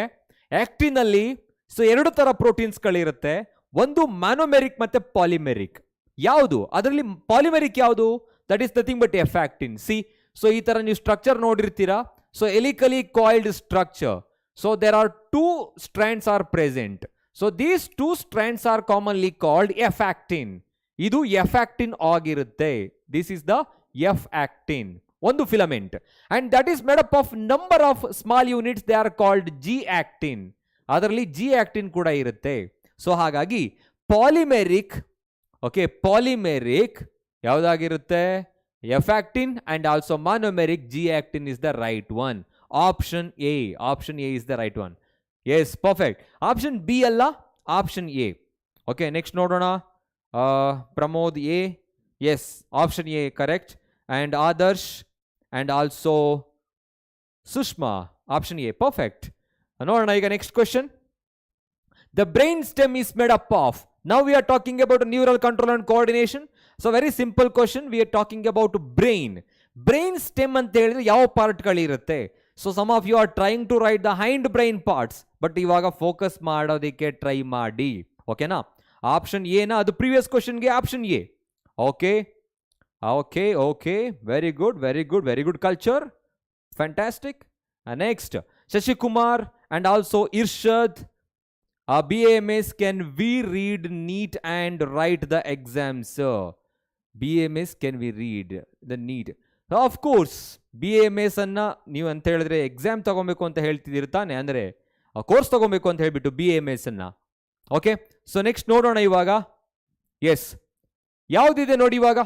ಆಕ್ಟಿನ್ ಅಲ್ಲಿ ಸೊ 2 ತರ ಪ್ರೋಟೀನ್ಸ್ಗಳಿರುತ್ತೆ, ಒಂದು ಮ್ಯಾನೋಮೆರಿಕ್ ಮತ್ತೆ ಪಾಲಿಮೆರಿಕ್. ಯಾವುದು ಅದರಲ್ಲಿ ಪಾಲಿಮೆರಿಕ್ ಯಾವುದು? That is nothing but F actin. See, so ಈ ತರ ನೀವು ಸ್ಟ್ರಕ್ಚರ್ ನೋಡಿರ್ತೀರಾ. So helically coiled structure. So there are 2 strands are present. So these 2 strands are commonly called F actin. ಇದು F actin ಆಗಿರುತ್ತೆ. This is the F actin, ಒಂದು filament, and that is made up of number of small units. They are called G actin. ಅದರಲ್ಲಿ G actin ಕೂಡ ಇರುತ್ತೆ. ಸೊ ಹಾಗಾಗಿ ಪಾಲಿಮೆರಿಕ್, okay, ಪಾಲಿಮೆರಿಕ್ ಯಾವುದಾಗಿರುತ್ತೆ? F actin, and also monomeric G actin is the right one. Option A. Option A is the right one. Yes, perfect. Option B ಅಲ್ಲ, option A. Okay, next ನೋಡೋಣ. Pramod A. Yes, option A correct. And Adarsh and also Sushma, option A, perfect. ನೋಡೋಣ ಈಗ next question. The brain stem is made up of. Now we are talking about neural control and coordination. So very simple question. We are talking about brain. Brain stem ಅಂತ ಹೇಳಿದ್ರೆ ಯಾವ ಪಾರ್ಟ್ಗಳಿರುತ್ತೆ? So some of you are trying to write the hindbrain parts, but ಇವಾಗ ಫೋಕಸ್ ಮಾಡೋದಕ್ಕೆ ಟ್ರೈ ಮಾಡಿ, ಓಕೆನಾ? ಆಪ್ಷನ್ ಎನಾ? ಅದು ಪ್ರೀವಿಯಸ್ ಕ್ವಶನ್ಗೆ option A. Okay okay okay, very good very good very good culture, fantastic. Next, Shashikumar and also Irshad. BAMS, can we read NEET and write the exams? BAMS, can we read the NEET? Of course BAMS ಅನ್ನ ನೀವು ಅಂತ ಹೇಳಿದ್ರೆ ಎಕ್ಸಾಮ್ ತಗೊಬೇಕು ಅಂತ ಹೇಳ್ತಿದ್ದೀರಿ ತಾನೆ, ಅಂದರೆ ಕೋರ್ಸ್ ತಗೊಬೇಕು ಅಂತ ಹೇಳ್ಬಿಟ್ಟು BAMS ಅನ್ನ. ಓಕೆ, ಸೊ ನೆಕ್ಸ್ಟ್ ನೋಡೋಣ ಇವಾಗ. ಎಸ್, ಯಾವುದಿದೆ ನೋಡಿ ಇವಾಗ.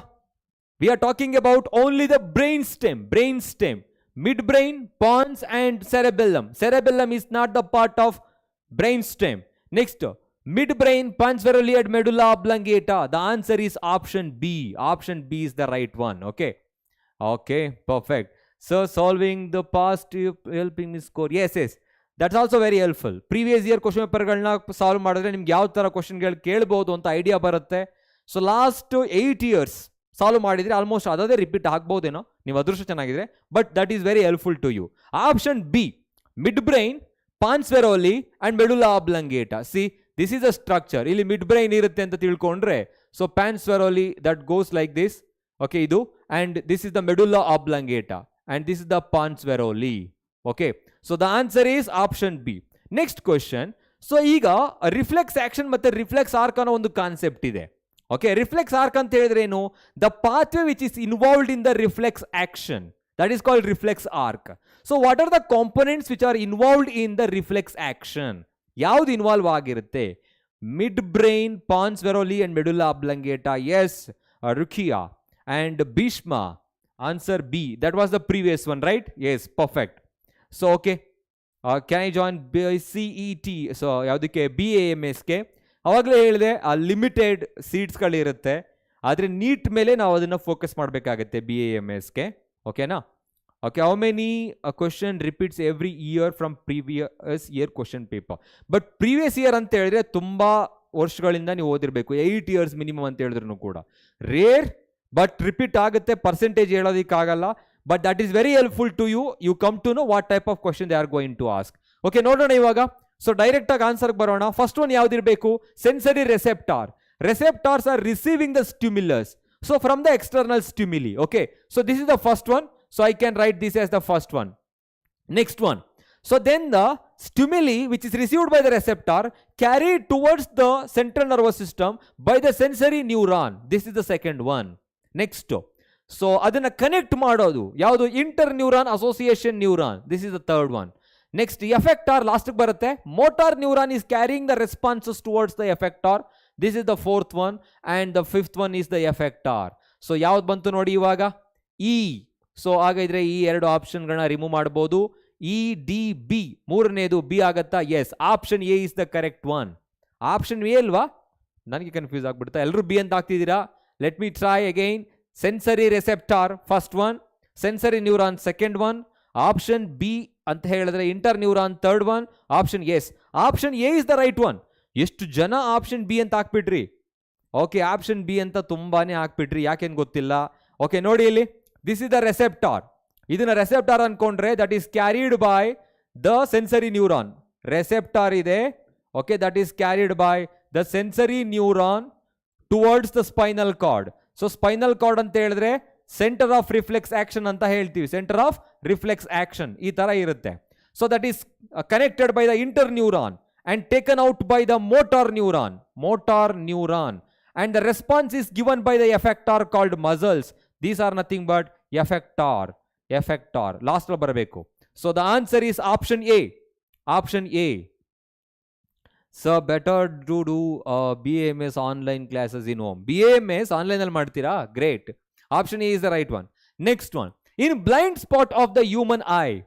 We are talking about only the brain stem. Brain stem, midbrain, pons and cerebellum. Cerebellum is not the part of brain stem. Next, midbrain, pons varolii and medulla oblongata. The answer is option B. Option B is the right one. Okay okay, perfect. So solving the past helping me score. Yes yes, that's also very helpful. Previous year question ಪೇಪರ್ಗಳನ್ನ ಸಾಲ್ವ್ ಮಾಡಿದ್ರೆ ನಿಮ್ಗೆ ಯಾವ ಥರ ಕ್ವಶನ್ಗಳು ಕೇಳ್ಬೋದು ಅಂತ ಐಡಿಯಾ ಬರುತ್ತೆ. ಸೊ ಲಾಸ್ಟ್ 8 years ಸಾಲ್ವ್ ಮಾಡಿದರೆ ಆಲ್ಮೋಸ್ಟ್ ಅದೇ ರಿಪೀಟ್ ಆಗ್ಬೋದೇನೋ, ನೀವು ಅದೃಷ್ಟ ಚೆನ್ನಾಗಿದ್ರೆ, but that is very helpful to you. Option B, midbrain, pons varolii and medulla oblongata. See, this is a structure. ಇಲ್ಲಿ ಮಿಡ್ ಬ್ರೈನ್ ಇರುತ್ತೆ ಅಂತ ತಿಳ್ಕೊಂಡ್ರೆ, so pons varolii that goes like this. Okay, ಇದು, and this is the medulla oblongata, and this is the pons veroli. Okay, so the answer is option B. Next question. So ಈಗ ರಿಫ್ಲೆಕ್ಸ್ ಆಕ್ಷನ್ ಮತ್ತೆ ರಿಫ್ಲೆಕ್ಸ್ ಆರ್ಕ್ ಅನ್ನೋ ಒಂದು ಕಾನ್ಸೆಪ್ಟ್ ಇದೆ. ಓಕೆ, ರಿಫ್ಲೆಕ್ಸ್ ಆರ್ಕ್ ಅಂತ ಹೇಳಿದ್ರೆ ಏನು? The pathway which is involved in the reflex action, that is called reflex arc. So what are the components which are involved in the reflex action? ಯಾವ್ದು ಇನ್ವಾಲ್ವ್ ಆಗಿರುತ್ತೆ? Midbrain, pons varolii and medulla oblongata. Yes, Rukhiya and Bhishma. Answer B. That was the previous one, right? Yes, perfect. So okay, can I join CET? So ಯಾವುದಕ್ಕೆ? BAMS ಗೆ. ಅವಾಗಲೇ ಹೇಳಿದೆ ಆ ಲಿಮಿಟೆಡ್ ಸೀಟ್ಸ್ಗಳಿರುತ್ತೆ, ಆದರೆ ನೀಟ್ ಮೇಲೆ ನಾವು ಅದನ್ನು ಫೋಕಸ್ ಮಾಡಬೇಕಾಗುತ್ತೆ BAMS ಗೆ. ಓಕೆನಾ? Okay, how many question repeats every year from previous year question paper? But previous year ಅಂತ ಹೇಳಿದ್ರೆ ತುಂಬ ವರ್ಷಗಳಿಂದ ನೀವು ಓದಿರಬೇಕು. 8 years ಮಿನಿಮಮ್ ಅಂತ ಹೇಳಿದ್ರು ಕೂಡ ರೇರ್, ಬಟ್ ರಿಪೀಟ್ ಆಗುತ್ತೆ. ಪರ್ಸೆಂಟೇಜ್ ಹೇಳೋದಕ್ಕಾಗಲ್ಲ, but that is very helpful to you. You come to know what type of question they are going to ask. Okay, ನೋಡೋಣ ಇವಾಗ. ಸೊ ಡೈರೆಕ್ಟ್ ಆಗಿ ಆನ್ಸರ್ಗೆ ಬರೋಣ. ಫಸ್ಟ್ ಒನ್ ಯಾವ್ದಿರಬೇಕು? Sensory receptor. Receptors are receiving the stimulus, so from the external stimuli. Okay, so this is the first one. So I can write this as the first one. Next one, so then the stimuli which is received by the receptor carried towards the central nervous system by the sensory neuron. This is the second one. Next, so ಅದನ್ನ ಕನೆಕ್ಟ್ ಮಾಡೋದು ಯಾವುದು? Interneuron association neuron. This is the third one. Next effector last ಬರುತ್ತೆ. Motor neuron is carrying the responses towards the effector. This is the fourth one and the fifth one is the effector. So ಯಾವ್ದು ಬಂತು ನೋಡಿ ಇವಾಗ ಇ. ಸೊ ಹಾಗಾದ್ರೆ ಈ ಎರಡು ಆಪ್ಷನ್ಗಳನ್ನ ರಿಮೂವ್ ಮಾಡಬಹುದು. ಇ ಡಿ ಬಿ, ಮೂರನೇದು ಬಿ ಆಗತ್ತಾ? Yes, option A is the correct one. Option A ಅಲ್ವಾ? ನನಗೆ ಕನ್ಫ್ಯೂಸ್ ಆಗ್ಬಿಡ್ತಾ, ಎಲ್ಲರೂ ಬಿ ಅಂತ ಹಾಕ್ತಿದ್ದೀರಾ. Let me try again. Sensory receptor first one, sensory neuron second one, option B ಅಂತ ಹೇಳಿದ್ರೆ interneuron third one, option yes. Option A is the right one. ಎಷ್ಟು ಜನ ಆಪ್ಷನ್ ಬಿ ಅಂತ ಹಾಕ್ಬಿಟ್ರಿ? ಓಕೆ, ಆಪ್ಷನ್ ಬಿ ಅಂತ ತುಂಬಾನೇ ಹಾಕ್ಬಿಟ್ರಿ, ಯಾಕೆನ್ ಗೊತ್ತಿಲ್ಲ. ಓಕೆ ನೋಡಿ ಇಲ್ಲಿ, ದಿಸ್ ಇಸ್ ದ ರೆಸೆಪ್ಟಾರ್. ಇದನ್ನ ರೆಸೆಪ್ಟಾರ್ ಅನ್ಕೊಂಡ್ರೆ that is carried by the sensory neuron. Receptor ಇದೆ, okay, that is carried by the sensory neuron towards the spinal cord. So spinal cord ಅಂತ ಹೇಳಿದ್ರೆ ಸೆಂಟರ್ ಆಫ್ ರಿಫ್ಲೆಕ್ಸ್ ಆಕ್ಷನ್ ಅಂತ ಹೇಳ್ತೀವಿ. ಸೆಂಟರ್ ಆಫ್ ರಿಫ್ಲೆಕ್ಸ್ ಆಕ್ಷನ್ ಈ ತರ ಇರುತ್ತೆ. So that is connected by the inter neuron and taken out by the motor neuron, and the response is given by the effector called muscles. These are nothing but effector. Last lo barabeku. So the answer is option A. So better to do BAMS online classes in home. BAMS online al ಮಾಡ್ತೀರಾ? Great. Option A is the right one. Next one, in blind spot of the human eye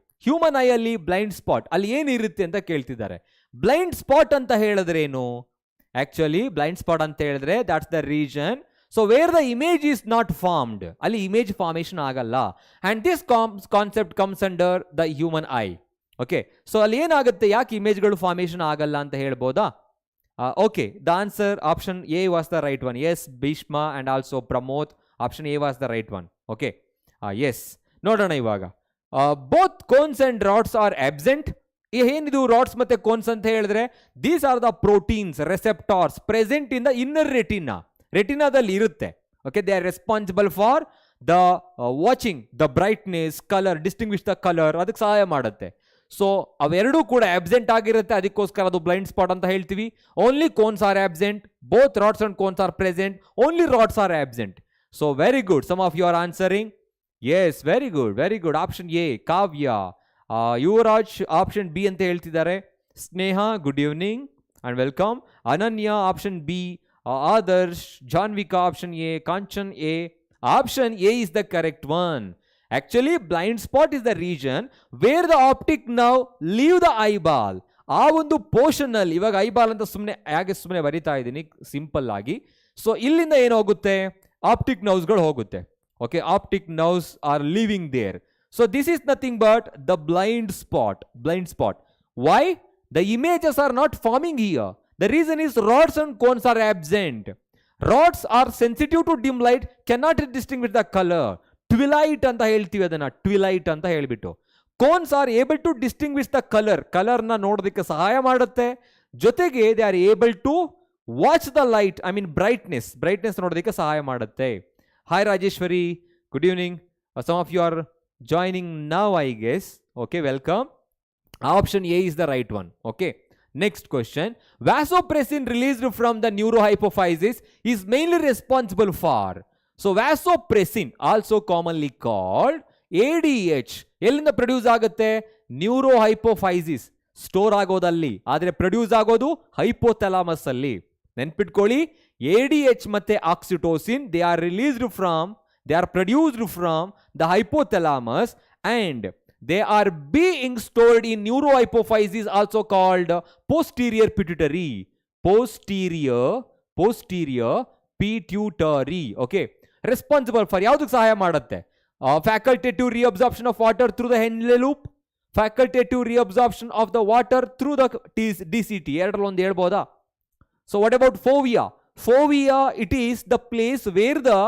ಅಲ್ಲಿ ಬ್ಲೈಂಡ್ ಸ್ಪಾಟ್ ಅಲ್ಲಿ ಏನಿರುತ್ತೆ ಅಂತ ಕೇಳ್ತಿದ್ದಾರೆ. ಬ್ಲೈಂಡ್ ಸ್ಪಾಟ್ ಅಂತ ಹೇಳಿದ್ರೆ ಏನು? ಆಕ್ಚುಲಿ ಬ್ಲೈಂಡ್ ಸ್ಪಾಟ್ ಅಂತ ಹೇಳಿದ್ರೆ that's the region so where the image is not formed. ಅಲ್ಲಿ ಇಮೇಜ್ ಫಾರ್ಮೇಶನ್ ಆಗಲ್ಲ. And this concept comes under the human eye. Okay, so ಅಲ್ಲಿ ಏನಾಗುತ್ತೆ, ಯಾಕೆ ಇಮೇಜ್ಗಳು ಫಾರ್ಮೇಶನ್ ಆಗಲ್ಲ ಅಂತ ಹೇಳ್ಬೋದಾ? Okay, the answer option A was the right one. Yes, Bhishma and also Pramod, option A was the right one. Okay, yes, ನೋಡೋಣ ಇವಾಗ. Both cones and rods are absent. ಏನಿದು ರಾಡ್ಸ್ ಮತ್ತೆ ಕೋನ್ಸ್ ಅಂತ ಹೇಳಿದ್ರೆ these are the proteins receptors present in the inner ರೆಟಿನಾದಲ್ಲಿ ಇರುತ್ತೆ. Okay, they are responsible for the watching the brightness, colour, distinguish the colour, ಅದಕ್ಕೆ ಸಹಾಯ ಮಾಡುತ್ತೆ. ಸೊ ಅವೆರಡೂ ಕೂಡ ಆಬ್ಸೆಂಟ್ ಆಗಿರುತ್ತೆ, ಅದಕ್ಕೋಸ್ಕರ ಅದು ಬ್ಲೈಂಡ್ ಸ್ಪಾಟ್ ಅಂತ ಹೇಳ್ತೀವಿ. Only cones are absent, both rods and cones are present, only rods are absent. So very good, some of you are answering. Yes, very good. Option A. Kavya, Yuvraj option B ಅಂತ ಹೇಳ್ತಿದ್ದಾರೆ. Sneha, good evening and welcome. Ananya option B. Adarsh, Janvika option A. Kanchan A. Option A is the correct one. Actually blind spot is the region where the optic nerve leave the eyeball. ಆ ಒಂದು ಪೋರ್ಷನ್ ಅಲ್ಲಿ, ಇವಾಗ ಐಬಾಲ್ ಅಂತ ಸುಮ್ಮನೆ ಬರಿತಾ ಇದ್ದೀನಿ ಸಿಂಪಲ್ ಆಗಿ. ಸೊ ಇಲ್ಲಿಂದ ಏನು ಹೋಗುತ್ತೆ, ಆಪ್ಟಿಕ್ ನರ್ವ್ಸ್ಗಳು ಹೋಗುತ್ತೆ. Okay, optic nerves are leaving there. So this is nothing but the blind spot. Why? The images are not forming here. The reason is rods and cones are absent. Rods are sensitive to dim light, cannot distinguish the color. Twilight anta heltivi adana, twilight anta helbiಟ್ಟು. Cones are able to distinguish the color na ನೋಡೋದಕ್ಕೆ ಸಹಾಯ ಮಾಡುತ್ತೆ. ಜೊತೆಗೆ they are able to watch the light, I mean brightness ನೋಡೋದಕ್ಕೆ ಸಹಾಯ ಮಾಡುತ್ತೆ. Hi Rajeshwari, good evening. Some of you are joining now, I guess. Okay, welcome. Option A is the right one. Okay, next question. Vasopressin released from the neurohypophysis is mainly responsible for. So vasopressin, also commonly called ADH, ಎಲ್ಲಿಂದ ಪ್ರೊಡ್ಯೂಸ್ ಆಗುತ್ತೆ? ನ್ಯೂರೋಹೈಪೋಫೈಸಿಸ್ ಸ್ಟೋರ್ ಆಗೋದಲ್ಲಿ, ಆದರೆ ಪ್ರೊಡ್ಯೂಸ್ ಆಗೋದು ಹೈಪೋಥಾಲಮಸ್ ಅಲ್ಲಿ. ನೆನ್ಪಿಟ್ಕೊಳ್ಳಿ, ADH ಮತ್ತೆ oxytocin they are produced from the hypothalamus and they are being stored in neurohypophysis, also called posterior pituitary. Okay, responsible for ಯಾವ್ದಕ್ಕೆ ಸಹಾಯ ಮಾಡುತ್ತೆ? Facultative reabsorption of water through the Henle loop, facultative reabsorption of the water through the DCT. ಎರಡರಲ್ಲಿ ಒಂದು ಹೇಳ್ಬೋದಾ? So what about fovea? Fovea, it is the place where the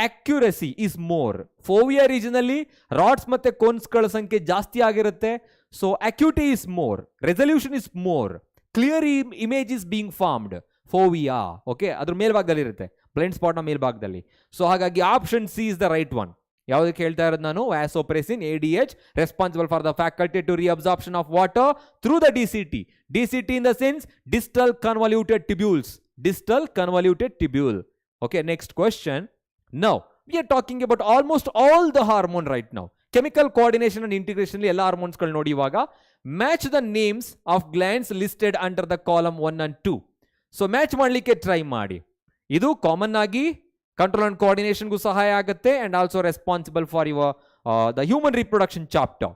accuracy is more. Fovea region ಅಲ್ಲಿ ರಾಡ್ಸ್ ಮತ್ತೆ ಕೋನ್ಸ್ ಗಳ ಸಂಖ್ಯೆ ಜಾಸ್ತಿ ಆಗಿರುತ್ತೆ. So acuity is more, resolution is more, clear image is being formed. Fovea, okay, ಅದ್ರ ಮೇಲ್ಭಾಗದಲ್ಲಿ ಇರುತ್ತೆ, ಬ್ಲೈಂಡ್ ಸ್ಪಾಟ್ ನ ಮೇಲ್ಭಾಗದಲ್ಲಿ. ಸೊ ಹಾಗಾಗಿ option C is the right one. ಯಾವುದಕ್ಕೆ ಹೇಳ್ತಾ ಇರೋದು ನಾನು? Vasopressin, ADH, responsible for the faculty to reabsorption of water through the DCT in the sense distal convoluted tubule. Okay, next question. Now we are talking about almost all the hormone right now. Chemical coordination and integration ಎಲ್ಲ ಹಾರ್ಮೋನ್ಸ್ಗಳು ನೋಡಿ. ಇವಾಗ match the names of glands listed under the column 1 and 2. So match ಮಾಡಲಿಕ್ಕೆ ಟ್ರೈ ಮಾಡಿ. ಇದು ಕಾಮನ್ ಆಗಿ ಕಂಟ್ರೋಲ್ ಅಂಡ್ ಕೋಆರ್ಡಿನೇಷನ್ಗೂ ಸಹಾಯ ಆಗುತ್ತೆ and also responsible for your the human reproduction chapter.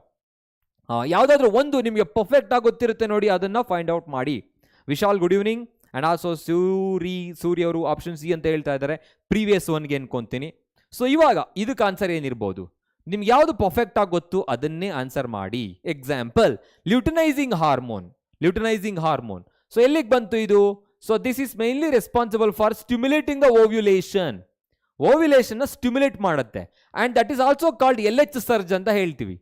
ಯಾವುದಾದ್ರೂ ಒಂದು ನಿಮಗೆ ಪರ್ಫೆಕ್ಟ್ ಆಗಿ ಗೊತ್ತಿರುತ್ತೆ ನೋಡಿ, ಅದನ್ನ ಫೈಂಡ್ ಔಟ್ ಮಾಡಿ. Vishal good evening and also Surya ಅವರು ಆಪ್ಷನ್ ಸಿ ಅಂತ ಹೇಳ್ತಾ ಇದ್ದಾರೆ, ಪ್ರೀವಿಯಸ್ ಒನ್ಗೆ ಅನ್ಕೊಂತೀನಿ. ಸೊ ಇವಾಗ ಇದಕ್ಕೆ ಆನ್ಸರ್ ಏನಿರ್ಬೋದು? ನಿಮ್ಗೆ ಯಾವುದು ಪರ್ಫೆಕ್ಟ್ ಆಗಿ ಗೊತ್ತು ಅದನ್ನೇ ಆನ್ಸರ್ ಮಾಡಿ. Example ಲ್ಯೂಟನೈಸಿಂಗ್ hormone. ಸೊ ಎಲ್ಲಿಗೆ ಬಂತು ಇದು? So this is mainly responsible for stimulating the ovulation. ನ ಸ್ಟಿಮ್ಯುಲೇಟ್ ಮಾಡುತ್ತೆ and that is also called LH surge ಅಂತ ಹೇಳ್ತೀವಿ.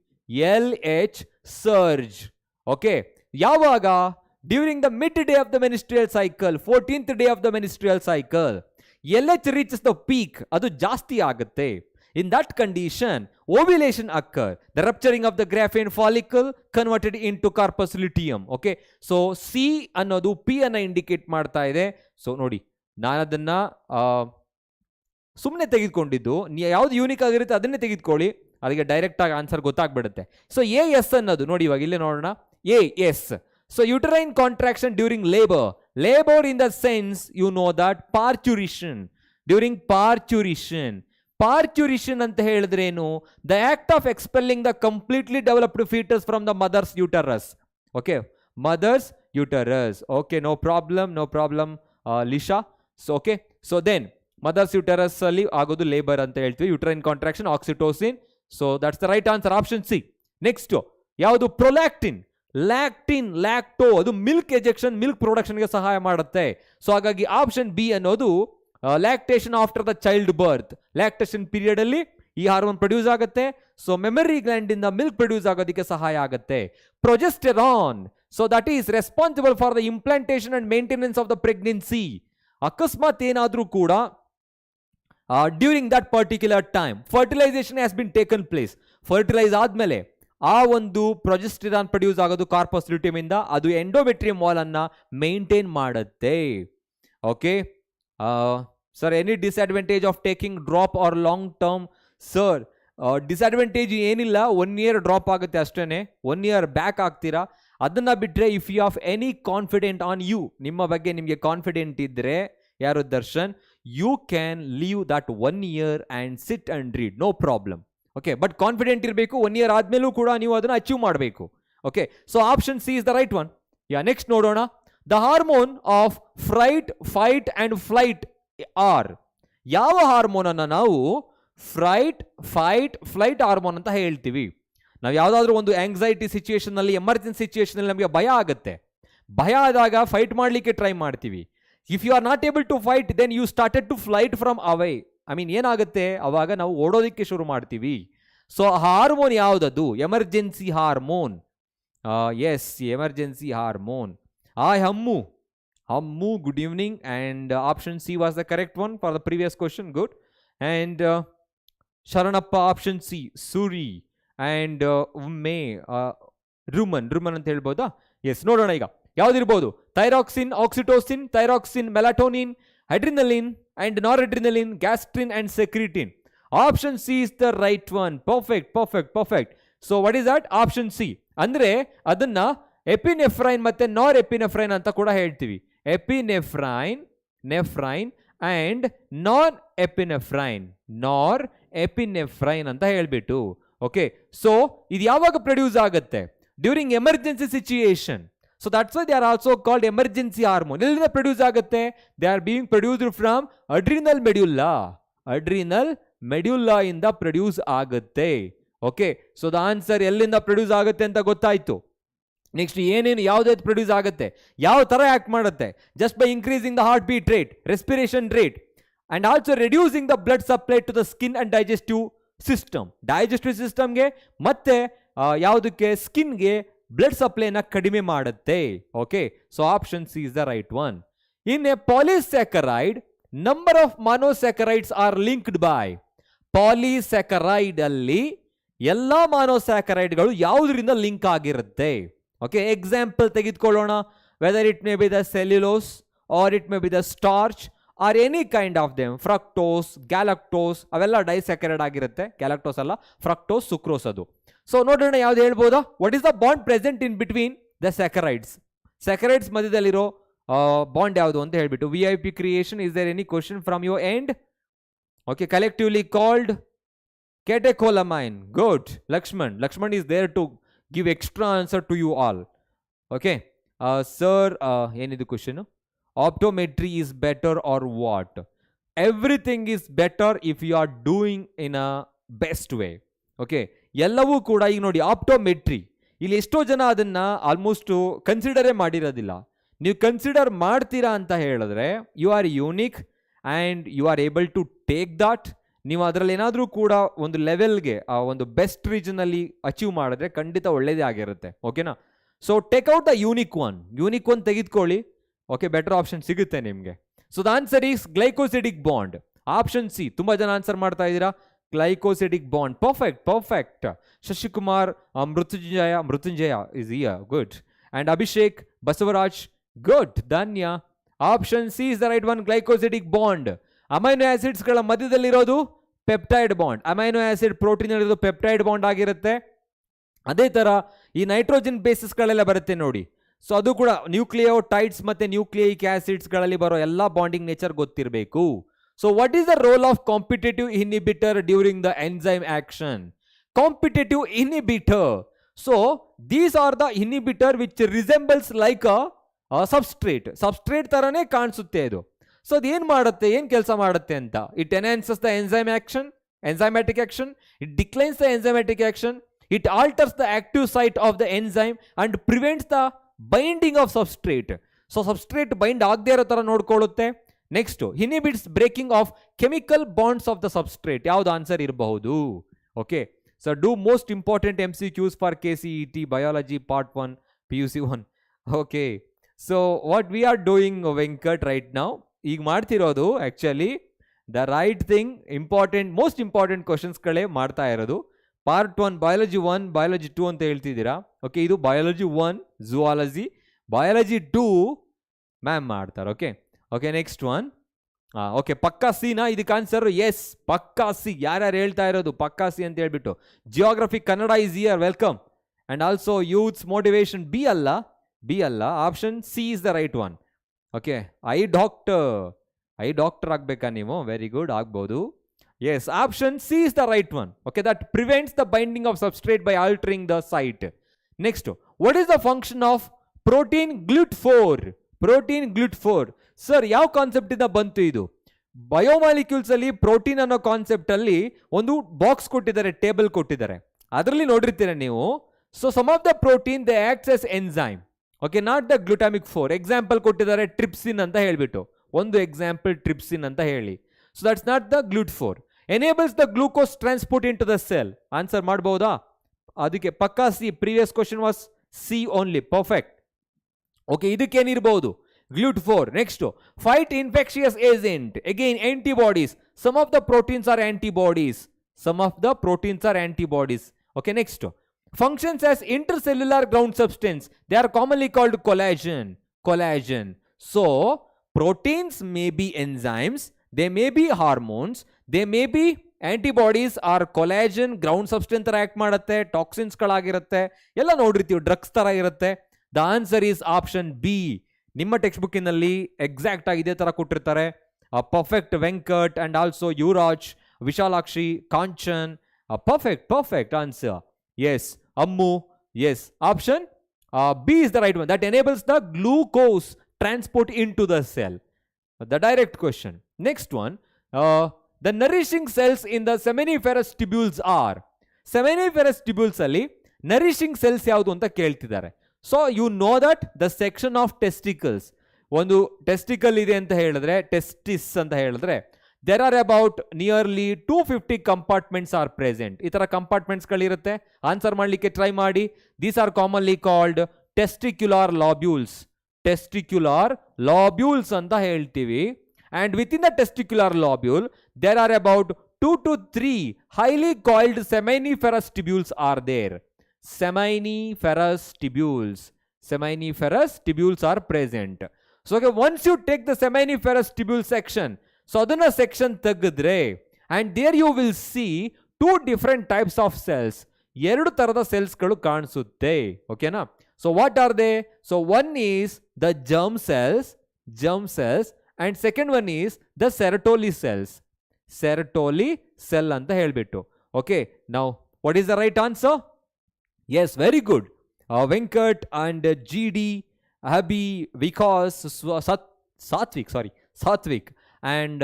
LH surge. ಓಕೆ, ಯಾವಾಗ? During the mid day of the menstrual cycle, 14th day of the menstrual cycle, LH reaches the peak, ಅದು ಜಾಸ್ತಿ ಆಗುತ್ತೆ. In that condition, ovulation occur. The rupturing of the graphene follicle converted into corpus luteum. Okay, so C ಅನ್ನೋದು P ಅನ್ನ ಇಂಡಿಕೇಟ್ ಮಾಡ್ತಾ ಇದೆ. ಸೊ ನೋಡಿ, ನಾನು ಅದನ್ನ ಸುಮ್ಮನೆ ತೆಗೆದುಕೊಂಡಿದ್ದು, ಯಾವ್ದು ಯೂನಿಕ್ ಆಗಿರುತ್ತೆ ಅದನ್ನೇ ತೆಗೆದುಕೊಳ್ಳಿ, ಅದಕ್ಕೆ ಡೈರೆಕ್ಟ್ ಆಗಿ ಆನ್ಸರ್ ಗೊತ್ತಾಗ್ಬಿಡುತ್ತೆ. ಸೊ AS ಅನ್ನೋದು ನೋಡಿ, ಇವಾಗ ಇಲ್ಲೇ ನೋಡೋಣ. AS. So uterine contraction during labour in the sense you know that parturition. During parturition ಅಂತ ಹೇಳಿದ್ರೇನು? The act of expelling the completely developed foetus from the mother's uterus. Okay, mother's uterus. Okay, no problem Lisha. So okay, so then mother's uterus ಅಲ್ಲಿ ಆಗೋದು ಲೇಬರ್ ಅಂತ ಹೇಳ್ತೀವಿ. Uterine contraction, oxytocin. So that's the right answer, option C. Next ಯಾವುದು? ಪ್ರೊಲ್ಯಾಕ್ಟಿನ್. ಲ್ಯಾಕ್ಟೋ, ಅದು ಮಿಲ್ಕ್ ಎಜೆಕ್ಷನ್, ಮಿಲ್ಕ್ ಪ್ರೊಡಕ್ಷನ್ಗೆ ಸಹಾಯ ಮಾಡುತ್ತೆ. ಸೊ ಹಾಗಾಗಿ ಆಪ್ಷನ್ ಬಿ ಅನ್ನೋದು lactation after the child birth. Lactation period ಅಲ್ಲಿ ಈ ಹಾರ್ಮೋನ್ ಪ್ರೊಡ್ಯೂಸ್ ಆಗುತ್ತೆ. ಸೊ ಮೆಮರಿ ಗ್ಲ್ಯಾಂಡ್ ಇಂದ ಮಿಲ್ಕ್ ಪ್ರೊಡ್ಯೂಸ್ ಆಗೋದಕ್ಕೆ ಸಹಾಯ ಆಗುತ್ತೆ. Progesterone, so that is responsible for the implantation and maintenance of the pregnancy. ಅಕಸ್ಮಾತ್ ಏನಾದ್ರೂ ಕೂಡ during that particular time fertilisation has been taken place, fertilise ಆದ್ಮೇಲೆ ಆ ಒಂದು ಪ್ರೊಜೆಸ್ಟೆರಾನ್ ಪ್ರೊಡ್ಯೂಸ್ ಆಗೋದು ಕಾರ್ಪಸ್ ಲ್ಯೂಟಿಯಂ ಇಂದ, ಅದು ಎಂಡೋಮೆಟ್ರಿಯಂ ವಾಲ್ ಅನ್ನ ಮೇಂಟೈನ್ ಮಾಡುತ್ತೆ. Okay sir, any disadvantage of taking drop or long term? Sir, disadvantage ಏನಿಲ್ಲ, 1 year ಡ್ರಾಪ್ ಆಗುತ್ತೆ ಅಷ್ಟೇನೆ, 1 year ಬ್ಯಾಕ್ ಆಗ್ತೀರಾ. ಅದನ್ನ ಬಿಟ್ರೆ if you of any confident on you, ನಿಮ್ಮ ಬಗ್ಗೆ ನಿಮಗೆ ಕಾನ್ಫಿಡೆಂಟ್ ಇದ್ರೆ, ಯಾರು Darshan, you can leave that 1 year and sit and read, no problem. Okay, but confident ಇರಬೇಕು. 1 year ಆದ್ಮೇಲೂ ಕೂಡ ನೀವು ಅದನ್ನ ಅಚೀವ್ ಮಾಡಬೇಕು. Okay, so option C is the right one. Next ನೋಡೋಣ. The hormone of fright, fight and flight are. ಯಾವ ಹಾರ್ಮೋನ್ ಅನ್ನ ನಾವು ಫ್ರೈಟ್, ಫೈಟ್, ಫ್ಲೈಟ್ ಹಾರ್ಮೋನ್ ಅಂತ ಹೇಳ್ತೀವಿ? ನಾವು ಯಾವುದಾದ್ರೂ ಒಂದು ಆಂಗ್ಸೈಟಿ ಸಿಚುಯೇಷನ್ ನಲ್ಲಿ, ಎಮರ್ಜೆನ್ಸಿ ಸಿಚುಯೇಷನ್ ಅಲ್ಲಿ ನಮಗೆ ಭಯ ಆಗುತ್ತೆ. ಭಯ ಆದಾಗ ಫೈಟ್ ಮಾಡಲಿಕ್ಕೆ ಟ್ರೈ ಮಾಡ್ತೀವಿ. If you are not able to fight, then you started to flight from away. ಏನಾಗುತ್ತೆ, ಅವಾಗ ನಾವು ಓಡೋದಕ್ಕೆ ಶುರು ಮಾಡ್ತೀವಿ. ಸೊ ಹಾರ್ಮೋನ್ ಯಾವುದದು? Emergency hormone. Yes, emergency hormone. Hammu, good evening, and option C was the correct one for the previous question. Good. And Sharanappa, option C, Suri, and Ruman ಅಂತ ಹೇಳ್ಬೋದಾ? ಎಸ್, ನೋಡೋಣ ಈಗ ಯಾವ್ದಿರ್ಬೋದು. Thyroxine, oxytocin, thyroxine, melatonin, adrenaline and noradrenaline, gastrin and secretin. Option C is the right one. Perfect. So what is that? Option C. ಅಂದ್ರೆ ಅದನ್ನ ಎಪಿನೆಫ್ರೈನ್ ಮತ್ತೆ ನಾರ್ ಎಪಿನೆಫ್ರೈನ್ ಅಂತ ಕೂಡ ಹೇಳ್ತೀವಿ. ಎಪಿನೆಫ್ರೈನ್, ನೆಫ್ರೈನ್ ಅಂಡ್ ನಾರ್ ಎಪಿನೆಫ್ರೈನ್ ಅಂತ ಹೇಳ್ಬಿಟ್ಟು. ಓಕೆ, ಸೊ ಇದು ಯಾವಾಗ ಪ್ರೊಡ್ಯೂಸ್ ಆಗುತ್ತೆ? During emergency situation. So that's why they are also called emergency hormone. ಎಲ್ಲಿಂದ ಪ್ರೊಡ್ಯೂಸ್ ಆಗುತ್ತೆ? They are being produced from adrenal medulla ಇಂದ ಪ್ರೊಡ್ಯೂಸ್ ಆಗುತ್ತೆ. ಓಕೆ, ಸೊ ದ ಆನ್ಸರ್ ಎಲ್ಲಿಂದ ಪ್ರೊಡ್ಯೂಸ್ ಆಗುತ್ತೆ ಅಂತ ಗೊತ್ತಾಯ್ತು. ನೆಕ್ಸ್ಟ್ ಏನೇನು ಯಾವ್ದಾದ್ರು ಪ್ರೊಡ್ಯೂಸ್ ಆಗುತ್ತೆ, ಯಾವ ತರ ಆಕ್ಟ್ ಮಾಡುತ್ತೆ? Just by increasing the heartbeat rate, respiration rate, and also reducing the blood supply to the skin and digestive ಸಿಸ್ಟಮ್ಗೆ ಮತ್ತೆ ಯಾವುದಕ್ಕೆ? ಸ್ಕಿನ್ಗೆ ಬ್ಲಡ್ ಸಪ್ಲೈನ ಕಡಿಮೆ ಮಾಡುತ್ತೆ. Okay, so option C is the right one. In a polysaccharide, number of monosaccharides are linked by. Polysaccharide ಅಲ್ಲಿ ಎಲ್ಲಾ ಮಾನೋಸ್ಯಾಕರೈಡ್ಗಳು ಯಾವುದರಿಂದ ಲಿಂಕ್ ಆಗಿರುತ್ತೆ? ಓಕೆ, ಎಕ್ಸಾಂಪಲ್ ತೆಗೆದುಕೊಳ್ಳೋಣ. Whether it may be the cellulose, or it may be the starch, R any kind of them, fructose, galactose ಅವೆಲ್ಲ ಡೈಸ್ಯಾಕರೈಡ್ ಆಗಿರುತ್ತೆ. ಗ್ಯಾಲಕ್ಟೋಸ್ ಅಲ್ಲ, ಫ್ರಕ್ಟೋಸ್, ಸುಕ್ರೋಸ್ ಅದು. ಸೊ ನೋಡೋಣ ಯಾವ್ದು ಹೇಳ್ಬೋದಾ. What is the bond present in between the saccharides? Saccharides ಮಧ್ಯದಲ್ಲಿರೋ ಬಾಂಡ್ ಯಾವುದು ಅಂತ ಹೇಳ್ಬಿಟ್ಟು. VIP creation, is there any question from your end? Okay, collectively called catecholamine. Good. Lakshman is there to give extra answer to you all. Okay. Sir, ಏನಿದು question? Optometry is better or what? Everything is better if you are doing in a best way. Okay. ಎಲ್ಲವೂ ಕೂಡ ಈಗ ನೋಡಿ, ಆಪ್ಟೋಮೆಟ್ರಿ ಇಲ್ಲಿ ಎಷ್ಟೋ ಜನ ಅದನ್ನ ಆಲ್ಮೋಸ್ಟ್ ಕನ್ಸಿಡರೇ ಮಾಡಿರೋದಿಲ್ಲ. ನೀವು ಕನ್ಸಿಡರ್ ಮಾಡ್ತೀರಾ ಅಂತ ಹೇಳಿದ್ರೆ you are unique and you are able to take that. ನೀವು ಅದರಲ್ಲಿ ಏನಾದರೂ ಕೂಡ ಒಂದು ಲೆವೆಲ್ಗೆ ಒಂದು ಬೆಸ್ಟ್ ರೀಜನಲ್ಲಿ ಅಚೀವ್ ಮಾಡಿದ್ರೆ ಖಂಡಿತ ಒಳ್ಳೇದೇ ಆಗಿರುತ್ತೆ. ಓಕೆನಾ? So take out the unique one ತೆಗೆದುಕೊಳ್ಳಿ. ಓಕೆ, ಬೆಟರ್ ಆಪ್ಷನ್ ಸಿಗುತ್ತೆ ನಿಮಗೆ. So the answer is glycosidic bond. Option C. ತುಂಬ ಜನ ಆನ್ಸರ್ ಮಾಡ್ತಾ ಇದ್ದೀರಾ glycosidic bond. Perfect. Shashikumar, Mrityunjaya is here. Good. And Abhishek, Basavaraج, good. Dhanya. Option C is the right one, glycosidic bond. Amino acids ಗಳ ಮಧ್ಯದಲ್ಲಿರೋದು peptide bond. Amino acid protein ಇರೋದು ಪೆಪ್ಟೈಡ್ ಬಾಂಡ್ ಆಗಿರುತ್ತೆ. ಅದೇ ತರ ಈ ನೈಟ್ರೋಜನ್ ಬೇಸಿಸ್ ಗಳೆಲ್ಲ ಬರುತ್ತೆ ನೋಡಿ. ಸೊ ಅದು ಕೂಡ ನ್ಯೂಕ್ಲಿಯೋಟೈಡ್ಸ್ ಮತ್ತೆ ನ್ಯೂಕ್ಲಿಯಿಕ್ ಆಸಿಡ್ಸ್ ಗಳಲ್ಲಿ ಬರೋ ಎಲ್ಲಾ ಬಾಂಡಿಂಗ್ ನೇಚರ್ ಗೊತ್ತಿರಬೇಕು. So what is the role of competitive inhibitor during the enzyme action? Competitive inhibitor. So these are the inhibitor which resembles like a substrate. Substrate ತರನೇ ಕಾಣಿಸುತ್ತೆ ಇದು. ಸೊ ಅದು ಏನು ಮಾಡುತ್ತೆ, ಏನು ಕೆಲಸ ಮಾಡುತ್ತೆ ಅಂತ. It enhances the enzymatic action. It declines the enzymatic action. It alters the active site of the enzyme and prevents the binding of substrate. So substrate bind ಆಗದೆ ಇರೋ ತರ ನೋಡ್ಕೊಳ್ಳುತ್ತೆ. Next, inhibits breaking of chemical bonds of the substrate. ಯಾವ್ದು ಆನ್ಸರ್ ಇರಬಹುದು? Okay, so do most important MCQs for KCET biology part 1 PUC 1. Okay, so what we are doing Venkat right ನಾವು ಈಗ ಮಾಡ್ತಿರೋದು actually the right thing. Most important ಕ್ವಶನ್ಸ್ಗಳೇ ಮಾಡ್ತಾ ಇರೋದು. ಪಾರ್ಟ್ 1 ಬಯಾಲಜಿ 1, ಬಯಾಲಜಿ 2 ಅಂತ ಹೇಳ್ತಿದ್ದೀರಾ. ಓಕೆ, ಇದು ಬಯಾಲಜಿ 1 ಝೂಯಾಲಜಿ, ಬಯಾಲಜಿ 2 ಮ್ಯಾಮ್ ಮಾಡ್ತಾರೆ. Okay, next one. ಓಕೆ, ಪಕ್ಕಾ ಸಿನಾ ಇದಕ್ಕೆ ಆನ್ಸರ್? ಎಸ್, ಪಕ್ಕಾ ಸಿ. ಯಾರ್ಯಾರು ಹೇಳ್ತಾ ಇರೋದು ಪಕ್ಕಾ ಸಿ ಅಂತ ಹೇಳ್ಬಿಟ್ಟು? Geography Kannada is here, welcome. And also youths motivation B ಅಲ್ಲ, option C is the right one. Okay, I doctor ಆಗ್ಬೇಕಾ ನೀವು? ವೆರಿ ಗುಡ್, ಆಗ್ಬೋದು. Yes, option C is the right one. Okay, that prevents the binding of substrate by altering the site. Next, what is the function of protein ಗ್ಲುಟ್4? ಸರ್, ಯಾವ ಕಾನ್ಸೆಪ್ಟ್ ಇಂದ ಬಂತು ಇದು? ಬಯೋಮಾಲಿಕ್ಯೂಲ್ಸ್ ಅಲ್ಲಿ ಪ್ರೋಟೀನ್ ಅನ್ನೋ ಕಾನ್ಸೆಪ್ಟ್ ಅಲ್ಲಿ ಒಂದು ಬಾಕ್ಸ್ ಕೊಟ್ಟಿದ್ದಾರೆ, ಟೇಬಲ್ ಕೊಟ್ಟಿದ್ದಾರೆ. ಅದರಲ್ಲಿ ನೋಡಿರ್ತೀರ ನೀವು. So some of the protein they acts as enzyme. Okay, not the glutamic 4. Example ಕೊಟ್ಟಿದ್ದಾರೆ ಟ್ರಿಪ್ಸಿನ್ ಅಂತ ಹೇಳ್ಬಿಟ್ಟು, ಒಂದು ಎಕ್ಸಾಂಪಲ್ ಟ್ರಿಪ್ಸಿನ್ ಅಂತ ಹೇಳಿ. ಸೊ ದಟ್ಸ್ ನಾಟ್ ದ ಗ್ಲುಟ್4. Enables the glucose transport into the cell. Answer ಮಾಡಬಹುದಾ? ಅದಕ್ಕೆ ಪಕ್ಕಾ C. Previous question was C only. Perfect. Okay, ಇದಕ್ಕೇನಿರ್ಬಹುದು? GLUT4. Next, fight infectious agent. Again, antibodies. Some of the proteins are antibodies. Okay, next. Functions as intercellular ground substance. They are commonly called collagen. So, proteins may be enzymes, they may be hormones, they may be antibodies or collagen, ground substance ತರ ಆಕ್ಟ್ ಮಾಡುತ್ತೆ, ಟಾಕ್ಸಿನ್ಸ್ ಗಳಾಗಿರುತ್ತೆ, ಎಲ್ಲ ನೋಡಿರ್ತೀವಿ, ಡ್ರಗ್ಸ್ ತರ ಇರುತ್ತೆ. The answer is option B. ನಿಮ್ಮ ಟೆಕ್ಸ್ಟ್ ಬುಕ್ಕಿನಲ್ಲಿ ಎಕ್ಸಾಕ್ಟ್ ಆಗಿ ಇದೇ ತರ ಕೊಟ್ಟಿರ್ತಾರೆ. Perfect Venkat and also Yuvraj, Vishalakshi, Kanchan. Perfect answer. Yes, Ammu. Yes, option B is the right one. That enables the glucose transport into the cell. The direct question. Next one, the nourishing cells in the seminiferous tubules are. Seminiferous tubules ಅಲ್ಲಿ ನರಿಶಿಂಗ್ ಸೆಲ್ಸ್ ಯಾವುದು ಅಂತ ಕೇಳ್ತಿದ್ದಾರೆ. So you know that the section of testicles, ಒಂದು ಟೆಸ್ಟಿಕಲ್ ಇದೆ ಅಂತ ಹೇಳಿದ್ರೆ, ಟೆಸ್ಟಿಸ್ ಅಂತ ಹೇಳಿದ್ರೆ, there are about nearly 250 compartments are present. ಈ ತರ ಕಂಪಾರ್ಟ್ಮೆಂಟ್ಸ್ಗಳಿರುತ್ತೆ. ಆನ್ಸರ್ ಮಾಡಲಿಕ್ಕೆ ಟ್ರೈ ಮಾಡಿ. These are commonly called testicular lobules ಅಂತ ಹೇಳ್ತೀವಿ. And within the testicular lobule there are about 2 to 3 highly coiled seminiferous tubules are there. Seminiferous tubules are present. So okay, once you take the seminiferous tubule section, so ಅದನ್ನ ಸೆಕ್ಷನ್ ತೆಗೆದ್ರೆ and there you will see 2 different types of cells, 2 ತರದ ಸೆಲ್ಸ್ಗಳು ಕಾಣಿಸುತ್ತೆ. ಓಕೆನಾ? So what are they? So one is the germ cells and second one is the Sertoli cells. Sertoli cell ಅಂತ ಹೇಳ್ಬಿಟ್ಟು. Okay, now what is the right answer? Yes, very good. Venkat and GD, Abhi, Vikas, Satvik and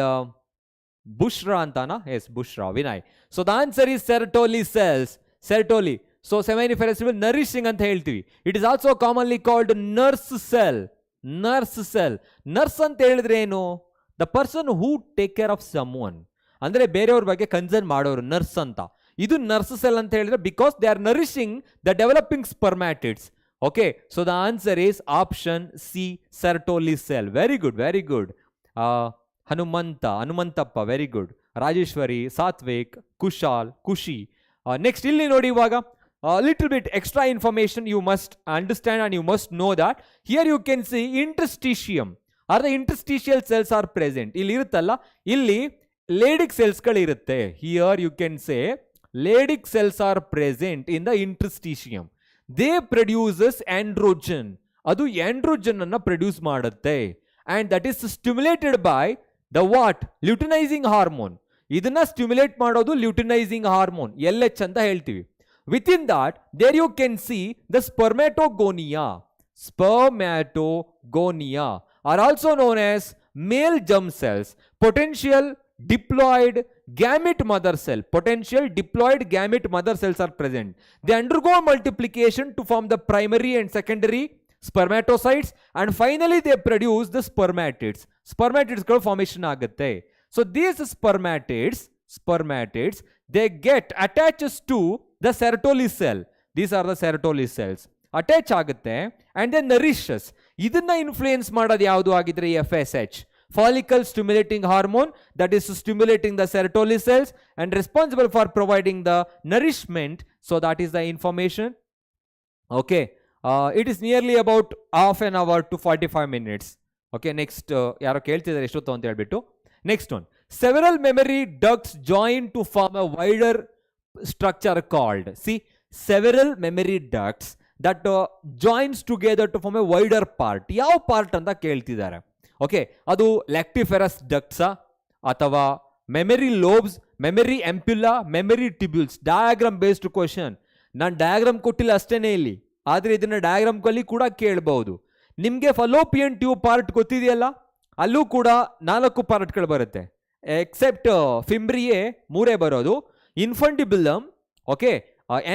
Bushra antana? Yes, Bushra, Vinay. So the answer is Sertoli cells. Sertoli. So seminiferous will nourishing anta heltivi. It is also commonly called nurse cell. Nurse cell. Nurse ಅಂತ ಹೇಳಿದ್ರೆ ಏನು? The person who take care of someone. ಅಂದ್ರೆ ಬೇರೆಯವ್ರ ಬಗ್ಗೆ ಕನ್ಸರ್ನ್ ಮಾಡೋರು ನರ್ಸ್ ಅಂತ. ಇದು ನರ್ಸ್ ಸೆಲ್ ಅಂತ ಹೇಳಿದ್ರೆ because they are nourishing the developing spermatids. Okay, so the answer is option C, sertoli cell. Very good, very good. Hanumanthappa, very good. Rajeshwari, Satvik, Kushal, Khushi. Next ಇಲ್ಲಿ ನೋಡಿ, ಇವಾಗ little bit extra information you must understand and you must know that here you can see interstitium or the interstitial cells are present. ಇಲ್ಲಿ ಇರುತ್ತಲ್ಲ, ಇಲ್ಲಿ Leydig cells ಗಳು ಇರುತ್ತೆ. Here you can say Leydig cells are present in the interstitium. They produces androgen. ಅದು androgen ಅನ್ನ ಪ್ರೊಡ್ಯೂಸ್ ಮಾಡುತ್ತೆ. And that is stimulated by the what? Luteinizing hormone. ಇದನ್ನ ಸ್ಟಿಮ್ಯುಲೇಟ್ ಮಾಡೋದು luteinizing hormone, LH ಅಂತ ಹೇಳ್ತೀವಿ. Within that, there you can see the spermatogonia. Spermatogonia are also known as male germ cells. Potential diploid gamete mother cell. Potential diploid gamete mother cells are present. They undergo multiplication to form the primary and secondary spermatocytes, and finally they produce the spermatids. Spermatids ಗಳು formation ಆಗುತ್ತೆ. So these spermatids they get attaches to the Sertoli cell. These are the Sertoli cells. Attach ಆಗುತ್ತೆ and then nourishes. ಇದನ್ನ ಇನ್ಫ್ಲೂಯೆನ್ಸ್ ಮಾಡೋದು ಯಾವುದು ಆಗಿದ್ರೆ FSH, follicle stimulating hormone, that is stimulating the Sertoli cells and responsible for providing the nourishment. So that is the information. Okay, it is nearly about half an hour to 45 minutes. Okay, next ಯಾರೋ ಕೇಳ್ತಿದ್ದಾರೆ ಎಷ್ಟೊತ್ತು ಅಂತ ಹೇಳ್ಬಿಟ್ಟು. Next one, several memory ducts join to form a wider structure called, see, several memory ducts that joins together to form a wider part. ಯಾವ ಪಾರ್ಟ್ ಅಂತ ಕೇಳ್ತಿದ್ದಾರೆ. ಓಕೆ, ಅದು ಲ್ಯಾಕ್ಟಿಫೆರಸ್ ಡಕ್ಟ್ಸಾ ಅಥವಾ mammary lobes, mammary ampulla, mammary tubules? Diagram based question. ನಾನು ಡಯಾಗ್ರಾಮ್ ಕೊಟ್ಟಿಲ್ಲ ಅಷ್ಟೇನೆ ಇಲ್ಲಿ, ಆದರೆ ಇದನ್ನ ಡಯಾಗ್ರಾಮ್ ಕಲ್ಲಿ ಕೂಡ ಕೇಳಬಹುದು. ನಿಮಗೆ ಫಲೋಪಿಯನ್ ಟ್ಯೂಬ್ ಪಾರ್ಟ್ ಗೊತ್ತಿದೆಯಲ್ಲ, ಅಲ್ಲೂ ಕೂಡ 4 ಪಾರ್ಟ್ಗಳು ಬರುತ್ತೆ. ಎಕ್ಸೆಪ್ಟ್ ಫಿಂಬ್ರಿಯೇ 3 ಬರೋದು, ಇನ್ಫಂಡಿಬುಲಮ್, ಓಕೆ,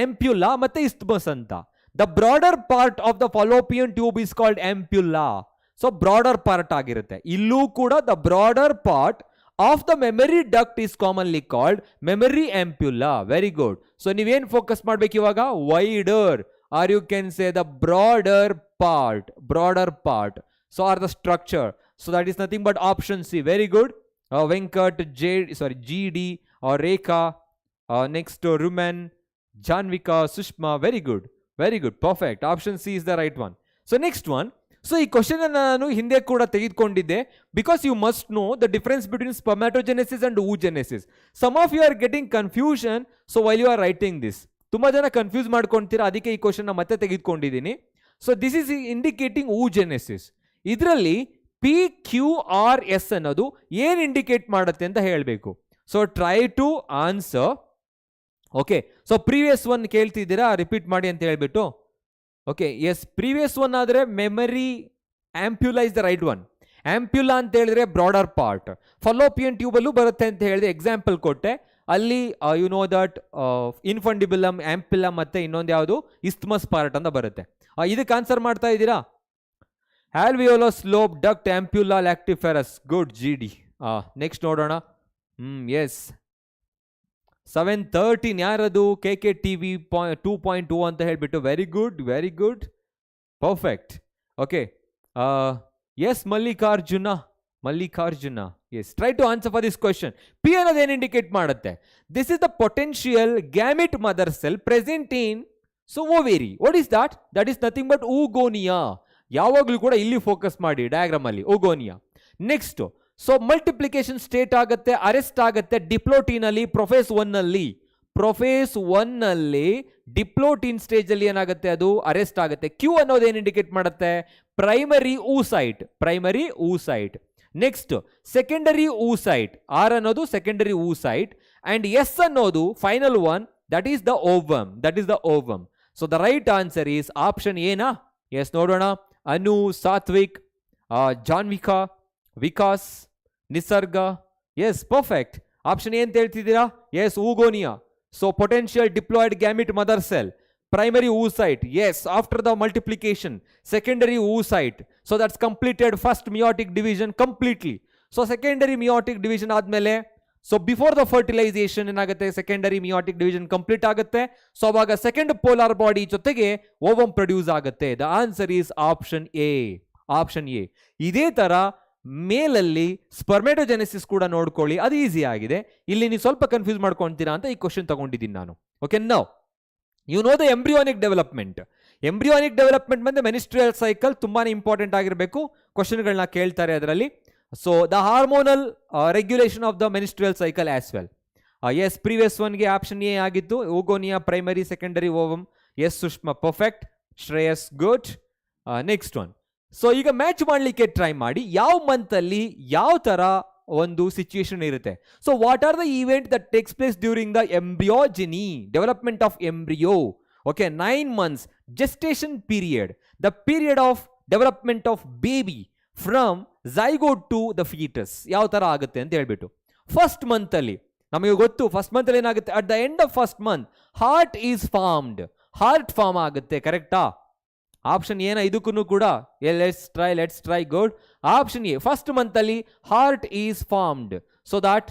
ಆಂಪ್ಯುಲಾ ಮತ್ತೆ ಇಸ್ತ್ಮಸ್ ಅಂತ. The broader part of the fallopian tube is called ampulla. So broader part ಆಗಿರುತ್ತೆ. ಇಲ್ಲೂ ಕೂಡ the broader part of the mammary duct is commonly called mammary ampulla. Very good. So ನೀವೇನ್ ಫೋಕಸ್ ಮಾಡ್ಬೇಕು ಇವಾಗ? Wider or you can say the broader part. Broader part. So are the structure. So that is nothing but option C. Very good. Venkat, GD or Rekha. Next Rumen, Janvika, Sushma. Very good, very good, perfect. Option C is the right one. So next one. So ಈ ಕ್ವಶನ್ ಅನ್ನು ನಾನು ಹಿಂದೆ ಕೂಡ ತೆಗೆದುಕೊಂಡಿದ್ದೆ, because you must know the difference between spermatogenesis and oogenesis. Some of you are getting confusion. So while you are writing this, ತುಂಬಾ ಜನ ಕನ್ಫ್ಯೂಸ್ ಮಾಡ್ಕೊಂತೀರಾ, ಅದಕ್ಕೆ ಈ ಕ್ವಶನ್ ಮತ್ತೆ ತೆಗೆದುಕೊಂಡಿದ್ದೀನಿ. So this is indicating oogenesis. ಇದರಲ್ಲಿ PQRS ಅನ್ನೋದು ಏನ್ ಇಂಡಿಕೇಟ್ ಮಾಡುತ್ತೆ ಅಂತ ಹೇಳಬೇಕು. So try to answer. Okay, so previous one ಕೇಳ್ತಿದ್ದೀರಾ, ರಿಪೀಟ್ ಮಾಡಿ ಅಂತ ಹೇಳ್ಬಿಟ್ಟು. ಓಕೆ, ಎಸ್, ಪ್ರೀವಿಯಸ್ ಒನ್ ಆದರೆ memory ampulla is the right one. Ampulla ಅಂತ ಹೇಳಿದ್ರೆ ಬ್ರಾಡರ್ ಪಾರ್ಟ್. ಫಲೋಪಿಯನ್ ಟ್ಯೂಬಲ್ಲೂ ಬರುತ್ತೆ ಅಂತ ಹೇಳಿದ್ರೆ ಎಕ್ಸಾಂಪಲ್ ಕೊಟ್ಟೆ. ಅಲ್ಲಿ ಯು ನೋ ದಟ್ ಇನ್ಫಂಡಿಬುಲಮ್, ಆಂಪ್ಯುಲಾ ಮತ್ತೆ ಇನ್ನೊಂದು ಯಾವುದು ಇಸ್ತ್ಮಸ್ ಪಾರ್ಟ್ ಅಂತ ಬರುತ್ತೆ. ಇದಕ್ಕೆ ಆನ್ಸರ್ ಮಾಡ್ತಾ ಇದ್ದೀರಾ? Alveolus lobe duct ampulla lactiferous. Good GD. Next ನೋಡೋಣ. ಎಸ್, 713 ಯಾರದು? KKTV 2.2 ಅಂತ ಹೇಳ್ಬಿಟ್ಟು. Very good, very good, perfect. Okay, yes, Mallikarjuna. Yes, try to answer for this question. P ಅನ್ನೋದು ಏನು ಇಂಡಿಕೇಟ್ ಮಾಡುತ್ತೆ? This is the potential gamete mother cell present in ovary. What is that? That is nothing but oogonia. ಯಾವಾಗಲೂ ಕೂಡ ಇಲ್ಲಿ ಫೋಕಸ್ ಮಾಡಿ ಡಯಾಗ್ರಾಮ್ ಅಲ್ಲಿ oogonia. Next, so multiplication state ಆಗುತ್ತೆ, ಅರೆಸ್ಟ್ ಆಗುತ್ತೆ ಡಿಪ್ಲೋಟೀನ್ ಅಲ್ಲಿ, ಪ್ರೊಫೇಸ್ ಒನ್ ನಲ್ಲಿ ಡಿಪ್ಲೋಟೀನ್ ಸ್ಟೇಜ್ ಅಲ್ಲಿ ಏನಾಗುತ್ತೆ, ಅದು ಅರೆಸ್ಟ್ ಆಗುತ್ತೆ. ಕ್ಯೂ ಅನ್ನೋದು ಏನು ಇಂಡಿಕೇಟ್ ಮಾಡುತ್ತೆ, primary oocyte. Next secondary oocyte, R ಅನ್ನೋದು ಸೆಕೆಂಡರಿ ಊಸೈಟ್, ಅಂಡ್ ಎಸ್ ಅನ್ನೋದು final one, that is the ovum. So the right answer is option ಏನಾ? ಎಸ್, ನೋಡೋಣ. ಅನು, ಸಾತ್ವಿಕ್, ಜಾನ್ವಿಕಾ, ವಿಕಾಸ್, ನಿಸರ್ಗ. S, perfect. ಆಪ್ಷನ್ ಏನ್ ಹೇಳ್ತಿದ್ದೀರಾ? Yes, oogonia. So potential diploid gamete mother cell, primary oocyte, yes, after the multiplication, secondary oocyte, so that's completed first meiotic division completely. So secondary meiotic division ಆದ್ಮೇಲೆ, so before the fertilization ಏನಾಗುತ್ತೆ, secondary meiotic division complete ಆಗುತ್ತೆ. ಸೊ ಅವಾಗ ಸೆಕೆಂಡ್ ಪೋಲಾರ್ ಬಾಡಿ ಜೊತೆಗೆ ಓವಮ್ ಪ್ರೊಡ್ಯೂಸ್ ಆಗುತ್ತೆ. The answer is option A. ಇದೇ ತರ ಮೇಲಲ್ಲಿ ಸ್ಪರ್ಮೆಟೋಜೆನೆಸಿಸ್ ಕೂಡ ನೋಡ್ಕೊಳ್ಳಿ, ಅದು ಈಸಿ ಆಗಿದೆ. ಇಲ್ಲಿ ನೀವು ಸ್ವಲ್ಪ ಕನ್ಫ್ಯೂಸ್ ಮಾಡ್ಕೊಳ್ತೀರಾ ಅಂತ ಈ ಕ್ವಶನ್ ತಗೊಂಡಿದ್ದೀನಿ ನಾನು. Okay, now you know the embryonic development ಬಂದು ಮೆನಿಸ್ಟ್ರಿಯಲ್ ಸೈಕಲ್ ತುಂಬಾನೇ ಇಂಪಾರ್ಟೆಂಟ್ ಆಗಿರಬೇಕು. ಕ್ವಶನ್ಗಳನ್ನ ಕೇಳ್ತಾರೆ ಅದರಲ್ಲಿ. So the hormonal regulation of the menstrual cycle as well. Yes, previous ಒನ್ಗೆ ಆಪ್ಷನ್ ಎ ಆಗಿತ್ತು, oogonia, primary, secondary, ovum. Yes Sushma, perfect. Shreyas, good. Next one. So ಈಗ ಮ್ಯಾಚ್ ಮಾಡಲಿಕ್ಕೆ ಟ್ರೈ ಮಾಡಿ, ಯಾವ ಮಂತ್ ಅಲ್ಲಿ ಯಾವ ತರ ಒಂದು ಸಿಚುಯೇಷನ್ ಇರುತ್ತೆ. So what are the event that takes place during the embryogeny, development of embryo. Okay, 9 months gestation period, the period of development of baby from zygote to the fetus ಯಾವ ತರ ಆಗುತ್ತೆ ಅಂತ ಹೇಳ್ಬಿಟ್ಟು. ಫಸ್ಟ್ ಮಂತ್ ಅಲ್ಲಿ ನಮಗೆ ಗೊತ್ತು, ಫಸ್ಟ್ ಮಂತ್ ಅಲ್ಲಿ ಏನಾಗುತ್ತೆ, at the end of first month heart form ಆಗುತ್ತೆ. ಕರೆಕ್ಟಾ? ಆಪ್ಷನ್ ಏನ ಇದಕ್ಕೂ ಕೂಡ? Let's try. Good. Option A, first month ಅಲ್ಲಿ heart is formed, so that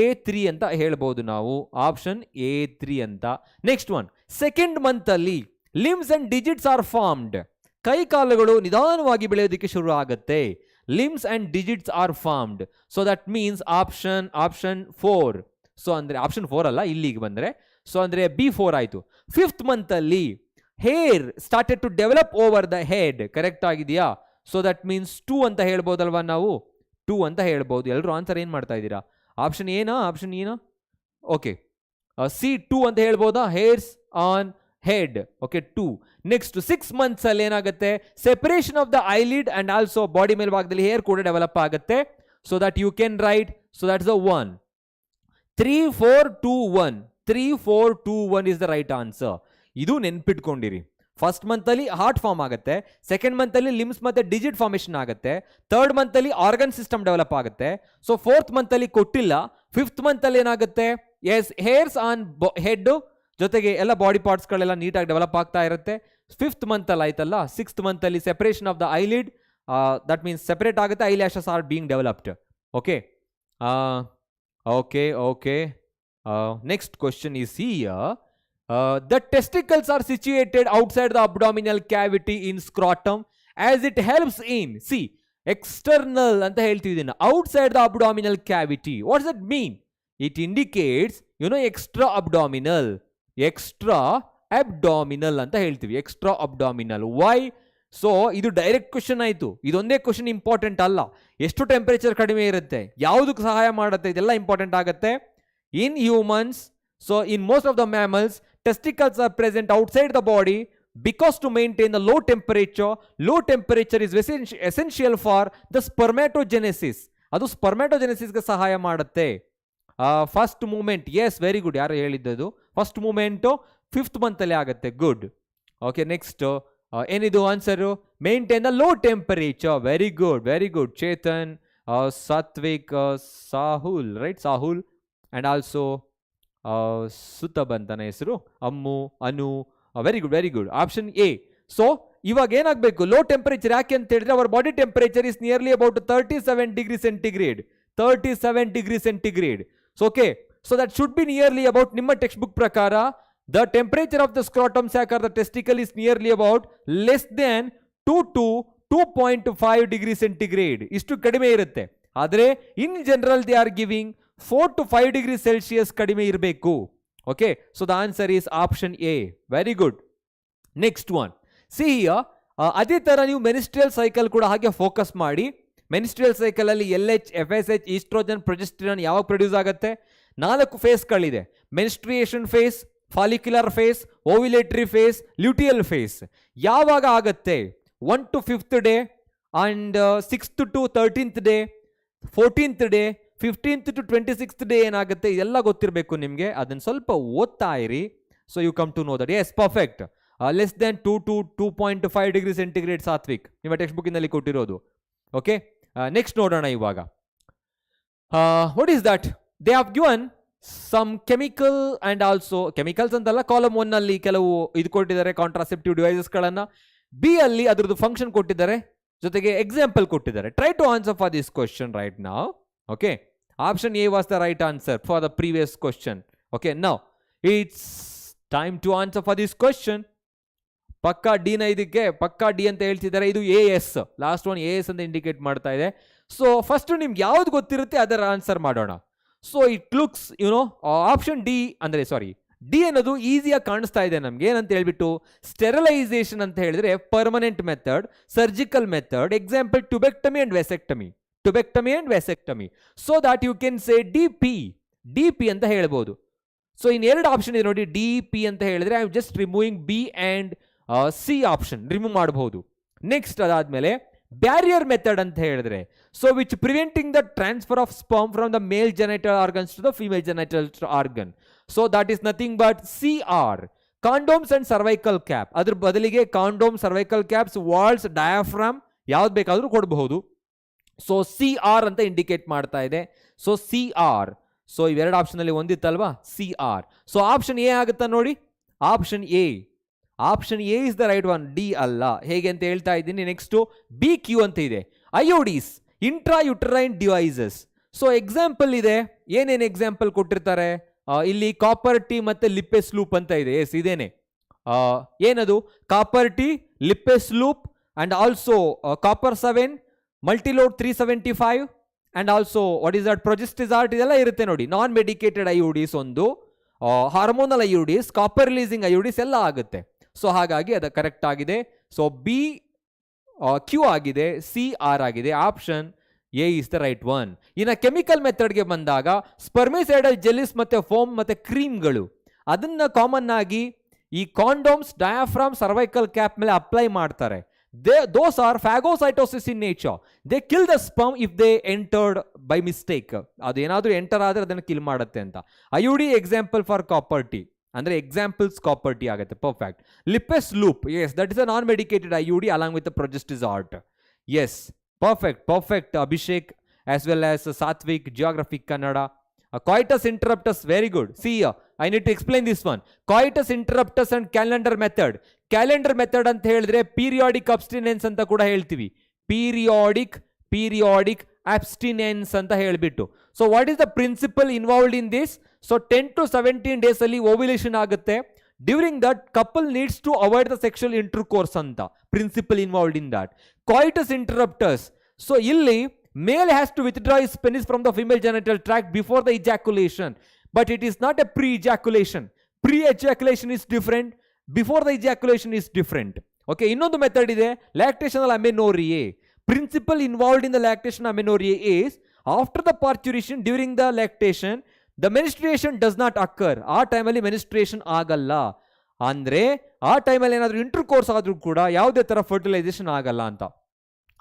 A3 ಅಂತ ಹೇಳ್ಬೋದು ನಾವು. ಆಪ್ಷನ್ A3 ಅಂತ. ನೆಕ್ಸ್ಟ್ ಒನ್, ಸೆಕೆಂಡ್ ಮಂತ್ ಅಲ್ಲಿ limbs and digits are formed, ಕೈ ಕಾಲುಗಳು ನಿಧಾನವಾಗಿ ಬೆಳೆಯೋದಕ್ಕೆ ಶುರು ಆಗುತ್ತೆ. Limbs and digits are formed, so that means option 4. So ಅಂದ್ರೆ ಆಪ್ಷನ್ 4 ಅಲ್ಲ, ಇಲ್ಲಿಗೆ ಬಂದ್ರೆ ಸೊ ಅಂದ್ರೆ B4 ಆಯ್ತು. ಫಿಫ್ತ್ ಮಂತ್ ಅಲ್ಲಿ hair started to develop over the head. Correct ಆಗಿದೆಯಾ? ಸೊ ದಟ್ ಮೀನ್ಸ್ 2 ಅಂತ ಹೇಳ್ಬೋದಲ್ವಾ ನಾವು? 2 ಅಂತ ಹೇಳ್ಬೋದು. ಎಲ್ಲರೂ ಆನ್ಸರ್ ಏನ್ ಮಾಡ್ತಾ ಇದ್ದೀರಾ? ಆಪ್ಷನ್ ಏನಾ? ಓಕೆ, C2 ಅಂತ ಹೇಳ್ಬೋದಾ? Hairs on head. Okay, 2. Next 6 months ಅಲ್ಲಿ ಏನಾಗುತ್ತೆ, separation of the eyelid and also body ಮೇಲ್ಭಾಗದಲ್ಲಿ ಹೇರ್ ಕೂಡ ಡೆವಲಪ್ ಆಗುತ್ತೆ. So that you can write, so that's the 1. 3, 4, 2, 1. 3, 4, 2, 1 is the right answer. ಇದು ನೆನ್ಪಿಟ್ಕೊಂಡಿರಿ. ಫಸ್ಟ್ ಮಂತ್ ಅಲ್ಲಿ ಹಾರ್ಟ್ ಫಾರ್ಮ್ ಆಗುತ್ತೆ, ಸೆಕೆಂಡ್ ಮಂತ್ ಅಲ್ಲಿ ಲಿಮ್ಸ್ ಮತ್ತೆ ಡಿಜಿಟ್ ಫಾರ್ಮೇಶನ್ ಆಗುತ್ತೆ, ಥರ್ಡ್ ಮಂತ್ ಅಲ್ಲಿ ಆರ್ಗನ್ ಸಿಸ್ಟಮ್ ಡೆವಲಪ್ ಆಗುತ್ತೆ. ಸೊ ಫೋರ್ತ್ ಮಂತ್ ಅಲ್ಲಿ ಕೊಟ್ಟಿಲ್ಲ. ಫಿಫ್ತ್ ಮಂತ್ ಅಲ್ಲಿ ಏನಾಗುತ್ತೆ, ಎಸ್, ಹೇರ್ಸ್ ಆನ್ ಹೆಡ್ ಜೊತೆಗೆ ಎಲ್ಲ ಬಾಡಿ ಪಾರ್ಟ್ಸ್ ಗಳೆಲ್ಲ ನೀಟಾಗಿ ಡೆವಲಪ್ ಆಗ್ತಾ ಇರುತ್ತೆ. ಫಿಫ್ತ್ ಮಂತ್ ಅಲ್ಲಿ ಆಯ್ತಲ್ಲ. ಸಿಕ್ಸ್ತ್ ಮಂತ್ ಅಲ್ಲಿ separation of the eyelid, that means separate ಆಗುತ್ತೆ, eyelashes are being developed. Okay. Next question is here. The testicles are situated outside the abdominal cavity in scrotum as it helps in, see, external anta heltiddina, outside the abdominal cavity. What does that mean? It indicates, extra abdominal anta heltivi, extra abdominal. Why? So ಇದು ಡೈರೆಕ್ಟ್ ಕ್ವಶನ್ ಆಯ್ತು. ಇದೊಂದೇ ಕ್ವಶನ್ ಇಂಪಾರ್ಟೆಂಟ್ ಅಲ್ಲ, ಎಷ್ಟು ಟೆಂಪರೇಚರ್ ಕಡಿಮೆ ಇರುತ್ತೆ, ಯಾವುದಕ್ಕೆ ಸಹಾಯ ಮಾಡುತ್ತೆ, ಇದೆಲ್ಲ ಇಂಪಾರ್ಟೆಂಟ್ ಆಗುತ್ತೆ. In humans, so in most of the mammals, testicles are present outside the body because to maintain the low temperature is essential for the spermatogenesis. ಅದು ಸ್ಪರ್ಮ್ಯಾಟೋಜೆನೆಸಿಸ್ ಗೆ ಸಹಾಯ ಮಾಡುತ್ತೆ. First movement, yes, very good. ಯಾರು ಹೇಳಿದ್ದದು? ಫಸ್ಟ್ ಮೂಮೆಂಟ್ ಫಿಫ್ತ್ ಮಂತ್ ಅಲ್ಲಿ ಆಗುತ್ತೆ. ಗುಡ್. ಓಕೆ, ನೆಕ್ಸ್ಟ್ ಏನಿದು answer? Maintain the low temperature. Very good. Chetan, Satvik, Sahul, right? Sahul and also ಸುತ್ತ ಬಂತನ ಹೆಸರು, Ammu, Anu. Very good. Option A. So ಇವಾಗ ಏನಾಗಬೇಕು, ಲೋ ಟೆಂಪರೇಚರ್ ಯಾಕೆ ಅಂತ ಹೇಳಿದ್ರೆ our body temperature is nearly about 37 degree centigrade. Okay, so that should B nearly about, ನಿಮ್ಮ ಟೆಕ್ಸ್ಟ್ ಬುಕ್ ಪ್ರಕಾರ the temperature of the scrotum sac or the testicle is nearly about less than 2 to 2.5 degree centigrade. ಇಷ್ಟು ಕಡಿಮೆ ಇರುತ್ತೆ. ಆದರೆ in general they are giving 4 to 5 degrees Celsius ಕಡಿಮೆ ಇರಬೇಕು. Okay, so the answer is option A. Very good. Next one, see here, ಅದೇ ಥರ ನೀವು ಮೆನಿಸ್ಟ್ರಿಯಲ್ ಸೈಕಲ್ ಕೂಡ ಹಾಗೆ ಫೋಕಸ್ ಮಾಡಿ. ಮೆನಿಸ್ಟ್ರಿಯಲ್ ಸೈಕಲಲ್ಲಿ LH, FSH, ಈಸ್ಟ್ರೋಜನ್, ಪ್ರೊಜೆಸ್ಟಿರಾನ್ ಯಾವಾಗ ಪ್ರೊಡ್ಯೂಸ್ ಆಗುತ್ತೆ? 4 ಫೇಸ್ಗಳಿದೆ. Menstruation phase, follicular phase, ovulatory phase, luteal phase. ಯಾವಾಗ ಆಗುತ್ತೆ? 1 to 5th day and 6th to 13th day, 14th day, 15th to 26th day ಏನಾಗುತ್ತೆ ಎಲ್ಲ ಗೊತ್ತಿರಬೇಕು ನಿಮಗೆ. ಅದನ್ನು ಸ್ವಲ್ಪ ಓದ್ತಾ ಇರಿ. So you come to know that. Yes, perfect. Less than 2 to 2.5 degree centigrade Satvik ನಿಮ್ಮ ಟೆಕ್ಸ್ಟ್ ಬುಕ್ಕಿನಲ್ಲಿ ಕೊಟ್ಟಿರೋದು. ಓಕೆ, ನೆಕ್ಸ್ಟ್ ನೋಡೋಣ ಇವಾಗ. What is that? They have given some chemical and also, chemicals ಅಂತಲ್ಲ, ಕಾಲಮ್ 1 ನಲ್ಲಿ ಕೆಲವು ಇದು ಕೊಟ್ಟಿದ್ದಾರೆ, ಕಾಂಟ್ರಾಸೆಪ್ಟಿವ್ ಡಿವೈಸಸ್ಗಳನ್ನು. ಬಿ ಅಲ್ಲಿ ಅದರದ್ದು ಫಂಕ್ಷನ್ ಕೊಟ್ಟಿದ್ದಾರೆ, ಜೊತೆಗೆ ಎಕ್ಸಾಂಪಲ್ ಕೊಟ್ಟಿದ್ದಾರೆ. Try to answer for this question right now. Okay, option A was the right answer for the previous question. Okay, now it's time to answer for this question. ಪಕ್ಕಾ ಡಿನ, ಇದಕ್ಕೆ ಪಕ್ಕಾ ಡಿ ಅಂತ ಹೇಳ್ತಿದ್ದಾರೆ. ಇದು AS, ಲಾಸ್ಟ್ ಒನ್ AS ಅಂತ ಇಂಡಿಕೇಟ್ ಮಾಡ್ತಾ ಇದೆ. ಸೊ ಫಸ್ಟ್ ನಿಮ್ಗೆ ಯಾವ್ದು ಗೊತ್ತಿರುತ್ತೆ ಅದರ ಆನ್ಸರ್ ಮಾಡೋಣ. So it looks option D ಅಂದರೆ ಡಿ ಅನ್ನೋದು ಈಸಿಯಾಗಿ ಕಾಣಿಸ್ತಾ ಇದೆ ನಮ್ಗೆ. ಏನಂತ ಹೇಳ್ಬಿಟ್ಟು, ಸ್ಟೆರಿಲೈಸೇಷನ್ ಅಂತ ಹೇಳಿದ್ರೆ permanent method, surgical method, example tubectomy and vasectomy. So that you can say DP ಅಂತ ಹೇಳ್ಬೋದು. ಸೊ ಇನ್ 2 ಆಪ್ಷನ್ ಇದೆ ನೋಡಿ, DP ಅಂತ ಹೇಳಿದ್ರೆ I am just removing B and C option remove ಮಾಡಬಹುದು. ನೆಕ್ಸ್ಟ್ ಅದಾದ್ಮೇಲೆ ಬ್ಯಾರಿಯರ್ ಮೆಥಡ್ ಅಂತ ಹೇಳಿದ್ರೆ, so which preventing the transfer of sperm from the male genital organs to the female genital organ. So that is nothing but CR. Condoms and cervical cap, ಅದ್ರ ಬದಲಿಗೆ condom, cervical caps, vaults, diaphragm ಯಾವ್ದು ಬೇಕಾದ್ರೂ ಕೊಡಬಹುದು. ಸೊ CR ಅಂತ ಇಂಡಿಕೇಟ್ ಮಾಡ್ತಾ ಇದೆ. So CR. ಸೊ ಇವೆರಡು ಆಪ್ಷನ್ ಅಲ್ಲಿ ಒಂದಿತ್ತಲ್ವಾ, CR. ಸೊ ಆಪ್ಷನ್ ಎ ಆಗುತ್ತಾ ನೋಡಿ, option A is the right one, D ಅಲ್ಲ. ಹೇಗೆ ಅಂತ ಹೇಳ್ತಾ ಇದ್ದೀನಿ. ನೆಕ್ಸ್ಟ್ BQ ಅಂತ ಇದೆ, IUDs, intra uterine devices. So example ಇದೆ, ಏನೇನು ಎಕ್ಸಾಂಪಲ್ ಕೊಟ್ಟಿರ್ತಾರೆ ಇಲ್ಲಿ? ಕಾಪರ್ ಟಿ ಮತ್ತೆ ಲಿಪ್ಪೆಸ್ ಲೂಪ್ ಅಂತ ಇದೆ. ಎಸ್, ಇದೇನೆ. ಏನದು? Copper T, Lippes loop and also copper 7, multiload 375 and also what is that, Progestasert, ಇದೆಲ್ಲ ಇರುತ್ತೆ ನೋಡಿ. ನಾನ್ ಮೆಡಿಕೇಟೆಡ್ IUDs ಒಂದು, hormonal IUDs, copper releasing IUDs ಎಲ್ಲ ಆಗುತ್ತೆ. ಸೊ ಹಾಗಾಗಿ ಅದು ಕರೆಕ್ಟ್ ಆಗಿದೆ. ಸೊ BQ ಆಗಿದೆ, CR ಆಗಿದೆ. Option A is the right one. ಇನ್ನು ಕೆಮಿಕಲ್ ಮೆಥಡ್ಗೆ ಬಂದಾಗ ಸ್ಪರ್ಮಿಸೈಡಲ್ ಜೆಲ್ಲಿಸ್ ಮತ್ತೆ ಫೋಮ್ ಮತ್ತೆ ಕ್ರೀಮ್ಗಳು, ಅದನ್ನ ಕಾಮನ್ ಆಗಿ ಈ ಕಾಂಡೋಮ್ಸ್, ಡಯಾಫ್ರಾಮ್, ಸರ್ವೈಕಲ್ ಕ್ಯಾಪ್ ಮೇಲೆ ಅಪ್ಲೈ ಮಾಡ್ತಾರೆ. Those are phagocytosis in nature. They kill the sperm if they entered by mistake. ಅದೇನಾದ್ರೂ ಎಂಟರ್ ಆದ್ರೆ ಅದನ್ನು ಕಿಲ್ ಮಾಡುತ್ತೆ ಅಂತ. IUD example for copper T ಅಂದ್ರೆ ಎಕ್ಸಾಂಪಲ್ಸ್ ಕಾಪರ್ ಟಿ ಆಗುತ್ತೆ. Perfect. Lippes loop, yes, that is a non medicated IUD along with Progestasert. Yes, perfect Abhishek as well as Satvik, Geographic Kannada. Coitus interruptus, very good. See here, I need to explain this one. Coitus interruptus and calendar method. Calendar method ಅಂತ ಹೇಳಿದ್ರೆ periodic abstinence ಅಂತ ಕೂಡ ಹೇಳ್ತೀವಿ. Periodic abstinence ಅಂತ ಹೇಳ್ಬಿಟ್ಟು. So what is the principle involved in this? So 10 to 17 days ಅಲ್ಲಿ ovulation ಆಗುತ್ತೆ. During that, couple needs to avoid the sexual intercourse ಅಂತ principle involved in that. Coitus interruptus. So ಇಲ್ಲಿ male has to withdraw his penis from the female genital tract before the ejaculation, but it is not a pre-ejaculation. Pre-ejaculation is different, before the ejaculation is different. Okay, ಇನ್ನೊಂದು ಮೆಥಡ್ ಇದೆ, lactational amenorrhea. Principle involved in the lactational amenorrhea is after the parturition, during the lactation, the menstruation does not occur. ಆ ಟೈಮಲ್ಲಿ menstruation ಆಗಲ್ಲ ಅಂದ್ರೆ ಆ ಟೈಮಲ್ಲಿ ಏನಾದರೂ ಇಂಟರ್ಕೋರ್ಸ್ ಆದ್ರೂ ಕೂಡ ಯಾವುದೇ ತರ ಫರ್ಟಿಲೈಸೇಷನ್ ಆಗಲ್ಲ ಅಂತ.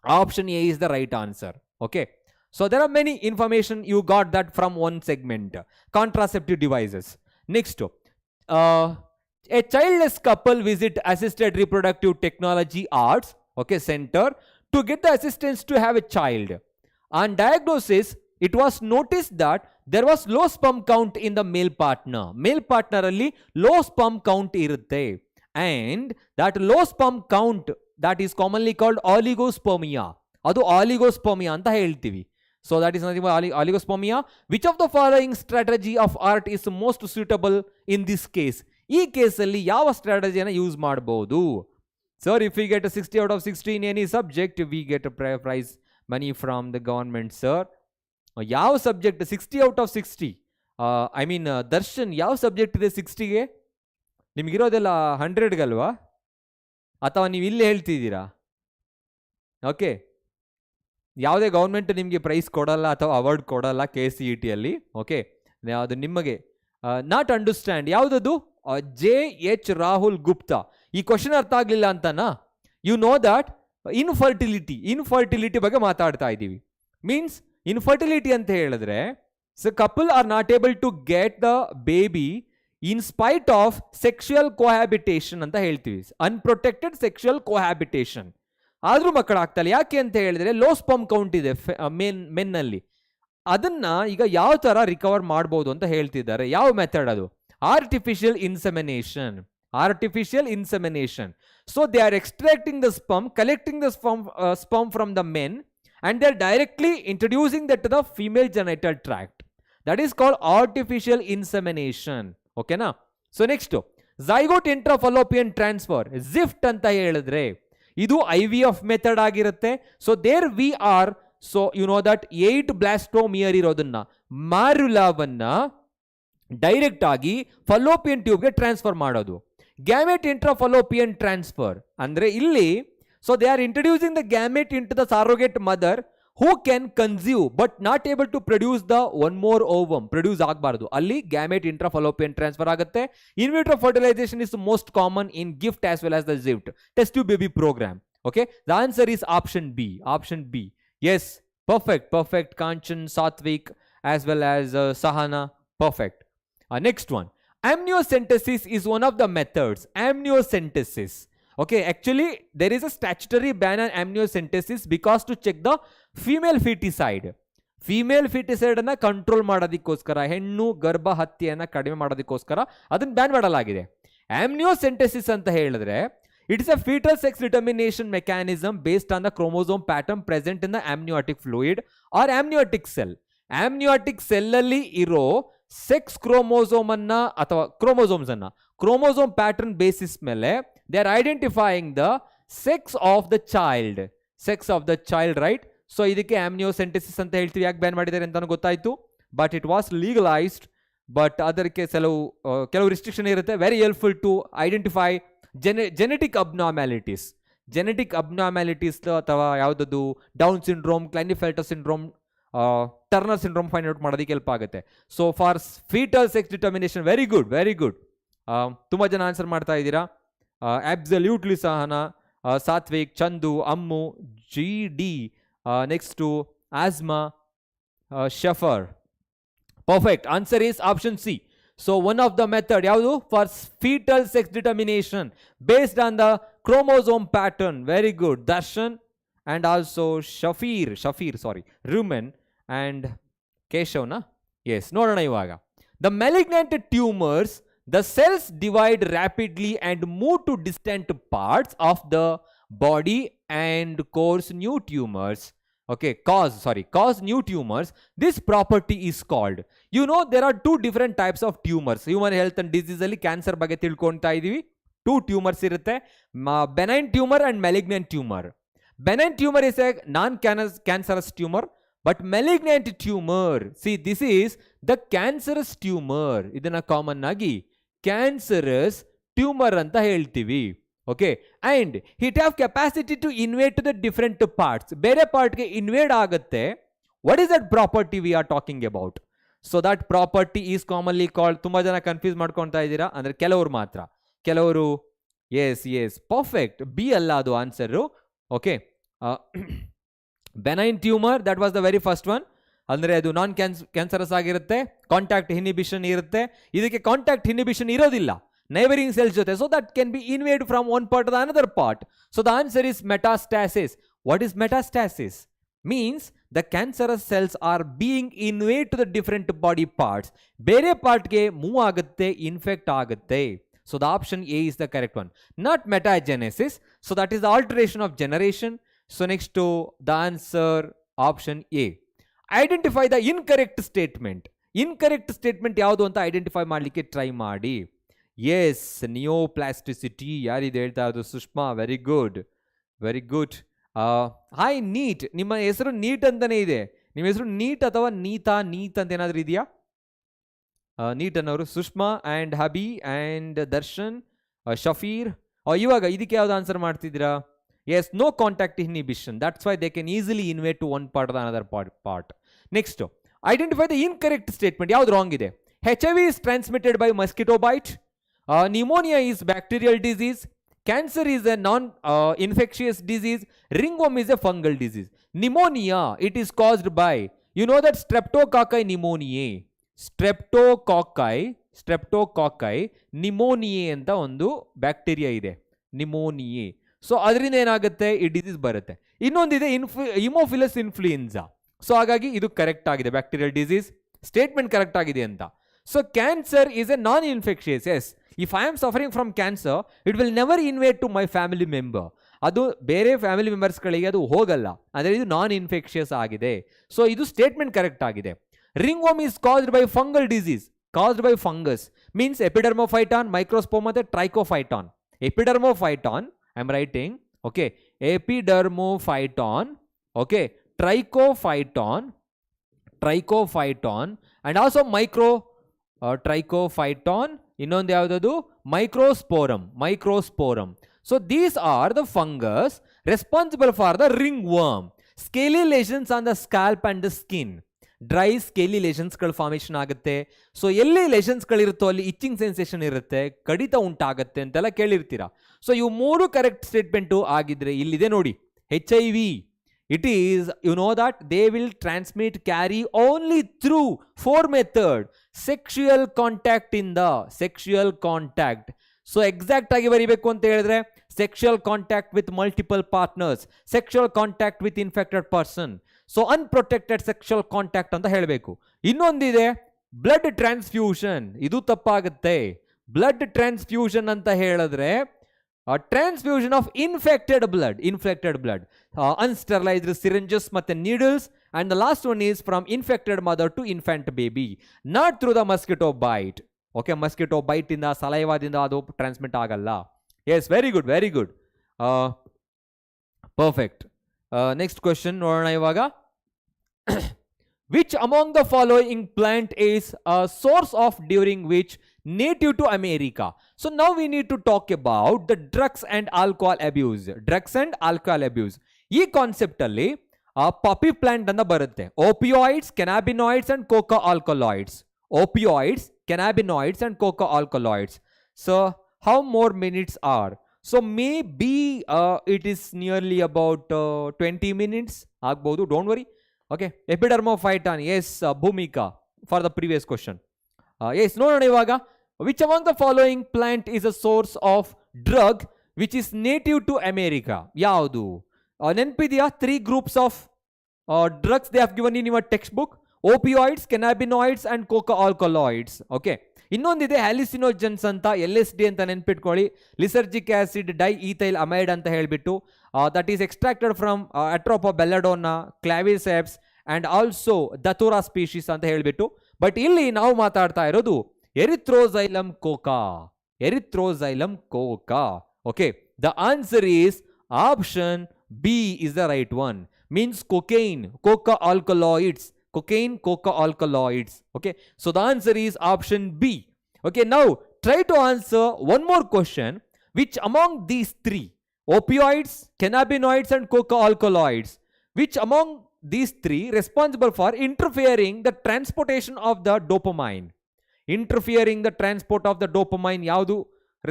Option A is the right answer. Okay, so there are many information you got that from one segment. Contraceptive devices. Next, a childless couple visit assisted reproductive technology arts, okay, center to get the assistance to have a child. On diagnosis, it was noticed that there was low sperm count in the male partner. Male partner alli low sperm count irutte, and that low sperm count, that is commonly called oligospermia. ಅದು ಆಲಿಗೋಸ್ಪರ್ಮಿಯಾ ಅಂತ ಹೇಳ್ತೀವಿ. So that is nothing but oligospermia. Which of the following strategy of ART is most suitable in this case? ಈ ಕೇಸಲ್ಲಿ ಯಾವ ಸ್ಟ್ರಾಟಜಿಯನ್ನು ಯೂಸ್ ಮಾಡಬಹುದು? Sir, if we get 60 out of 60 in any subject, we get a prize money from the government, sir. ಯಾವ subject 60 out of 60? I mean Darshan, ಯಾವ ಸಬ್ಜೆಕ್ಟ್ ಇದೆ 60ಗೆ? ನಿಮ್ಗಿರೋದೆಲ್ಲ 100ಗಲ್ವಾ? ಅಥವಾ ನೀವು ಇಲ್ಲಿ ಹೇಳ್ತಿದ್ದೀರಾ? ಓಕೆ, ಯಾವುದೇ ಗೌರ್ಮೆಂಟ್ ನಿಮಗೆ ಪ್ರೈಸ್ ಕೊಡಲ್ಲ ಅಥವಾ ಅವಾರ್ಡ್ ಕೊಡಲ್ಲ KCET ಅಲ್ಲಿ. ಓಕೆ, ಅದು ನಿಮಗೆ ನಾಟ್ ಅಂಡರ್ಸ್ಟ್ಯಾಂಡ್. ಯಾವುದದು? JH ರಾಹುಲ್ ಗುಪ್ತಾ. ಈ ಕ್ವಶನ್ ಅರ್ಥ ಆಗಲಿಲ್ಲ ಅಂತನಾ? ಯು ನೋ ದಟ್ ಇನ್ಫರ್ಟಿಲಿಟಿ ಬಗ್ಗೆ ಮಾತಾಡ್ತಾ ಇದ್ದೀವಿ. ಮೀನ್ಸ್ ಇನ್ಫರ್ಟಿಲಿಟಿ ಅಂತ ಹೇಳಿದ್ರೆ couple are not able to get the baby in spite of sexual cohabitation ಅಂತ ಹೇಳ್ತೀವಿ. ಅನ್ಪ್ರೊಟೆಕ್ಟೆಡ್ ಸೆಕ್ಷುಯಲ್ ಕೋಹ್ಯಾಬಿಟೇಷನ್ ಆದ್ರೂ ಮಕ್ಕಳಾಗ್ತಲ್ಲ. ಯಾಕೆ ಅಂತ ಹೇಳಿದ್ರೆ ಲೋ ಸ್ಪರ್ಮ್ ಕೌಂಟ್ ಇದೆ ಮೆನ್ನಲ್ಲಿ. ಅದನ್ನ ಈಗ ಯಾವ ತರ ರಿಕವರ್ ಮಾಡ್ಬೋದು ಅಂತ ಹೇಳ್ತಿದ್ದಾರೆ. ಯಾವ ಮೆಥಡ್ ಅದು? Artificial insemination. So they are extracting the sperm, collecting the sperm from the men, and they are directly introducing that to the female genital tract. That is called artificial insemination. Okay na? So next, zygote intrafallopian transfer, ZIFT anta helidre idu IVF method ಆಗಿರುತ್ತೆ. So there we are, so you know that 8 blastome here ಇರೋದನ್ನ ಮಾರುಲಾವನ್ನ ಡೈರೆಕ್ಟ್ ಆಗಿ ಫಲೋಪಿಯನ್ ಟ್ಯೂಬ್ಗೆ ಟ್ರಾನ್ಸ್ಫರ್ ಮಾಡೋದು. ಗ್ಯಾಮೆಟ್ ಇಂಟ್ರಾಫಲೋಪಿಯನ್ ಟ್ರಾನ್ಸ್ಫರ್ ಅಂದ್ರೆ ಇಲ್ಲಿ, so they are introducing the gamete into the surrogate mother who can consume but not able to produce the one more ovum. Produce ಆಗಬಾರ್ದು, ಅಲ್ಲಿ ಗ್ಯಾಮೆಟ್ ಇಂಟ್ರಾಫಲೋಪಿಯನ್ ಟ್ರಾನ್ಸ್ಫರ್ ಆಗುತ್ತೆ. In vitro fertilisation is most common in GIFT as well as the ZIFT test tube baby programme. Okay, the answer is option B. Yes, perfect. Kanchan, Satvik as well as Sahana, perfect. Next one, amniocentesis is one of the methods. Amniocentesis, okay, actually there is a statutory ban on amniocentesis because to check the female feticide ಅನ್ನ ಕಂಟ್ರೋಲ್ ಮಾಡೋದಕ್ಕೋಸ್ಕರ, ಹೆಣ್ಣು ಗರ್ಭ ಹತ್ಯೆಯನ್ನ ಕಡಿಮೆ ಮಾಡೋದಕ್ಕೋಸ್ಕರ ಅದನ್ನ ಬ್ಯಾನ್ ಮಾಡಲಾಗಿದೆ. ಆಮ್ನಿಯೋಸೆಂಟೆಸಿಸ್ ಅಂತ ಹೇಳಿದ್ರೆ it is a fetal sex determination mechanism based on the chromosome pattern present in the amniotic fluid or amniotic cell. amniotic cell ಅಲ್ಲಿ ಇರೋ ಸೆಕ್ಸ್ ಕ್ರೋಮೋಸೋಮ್ ಅನ್ನ ಅಥವಾ ಕ್ರೋಮೋಸೋಮ್ಸ್ ಅನ್ನ ಕ್ರೋಮೋಸೋಮ್ ಪ್ಯಾಟರ್ನ್ ಬೇಸಿಸ್ ಮೇಲೆ they are identifying the sex of the child, right? So ಇದಕ್ಕೆ ಆಮ್ನಿಯೋಸೆಂಟೆಸಿಸ್ ಅಂತ ಹೇಳ್ತೀವಿ. ಯಾಕೆ ಬ್ಯಾನ್ ಮಾಡಿದ್ದಾರೆ ಅಂತ ಗೊತ್ತಾಯ್ತು, but it was legalised. But ಅದಕ್ಕೆ ಕೆಲವು ರಿಸ್ಟ್ರಿಕ್ಷನ್ ಇರುತ್ತೆ. Very helpful to identify genetic abnormalities ಅಥವಾ ಯಾವುದದು Down syndrome, Klinefelter syndrome, Turner syndrome find out ಮಾಡೋದಕ್ಕೆ ಹೆಲ್ಪ್ ಆಗುತ್ತೆ. So for foetal sex determination very good. ತುಂಬ ಜನ ಆನ್ಸರ್ ಮಾಡ್ತಾ ಇದ್ದೀರಾ. Absolutely Sahana, Satwik, Chandu, Ammu, GD, next Asma, Shafar. Perfect. Answer is option C. So one of the method ಯಾವುದು? For fetal sex determination based on the chromosome pattern. Very good. Darshan and also Shafir, Rumen and Keshavna. Yes, ನೋಡೋಣ ಇವಾಗ. The malignant tumors, the cells divide rapidly and move to distant parts of the body and cause new tumors. Okay, cause new tumors. This property is called, you know, there are two different types of tumors. Human health and disease ಅಲ್ಲಿ ಕ್ಯಾನ್ಸರ್ ಬಗ್ಗೆ ತಿಳ್ಕೊಂತಾ ಇದೀವಿ. 2 tumors ಇರುತ್ತೆ, benign tumor and malignant tumor. Benign tumor is a non-cancerous tumor, but malignant tumor, see, this is the cancerous tumor. ಇದನ್ನ ಕಾಮನ್ ಆಗಿ ಕ್ಯಾನ್ಸರಸ್ ಟ್ಯೂಮರ್ ಅಂತ ಹೇಳ್ತೀವಿ. Okay, and it have capacity to invade to the different parts. ಬೇರೆ ಪಾರ್ಟ್ಗೆ ಇನ್ವೇಡ್ ಆಗುತ್ತೆ. What is that property we are talking about? So that property is commonly called, ತುಂಬಾ ಜನ ಕನ್ಫ್ಯೂಸ್ ಮಾಡ್ಕೊಳ್ತಾ ಇದ್ದೀರಾ, ಅಂದ್ರೆ ಕೆಲವರು yes, perfect. B ಅಲ್ಲ ಅದು answer. Okay, benign tumor, that was the very first one. ಅಂದ್ರೆ ಅದು ನಾನ್ ಕ್ಯಾನ್ಸರಸ್ ಆಗಿರುತ್ತೆ, ಕಾಂಟ್ಯಾಕ್ಟ್ ಇನ್ಹಿಬಿಷನ್ ಇರುತ್ತೆ. ಇದಕ್ಕೆ ಕಾಂಟ್ಯಾಕ್ಟ್ ಇನ್ಹಿಬಿಷನ್ ಇರೋದಿಲ್ಲ neighboring cells jothe, so that can be invade from one part to the another part. So the answer is metastasis. What is metastasis? Means the cancerous cells are being invade to the different body parts. Bere part ge move agutte, infect agutte. So the option A is the correct one, not metagenesis. So that is the alteration of generation. So next to the answer option A. Identify the incorrect statement. ಯಾವುದು ಅಂತ ಐಡೆಂಟಿಫೈ ಮಾಡಲಿಕ್ಕೆ ಟ್ರೈ ಮಾಡಿ. ಎಸ್, ನಿಯೋಪ್ಲಾಸ್ಟಿಸಿಟಿ. ಯಾರಿದೆ ಹೇಳ್ತಾ ಇರೋದು? Sushma. Very good. Hi NEET. ನಿಮ್ಮ ಹೆಸರು ನೀಟ್ ಅಂತಾನೆ ಇದೆ. ನಿಮ್ಮ ಹೆಸರು ನೀಟ್ ಅಥವಾ ನೀತ್ ಅಂತ ಏನಾದರೂ ಇದೆಯಾ? ನೀಟ್ ಅನ್ನೋರು ಸುಷ್ಮಾ ಆ್ಯಂಡ್ ಹಬಿ ಆ್ಯಂಡ್ ದರ್ಶನ್, ಶಫೀರ್. ಇವಾಗ ಇದಕ್ಕೆ ಯಾವ್ದು ಆನ್ಸರ್ ಮಾಡ್ತಿದ್ದೀರಾ? Yes, no contact inhibition. That's why they can easily invade to one part or another part. Next, identify the incorrect statement. ಯಾವ್ದು ರಾಂಗ್ ಇದೆ? HIV is transmitted by mosquito bite. Pneumonia is bacterial disease. Cancer is a non-infectious disease. Ringworm is a fungal disease. Pneumonia, it is caused by, you know that Streptococci pneumoniae. Streptococci pneumoniae ಅಂತ ಒಂದು ಬ್ಯಾಕ್ಟೀರಿಯಾ ಇದೆ, ನಿಮೋನಿಯೆ. ಸೊ ಅದರಿಂದ ಏನಾಗುತ್ತೆ, ಈ ಡಿಸೀಸ್ ಬರುತ್ತೆ. ಇನ್ನೊಂದಿದೆ ಹಿಮೋಫಿಲಸ್ ಇನ್ಫ್ಲೂಯೆನ್ಸಾ. ಸೊ ಹಾಗಾಗಿ ಇದು ಕರೆಕ್ಟ್ ಆಗಿದೆ, ಬ್ಯಾಕ್ಟೀರಿಯಲ್ ಡಿಸೀಸ್ ಸ್ಟೇಟ್ಮೆಂಟ್ ಕರೆಕ್ಟ್ ಆಗಿದೆ ಅಂತ. So cancer is a non infectious. Yes, if I am suffering from cancer it will never invade to my family member. ಅದು ಬೇರೆ ಫ್ಯಾಮಿಲಿ ಮೆಂಬರ್ಸ್ಗಳಿಗೆ ಅದು ಹೋಗಲ್ಲ, ಅಂದರೆ ಇದು ನಾನ್ ಇನ್ಫೆಕ್ಷಿಯಸ್ ಆಗಿದೆ. ಸೊ ಇದು ಸ್ಟೇಟ್ಮೆಂಟ್ ಕರೆಕ್ಟ್ ಆಗಿದೆ. Ringworm is caused by fungal disease. caused by fungus means epidermophyton, microspore ಮತ್ತೆ trichophyton. Epidermophyton, I am writing, okay, epidermophyton, okay, trichophyton and also trichophyton, ಇನ್ನೊಂದು ಯಾವುದದು, microsporum. So these are the fungus responsible for the ringworm. Scaly lesions on the scalp and the skin. Dry scaly ಲೆಷನ್ಸ್ಗಳು ಫಾರ್ಮೇಷನ್ ಆಗುತ್ತೆ. ಸೊ ಎಲ್ಲಿ ಲೆಷನ್ಸ್ಗಳಿರುತ್ತೋ ಅಲ್ಲಿ ಇಚ್ಚಿಂಗ್ ಸೆನ್ಸೇಷನ್ ಇರುತ್ತೆ, ಕಡಿತ ಉಂಟಾಗುತ್ತೆ ಅಂತೆಲ್ಲ ಕೇಳಿರ್ತೀರಾ. ಸೊ ಇವು ಮೂರು ಕರೆಕ್ಟ್ ಸ್ಟೇಟ್ಮೆಂಟು ಆಗಿದ್ರೆ ಇಲ್ಲಿದೆ ನೋಡಿ, HIV, it is, you know that they will transmit, carry only through 4 method. Sexual contact in the sexual contact. So exact ಆಗಿ ಬರೀಬೇಕು ಅಂತ ಹೇಳಿದ್ರೆ sexual contact with multiple partners, sexual contact with infected person. So unprotected sexual contact ಅಂತ ಹೇಳಬೇಕು. ಇನ್ನೊಂದಿದೆ ಬ್ಲಡ್ ಟ್ರಾನ್ಸ್ಫ್ಯೂಷನ್, ಇದು ತಪ್ಪಾಗುತ್ತೆ. ಬ್ಲಡ್ ಟ್ರಾನ್ಸ್ಫ್ಯೂಷನ್ ಅಂತ ಹೇಳಿದ್ರೆ transfusion of infected blood, unsterilised syringes ಮತ್ತೆ needles. And the last one is from infected mother to infant baby, not through the mosquito bite. Okay, mosquito bite ಇಂದ, ಸಲೈವಾದಿಂದ ಅದು ಟ್ರಾನ್ಸ್ಮಿಟ್ ಆಗಲ್ಲ. Yes, very good, perfect. Next question ನೋಡೋಣ ಇವಾಗ. Which among the following plant is a source of during which native to America? So now we need to talk about the drugs and alcohol abuse. ಈ ಕಾನ್ಸೆಪ್ಟ್ ಅಲ್ಲಿ ಪಾಪಿ ಪ್ಲಾಂಟ್ ಅಂತ ಬರುತ್ತೆ. Opioids, cannabinoids and coca alkaloids. So how more minutes are? So maybe it is nearly about 20 minutes ಆಗ್ಬಹುದು, don't worry. Okay, epidermophyton, yes, Bhumika for the previous question. Yes, ನೋಡೋಣ ಇವಾಗ. Which among the following plant is a source of drug which is native to America? ಯಾವುದು ನೆನಪಿದೆಯಾ? 3 groups of drugs they have given in your textbook: opioids, cannabinoids and coca alkaloids. Okay, ಇನ್ನೊಂದಿದೆ ಹ್ಯಾಲಿಸಿನೋಜನ್ಸ್ ಅಂತ, LSD ಅಂತ ನೆನ್ಪಿಟ್ಕೊಳ್ಳಿ. ಲಿಸರ್ಜಿಕ್ ಆಸಿಡ್ ಡೈಇಥೈಲ್ ಅಮೈಡ್ ಅಂತ ಹೇಳ್ಬಿಟ್ಟು, that is extracted from Atropa belladonna, Claviceps and also Datura species ಅಂತ ಹೇಳ್ಬಿಟ್ಟು. ಬಟ್ ಇಲ್ಲಿ ನಾವು ಮಾತಾಡ್ತಾ ಇರೋದು Erythroxylum coca. Okay, the answer is option B is the right one. Means cocaine, coca alkaloids. Okay, so the answer is option B. Okay, now try to answer one more question. Which among these three, opioids, cannabinoids and coca alkaloids, which among these three responsible for interfering the transportation of the dopamine? ಯಾವುದು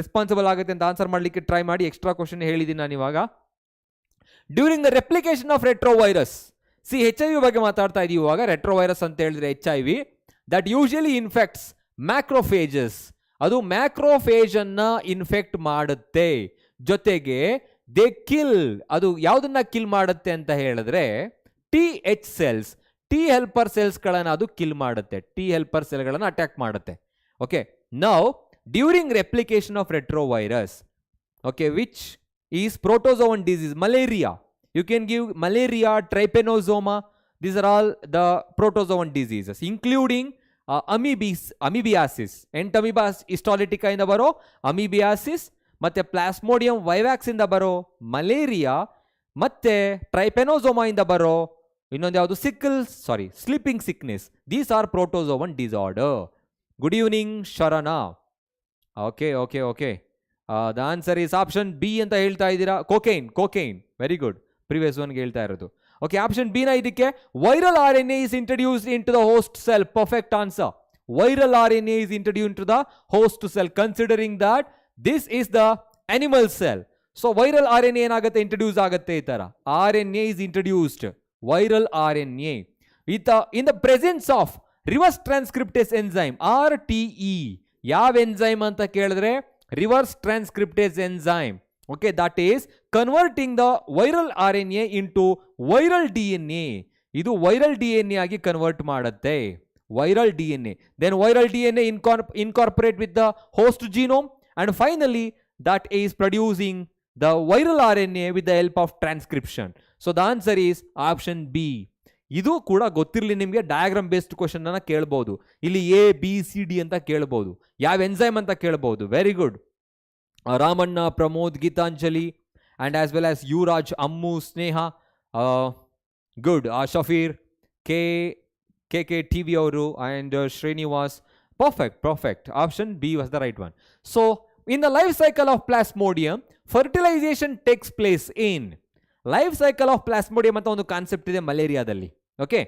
ರೆಸ್ಪಾನ್ಸಿಬಲ್ ಆಗುತ್ತೆ ಅಂತ ಆನ್ಸರ್ ಮಾಡಲಿಕ್ಕೆ ಟ್ರೈ ಮಾಡಿ. ಎಕ್ಸ್ಟ್ರಾ ಕ್ವಶನ್ ಹೇಳಿದ್ದೀನಿ ನಾನು ಇವಾಗ. During the replication of retrovirus. See, HIV ಬಗ್ಗೆ ಮಾತಾಡ್ತಾ ಇದೀವಿ ಇವಾಗ. ರೆಟ್ರೋವೈರಸ್ ಅಂತ ಹೇಳಿದ್ರೆ HIV that usually infects macrophages. ಅದು ಮ್ಯಾಕ್ರೋಫೇಜ್ ಅನ್ನ ಇನ್ಫೆಕ್ಟ್ ಮಾಡುತ್ತೆ. ಜೊತೆಗೆ ದೇ ಕಿಲ್, ಅದು ಯಾವುದನ್ನ ಕಿಲ್ ಮಾಡುತ್ತೆ ಅಂತ ಹೇಳಿದ್ರೆ TH ಸೆಲ್ಸ್, ಟಿ ಹೆಲ್ಪರ್ ಸೆಲ್ಸ್ಗಳನ್ನು ಅದು ಕಿಲ್ ಮಾಡುತ್ತೆ, ಟಿ ಹೆಲ್ಪರ್ ಸೆಲ್ಗಳನ್ನು ಅಟ್ಯಾಕ್ ಮಾಡುತ್ತೆ. Okay, now during replication of retrovirus, okay, which is protozoan disease, malaria. You can give malaria, trypanosoma. These are all the protozoan diseases, including amoebiasis. Entamoeba histolytica ಇಂದ ಬರೋ amoebiasis, ಮತ್ತೆ ಪ್ಲಾಸ್ಮೋಡಿಯಂ ವೈವ್ಯಾಕ್ಸ್ ಇಂದ ಬರೋ ಮಲೇರಿಯಾ, ಮತ್ತೆ ಟ್ರೈಪೆನೋಸೋಮಾ ಇಂದ ಬರೋ ಇನ್ನೊಂದು ಯಾವುದು sleeping sickness. These are protozoan disorder. Good evening Sharana. Okay, the answer is option B ಅಂತ ಹೇಳ್ತಾ ಇದ್ದೀರಾ. ಕೋಕೈನ್. Very good. ಪ್ರಿವಿಯಸ್ ಒನ್ಗೆ ಹೇಳ್ತಾ ಇರೋದು. ಓಕೆ, ಆಪ್ಷನ್ ಬಿ ನ ಇದಕ್ಕೆ viral RNA is introduced into the host cell. Perfect answer. Viral RNA is introduced into the host cell, considering that this is the animal cell. So viral RNA ಏನಾಗುತ್ತೆ, ಇಂಟ್ರೊಡ್ಯೂಸ್ ಆಗುತ್ತೆ. ಈ ತರ RNA is introduced. Viral RNA in the presence of reverse transcriptase enzyme, RTE. ಯಾವ ಎಂಜೈಮ್ ಅಂತ ಕೇಳಿದ್ರೆ reverse transcriptase enzyme. Okay, that is converting the viral RNA into viral DNA. ಇದು viral DNA ಆಗಿ ಕನ್ವರ್ಟ್ ಮಾಡುತ್ತೆ. Viral DNA. Then viral DNA incorporate with the host genome, and finally that is producing the viral RNA with the help of transcription. So the answer is option B. ಇದು ಕೂಡ ಗೊತ್ತಿರಲಿ ನಿಮಗೆ, ಡಯಾಗ್ರಾಮ್ ಬೇಸ್ಡ್ ಕ್ವಶನ್ ಅನ್ನ ಕೇಳಬಹುದು. ಇಲ್ಲಿ ABCD ಅಂತ ಕೇಳಬಹುದು, ಯಾವ ಎಂಜೈಮ್ ಅಂತ ಕೇಳಬಹುದು. Very good. Ramanna, Pramod, Geetanjali, and as well as Yuvraj, Ammu, Sneha, good, Shafeer, KKTV ಅವರು, and Srinivas. Perfect. Option B was the right one. So in the life cycle of Plasmodium, fertilization takes place in. Life cycle of plasmodium ಅಂತ ಒಂದು ಕಾನ್ಸೆಪ್ಟ್ ಇದೆ ಮಲೇರಿಯಾದಲ್ಲಿ. Okay,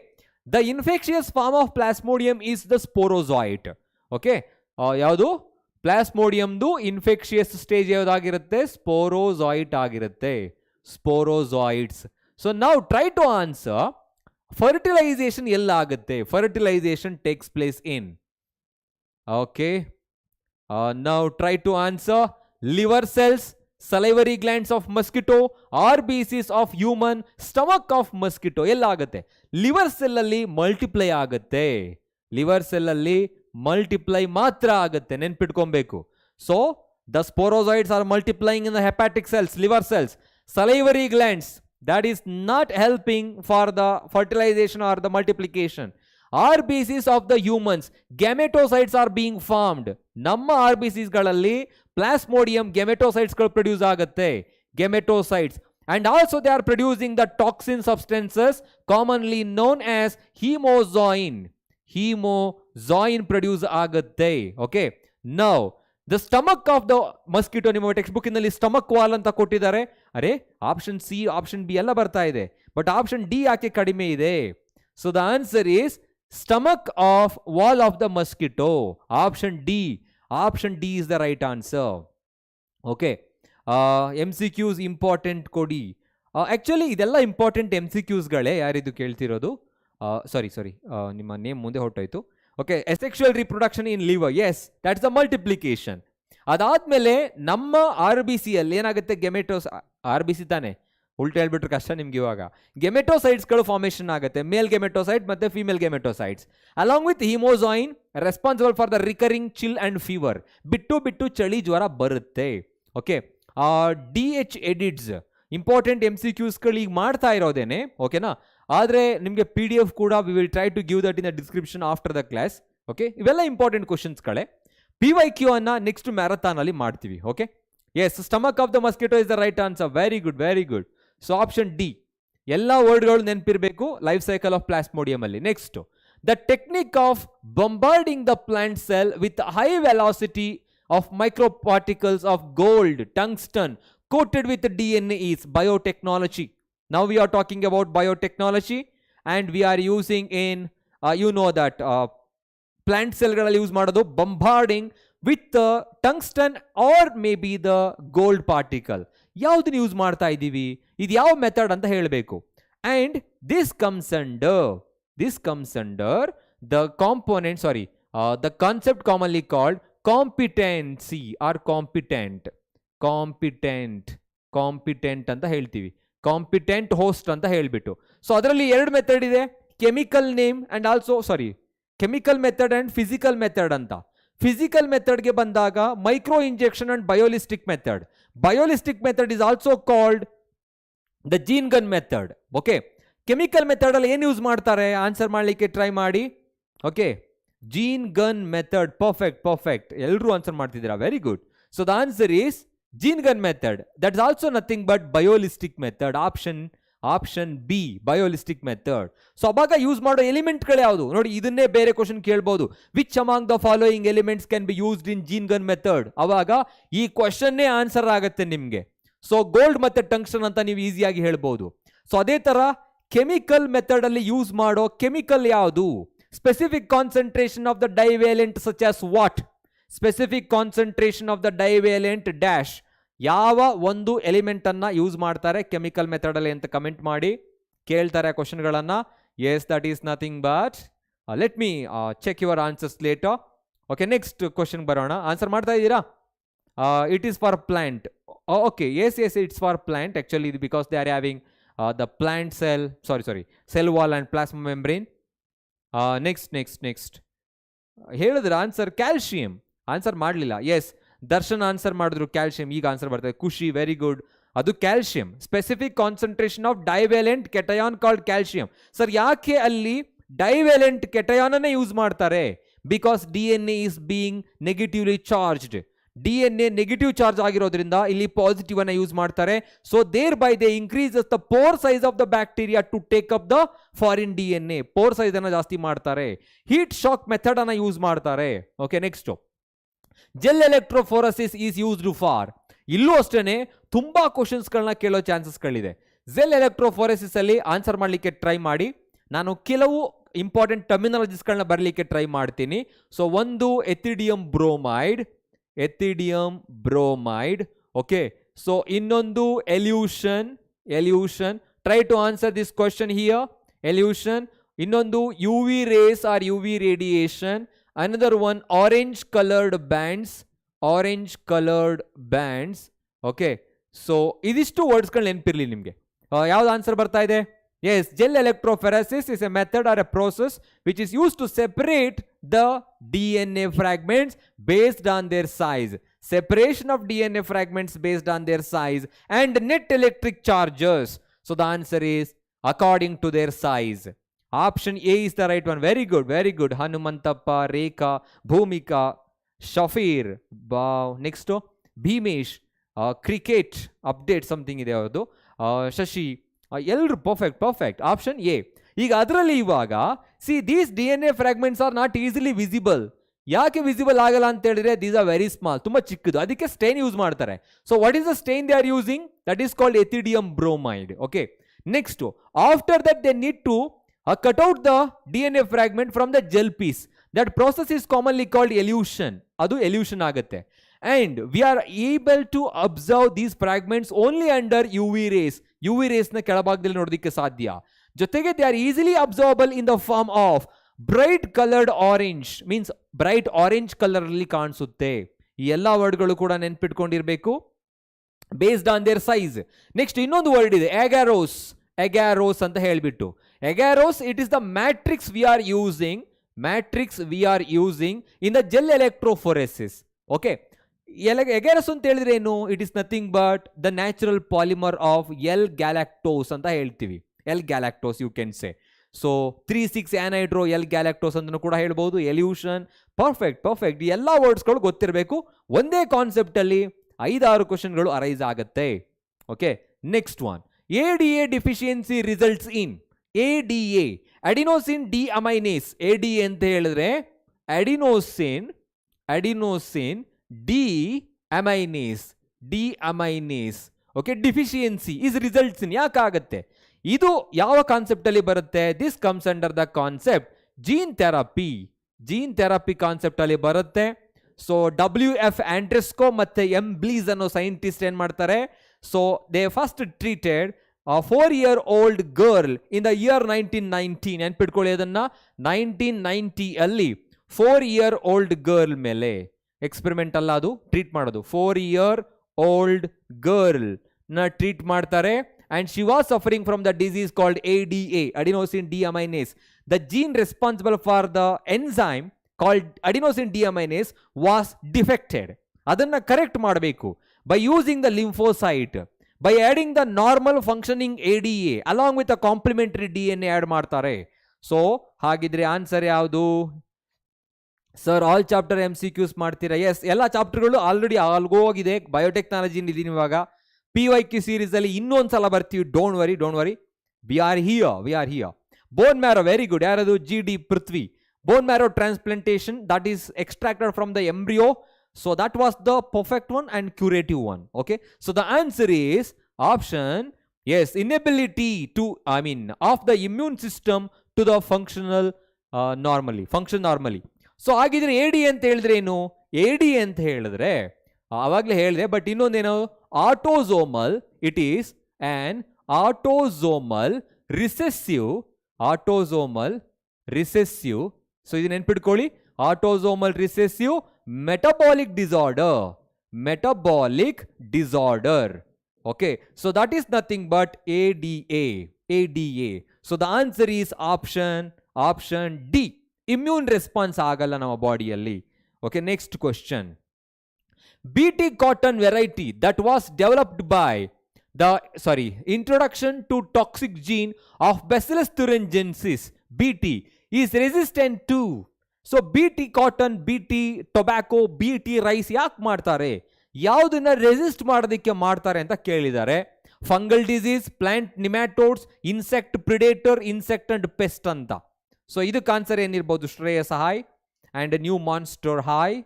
the infectious form of plasmodium is the sporozoite. Okay, ಯಾವುದು ಪ್ಲಾಸ್ಮೋಡಿಯಂದು ಇನ್ಫೆಕ್ಷಿಯಸ್ ಸ್ಟೇಜ್ ಯಾವುದಾಗಿರುತ್ತೆ, ಸ್ಪೋರೋಜಾಯಿಟ್ ಆಗಿರುತ್ತೆ. ಸ್ಪೋರೋಜಾಯಿಟ್ಸ್. ಸೊ ನಾವು ಟ್ರೈ ಟು ಆನ್ಸರ್ ಫರ್ಟಿಲೈಸೇಷನ್ ಎಲ್ಲಾಗುತ್ತೆ. Fertilization takes place in. Okay, ನಾವು try to answer liver cells, salivary glands of mosquito, RBCs of human, stomach of mosquito. ಎಲ್ಲ ಆಗುತ್ತೆ. ಲಿವರ್ ಸೆಲ್ ಅಲ್ಲಿ ಮಲ್ಟಿಪ್ಲೈ ಆಗುತ್ತೆ. ಲಿವರ್ ಸೆಲ್ ಅಲ್ಲಿ ಮಲ್ಟಿಪ್ಲೈ ಮಾತ್ರ ಆಗುತ್ತೆ, ನೆನ್ಪಿಟ್ಕೊಬೇಕು. So the sporozoites are multiplying in the hepatic cells, liver cells. salivary glands, that is not helping for the fertilization or the multiplication. RBCs of the humans, gametocytes are being formed. ನಮ್ಮ RBCs ಗಳಲ್ಲಿ ಪ್ಲಾಸ್ಮೋಡಿಯಂ ಗೆಮೆಟೋಸೈಟ್ಸ್ ಗಳು ಪ್ರೊಡ್ಯೂಸ್ ಆಗುತ್ತೆ. ಗೆಮೆಟೋಸೈಟ್ಸ್. And also they are producing the toxin substances commonly known as hemozoin. Hemozoin produce ಆಗುತ್ತೆ. Okay, now the stomach of the mosquito, ನಿಮ್ಮ ಟೆಕ್ಸ್ಟ್ ಬುಕ್ ನಲ್ಲಿ ಸ್ಟಮಕ್ ವಾಲ್ ಅಂತ ಕೊಟ್ಟಿದ್ದಾರೆ. ಅರೆ, ಆಪ್ಷನ್ ಸಿ, ಆಪ್ಷನ್ ಬಿ ಎಲ್ಲ ಬರ್ತಾ ಇದೆ, ಬಟ್ ಆಪ್ಷನ್ ಡಿ ಯಾಕೆ ಕಡಿಮೆ ಇದೆ? So the answer is stomach of wall of the mosquito. Option D. Option D is the right answer. Okay. MCQs important ಕೊಡಿ. ಆಕ್ಚುಲಿ ಇದೆಲ್ಲ ಇಂಪಾರ್ಟೆಂಟ್ MCQs ಗಳೇ. ಯಾರಿದು ಕೇಳ್ತಿರೋದು? ಸಾರಿ, ನಿಮ್ಮ ನೇಮ್ ಮುಂದೆ ಹೊರಟೋಯ್ತು. Okay, asexual reproduction in liver. Yes, that's the multiplication. ಅದಾದ್ಮೇಲೆ ನಮ್ಮ RBC ಅಲ್ಲಿ ಏನಾಗುತ್ತೆ, ಗೆಮೆಟೋಸ್, RBC ತಾನೆ, ಉಲ್ಟು ಹೇಳ್ಬಿಟ್ರೆ ಕಷ್ಟ ನಿಮ್ಗೆ. ಇವಾಗ ಗೆಮೆಟೋಸೈಟ್ಸ್ಗಳು ಫಾರ್ಮೇಷನ್ ಆಗುತ್ತೆ, ಮೇಲ್ ಗೆಮೆಟೋಸೈಟ್ ಮತ್ತೆ female gametocytes, along with hemozoin responsible for the recurring chill and fever. ಬಿಟ್ಟು ಚಳಿ ಜ್ವರ ಬರುತ್ತೆ. ಓಕೆ, DH ಎಡಿಟ್ಸ್ ಇಂಪಾರ್ಟೆಂಟ್ MCQsಗಳು ಈಗ ಮಾಡ್ತಾ ಇರೋದೇನೆ. ಓಕೆನಾ, ಆದರೆ ನಿಮಗೆ PDF ಕೂಡ we will try to give that in the description after the class. Okay, ಇವೆಲ್ಲ ಇಂಪಾರ್ಟೆಂಟ್ ಕ್ವಶನ್ಸ್ಗಳೇ. PYQ ಅನ್ನ ನೆಕ್ಸ್ಟ್ ಮ್ಯಾರಥಾನ್ ಅಲ್ಲಿ ಮಾಡ್ತೀವಿ. Okay, yes, stomach of the mosquito is the right answer. Very good. So option D. ಎಲ್ಲ ವರ್ಡ್ಗಳು ನೆನಪಿರಬೇಕು ಲೈಫ್ ಸೈಕಲ್ ಆಫ್ ಪ್ಲಾಸ್ಮೋಡಿಯಂ ಅಲ್ಲಿ. Next, the technique of bombarding the plant cell with high velocity of microparticles of gold, tungsten coated with DNA is biotechnology. Now we are talking about biotechnology, and we are using in you know that plant cell ಗಳಲ್ಲಿ ಯೂಸ್ ಮಾಡೋದು bombarding with tungsten or maybe the gold particle. ಯಾವುದನ್ನ ಯೂಸ್ ಮಾಡ್ತಾ ಇದ್ದೀವಿ, ಇದು ಯಾವ ಮೆಥಡ್ ಅಂತ ಹೇಳಬೇಕು. and this comes under the component, the concept commonly called competency or competent ಅಂತ ಹೇಳ್ತೀವಿ. ಕಾಂಪಿಟೆಂಟ್ ಹೋಸ್ಟ್ ಅಂತ ಹೇಳ್ಬಿಟ್ಟು. ಸೊ ಅದರಲ್ಲಿ ಎರಡು ಮೆಥಡ್ ಇದೆ, chemical name and also chemical method and physical method ಅಂತ. ಫಿಸಿಕಲ್ ಮೆಥಡ್ಗೆ ಬಂದಾಗ micro injection and biolistic method is also called the gene gun method. Okay, chemical method ಅಲ್ಲಿ ಏನು ಯೂಸ್ ಮಾಡ್ತಾರೆ, ಆನ್ಸರ್ ಮಾಡಲಿಕ್ಕೆ ಟ್ರೈ ಮಾಡಿ. Okay, gene gun method. Perfect. ಎಲ್ಲರೂ ಆನ್ಸರ್ ಮಾಡ್ತಿದ್ದೀರಾ, very good. So the answer is gene gun method. That is also nothing but biolistic method. Option B biolistic method. So ಅವಾಗ ಯೂಸ್ ಮಾಡೋ ಎಲಿಮೆಂಟ್ಗಳು ಯಾವುದು ನೋಡಿ, ಇದನ್ನೇ ಬೇರೆ ಕ್ವಶನ್ ಕೇಳ್ಬೋದು. Which among the following elements can be used in gene gun method. ಅವಾಗ ಈ ಕ್ವಶನ್ನೇ ಆನ್ಸರ್ ಆಗುತ್ತೆ ನಿಮಗೆ. ಸೊ ಗೋಲ್ಡ್ ಮತ್ತೆ ಟಂಗ್ಸ್ಟನ್ ಅಂತ ನೀವು ಈಸಿಯಾಗಿ ಹೇಳ್ಬೋದು. ಸೊ ಅದೇ ತರ ಕೆಮಿಕಲ್ ಮೆಥಡ್ ಅಲ್ಲಿ ಯೂಸ್ ಮಾಡೋ ಕೆಮಿಕಲ್ ಯಾವುದು? Specific concentration of the divalent such as what? Specific concentration of the divalent dash. ಯಾವ ಒಂದು ಎಲಿಮೆಂಟ್ ಅನ್ನ ಯೂಸ್ ಮಾಡ್ತಾರೆ ಕೆಮಿಕಲ್ ಮೆಥಡ್ ಅಲ್ಲಿ ಅಂತ ಕಮೆಂಟ್ ಮಾಡಿ. ಕೇಳ್ತಾರೆ ಕ್ವಶನ್ಗಳನ್ನ. Yes, that is nothing but let me check your answers later. Okay, next question ಬರೋಣ. ಆನ್ಸರ್ ಮಾಡ್ತಾ ಇದ್ದೀರಾ? It is for plant. Okay, yes it's for plant actually, because they are having the plant cell, cell wall and plasma membrane. Next ಹೇಳಿದ್ರೆ ಆನ್ಸರ್ ಕ್ಯಾಲ್ಸಿಯಂ. ಆನ್ಸರ್ ಮಾಡಲಿಲ್ಲ. ಎಸ್, ದರ್ಶನ್ ಆನ್ಸರ್ ಮಾಡಿದ್ರು ಕ್ಯಾಲ್ಸಿಯಂ. ಈಗ ಆನ್ಸರ್ ಬರ್ತದೆ. Khushi, very good. ಅದು calcium. Specific concentration of divalent cation called calcium. Sir ಯಾಕೆ ಅಲ್ಲಿ ಡೈವೇಲೆಂಟ್ ಕೆಟಯಾನ್ ಅನ್ನೇ ಯೂಸ್ ಮಾಡ್ತಾರೆ? Because DNA is being negatively charged. DNA negative charge ಆಗಿರೋದ್ರಿಂದ ಇಲ್ಲಿ ಪಾಸಿಟಿವ್ ಅನ್ನ ಯೂಸ್ ಮಾಡ್ತಾರೆ. So there by they increases the pore size of the bacteria to take up the foreign DNA. Pore size ಅನ್ನ ಜಾಸ್ತಿ ಮಾಡ್ತಾರೆ. ಹೀಟ್ ಶಾಕ್ ಮೆಥಡ್ ಅನ್ನ ಯೂಸ್ ಮಾಡ್ತಾರೆ. Okay, next gel electrophoresis is used for. ಇಲ್ಲೂ ಅಷ್ಟೇನೆ ತುಂಬಾ ಕ್ವಶನ್ಸ್ ಗಳನ್ನ ಕೇಳೋ ಚಾನ್ಸಸ್ ಗಳಿದೆ. ಜೆಲ್ ಎಲೆಕ್ಟ್ರೋಫೋರಸಿಸ್ ಅಲ್ಲಿ ಆನ್ಸರ್ ಮಾಡ್ಲಿಕ್ಕೆ ಟ್ರೈ ಮಾಡಿ. ನಾನು ಕೆಲವು ಇಂಪಾರ್ಟೆಂಟ್ ಟರ್ಮಿನಾಲಜೀಸ್ ಗಳನ್ನ ಬರಲಿಕ್ಕೆ ಟ್ರೈ ಮಾಡ್ತೀನಿ. ಸೊ ಒಂದು ಎಥಿಡಿಯಂ ಬ್ರೋಮೈಡ್. ಓಕೆ, ಸೊ ಇನ್ನೊಂದು elution. Try to answer this question here. Elution. ಇನ್ನೊಂದು UV rays or UV radiation. Another one orange colored bands. Okay, so ಇದಿಷ್ಟು ವರ್ಡ್ಸ್ಗಳು ನೆನಪಿರ್ಲಿ ನಿಮಗೆ. ಯಾವ್ದು ಆನ್ಸರ್ ಬರ್ತಾ ಇದೆ? Yes, gel electrophoresis is a method or a process which is used to separate the DNA fragments based on their size. Separation of DNA fragments based on their size and net electric charges. So the answer is according to their size. Option A is the right one. Very good. Hanumantappa, Rekha, Bhumika, Shafir. Next, Bhimesh, cricket update something ಇದೆ ಅದು. ಶಶಿ, ಎಲ್ಲರೂ ಪರ್ಫೆಕ್ಟ್. Option A. ಈಗ ಅದರಲ್ಲಿ ಇವಾಗ these DNA fragments are not easily visible. ಯಾಕೆ ವಿಸಿಬಲ್ ಆಗಲ್ಲ ಅಂತ ಹೇಳಿದ್ರೆ ದೀಸ್ ಆರ್ ವೆರಿ ಸ್ಮಾಲ್, ತುಂಬಾ ಚಿಕ್ಕದು. ಅದಕ್ಕೆ ಸ್ಟೇನ್ ಯೂಸ್ ಮಾಡ್ತಾರೆ. So what is the stain they are using? That is called ethidium bromide. Okay, next after that they need to cut out the DNA fragment from the gel piece. That process is commonly called elution. ಅದು ಎಲ್ಯೂಷನ್ ಆಗುತ್ತೆ. And we are able to observe these fragments only under UV rays. UV rays ನ ಕೆಳಭಾಗದಲ್ಲಿ ನೋಡೋದಕ್ಕೆ ಸಾಧ್ಯ. ಜೊತೆಗೆ they are easily observable in the form of bright colored orange. Means bright orange color ಅಲ್ಲಿ ಕಾಣಿಸುತ್ತೆ. ಈ ಎಲ್ಲಾ ವರ್ಡ್ಗಳು ಕೂಡ ನೆನ್ಪಿಟ್ಕೊಂಡಿರ್ಬೇಕು. Based on their size. Next ಇನ್ನೊಂದು ವರ್ಡ್ ಇದೆ, agarose ಅಂತ ಹೇಳ್ಬಿಟ್ಟು. Agarose, it is the matrix we are using in the gel electrophoresis. Okay, ಎಗರಸ್ ಅಂತ ಹೇಳಿದ್ರೆ ಏನು? It is nothing but the natural polymer of L-galactose ಅಂತ ಹೇಳ್ತೀವಿ. L-galactose you can say. So 3,6 anhydro L-galactose ಅಂತ ಕೂಡ ಹೇಳ್ಬೋದು. ಎಲ್ಯೂಷನ್. ಪರ್ಫೆಕ್ಟ್. ಈ ಎಲ್ಲ ವರ್ಡ್ಸ್ಗಳು ಗೊತ್ತಿರಬೇಕು. ಒಂದೇ ಕಾನ್ಸೆಪ್ಟ್ ಅಲ್ಲಿ 5-6 ಕ್ವಶನ್ಗಳು ಅರೈಸ್ ಆಗುತ್ತೆ. Okay, next one. ADA deficiency results in ADA, adenosine deaminase. ADA ಅಂತ ಹೇಳಿದ್ರೆ adenosine deaminase. Okay, deficiency is results in. ಯಾಕಾಗತ್ತೆ? ಇದು ಯಾವ ಕಾನ್ಸೆಪ್ಟ್ ಅಲ್ಲಿ ಬರುತ್ತೆ? This comes under the concept gene therapy concept ಅಲ್ಲಿ ಬರುತ್ತೆ. ಸೊ WF ಆಂಡ್ರೆಸ್ಕೋ ಮತ್ತೆ M ಬ್ಲೀಸ್ ಅನ್ನೋ ಸೈಂಟಿಸ್ಟ್ ಏನ್ ಮಾಡ್ತಾರೆ? So they first treated a 4-year-old girl in the year 1990. ನೆನ್ಪಿಟ್ಕೊಳ್ಳಿ ಅದನ್ನ. 1990 ಅಲ್ಲಿ 4-year-old girl ಮೇಲೆ ಎಕ್ಸ್ಪೆರಿಮೆಂಟ್ ಅಲ್ಲ, ಅದು ಟ್ರೀಟ್ ಮಾಡೋದು. 4-year-old girl ನ ಟ್ರೀಟ್ ಮಾಡ್ತಾರೆ. and she was suffering from the disease called ADA, adenosine deaminase. The gene responsible for the enzyme called adenosine deaminase was defected. ಅದನ್ನ ಕರೆಕ್ಟ್ ಮಾಡಬೇಕು by using the lymphocyte, by adding the normal functioning ADA along with a complementary DNA add ಮಾಡ್ತಾರೆ. ಸೊ ಹಾಗಿದ್ರೆ ಆನ್ಸರ್ ಯಾವುದು? ಸರ್ ಆಲ್ ಚಾಪ್ಟರ್ MCQs ಮಾಡ್ತೀರಾ? ಎಸ್, ಎಲ್ಲ ಚಾಪ್ಟರ್ಗಳು ಆಲ್ರೆಡಿ ಆಗೋಗಿದೆ. ಬಯೋಟೆಕ್ನಾಲಜಿ ಇದೀನಿ ಇವಾಗ. PYQ ಸೀರೀಸ್ ಅಲ್ಲಿ ಇನ್ನೊಂದ್ಸಲ ಬರ್ತೀವಿ. Don't worry. We are here. Bone marrow, very good. Yaradu GD Prithvi. Bone marrow transplantation, that is extracted from the embryo. So that was the perfect one and curative one. Okay. So the answer is option, yes, inability to, of the immune system to the function normally. So ಆಗಿದ್ರೆ AD ಅಂತ ಹೇಳಿದ್ರೆ ಏನು? AD ಅಂತ ಹೇಳಿದ್ರೆ ಆವಾಗಲೇ ಹೇಳಿದೆ, ಬಟ್ ಇನ್ನೊಂದೇನು, autosomal, it is on autosomal recessive. So ಇದು ನೆನ್ಪಿಟ್ಕೊಳ್ಳಿ, autosomal recessive metabolic disorder. Okay, so that is nothing but ADA. So the answer is option D. Immune response ಆಗಲ್ಲ ನಮ್ಮ ಬಾಡಿಯಲ್ಲಿ. Okay, next question. BT cotton variety that was developed by introduction to toxic gene of Bacillus thuringiensis, BT, is resistant to. So BT cotton, BT tobacco, BT rice ಯಾಕೆ ಮಾಡ್ತಾರೆ? ಯಾವುದನ್ನ ರೆಸಿಸ್ಟ್ ಮಾಡೋದಕ್ಕೆ ಮಾಡ್ತಾರೆ ಅಂತ ಕೇಳಿದ್ದಾರೆ. Fungal disease, plant nematodes, insect predator, insect and pest ಅಂತ. ಸೊ ಇದಕ್ಕೆ ಆನ್ಸರ್ ಏನಿರ್ಬೋದು? Shreyas hi and new monster hi.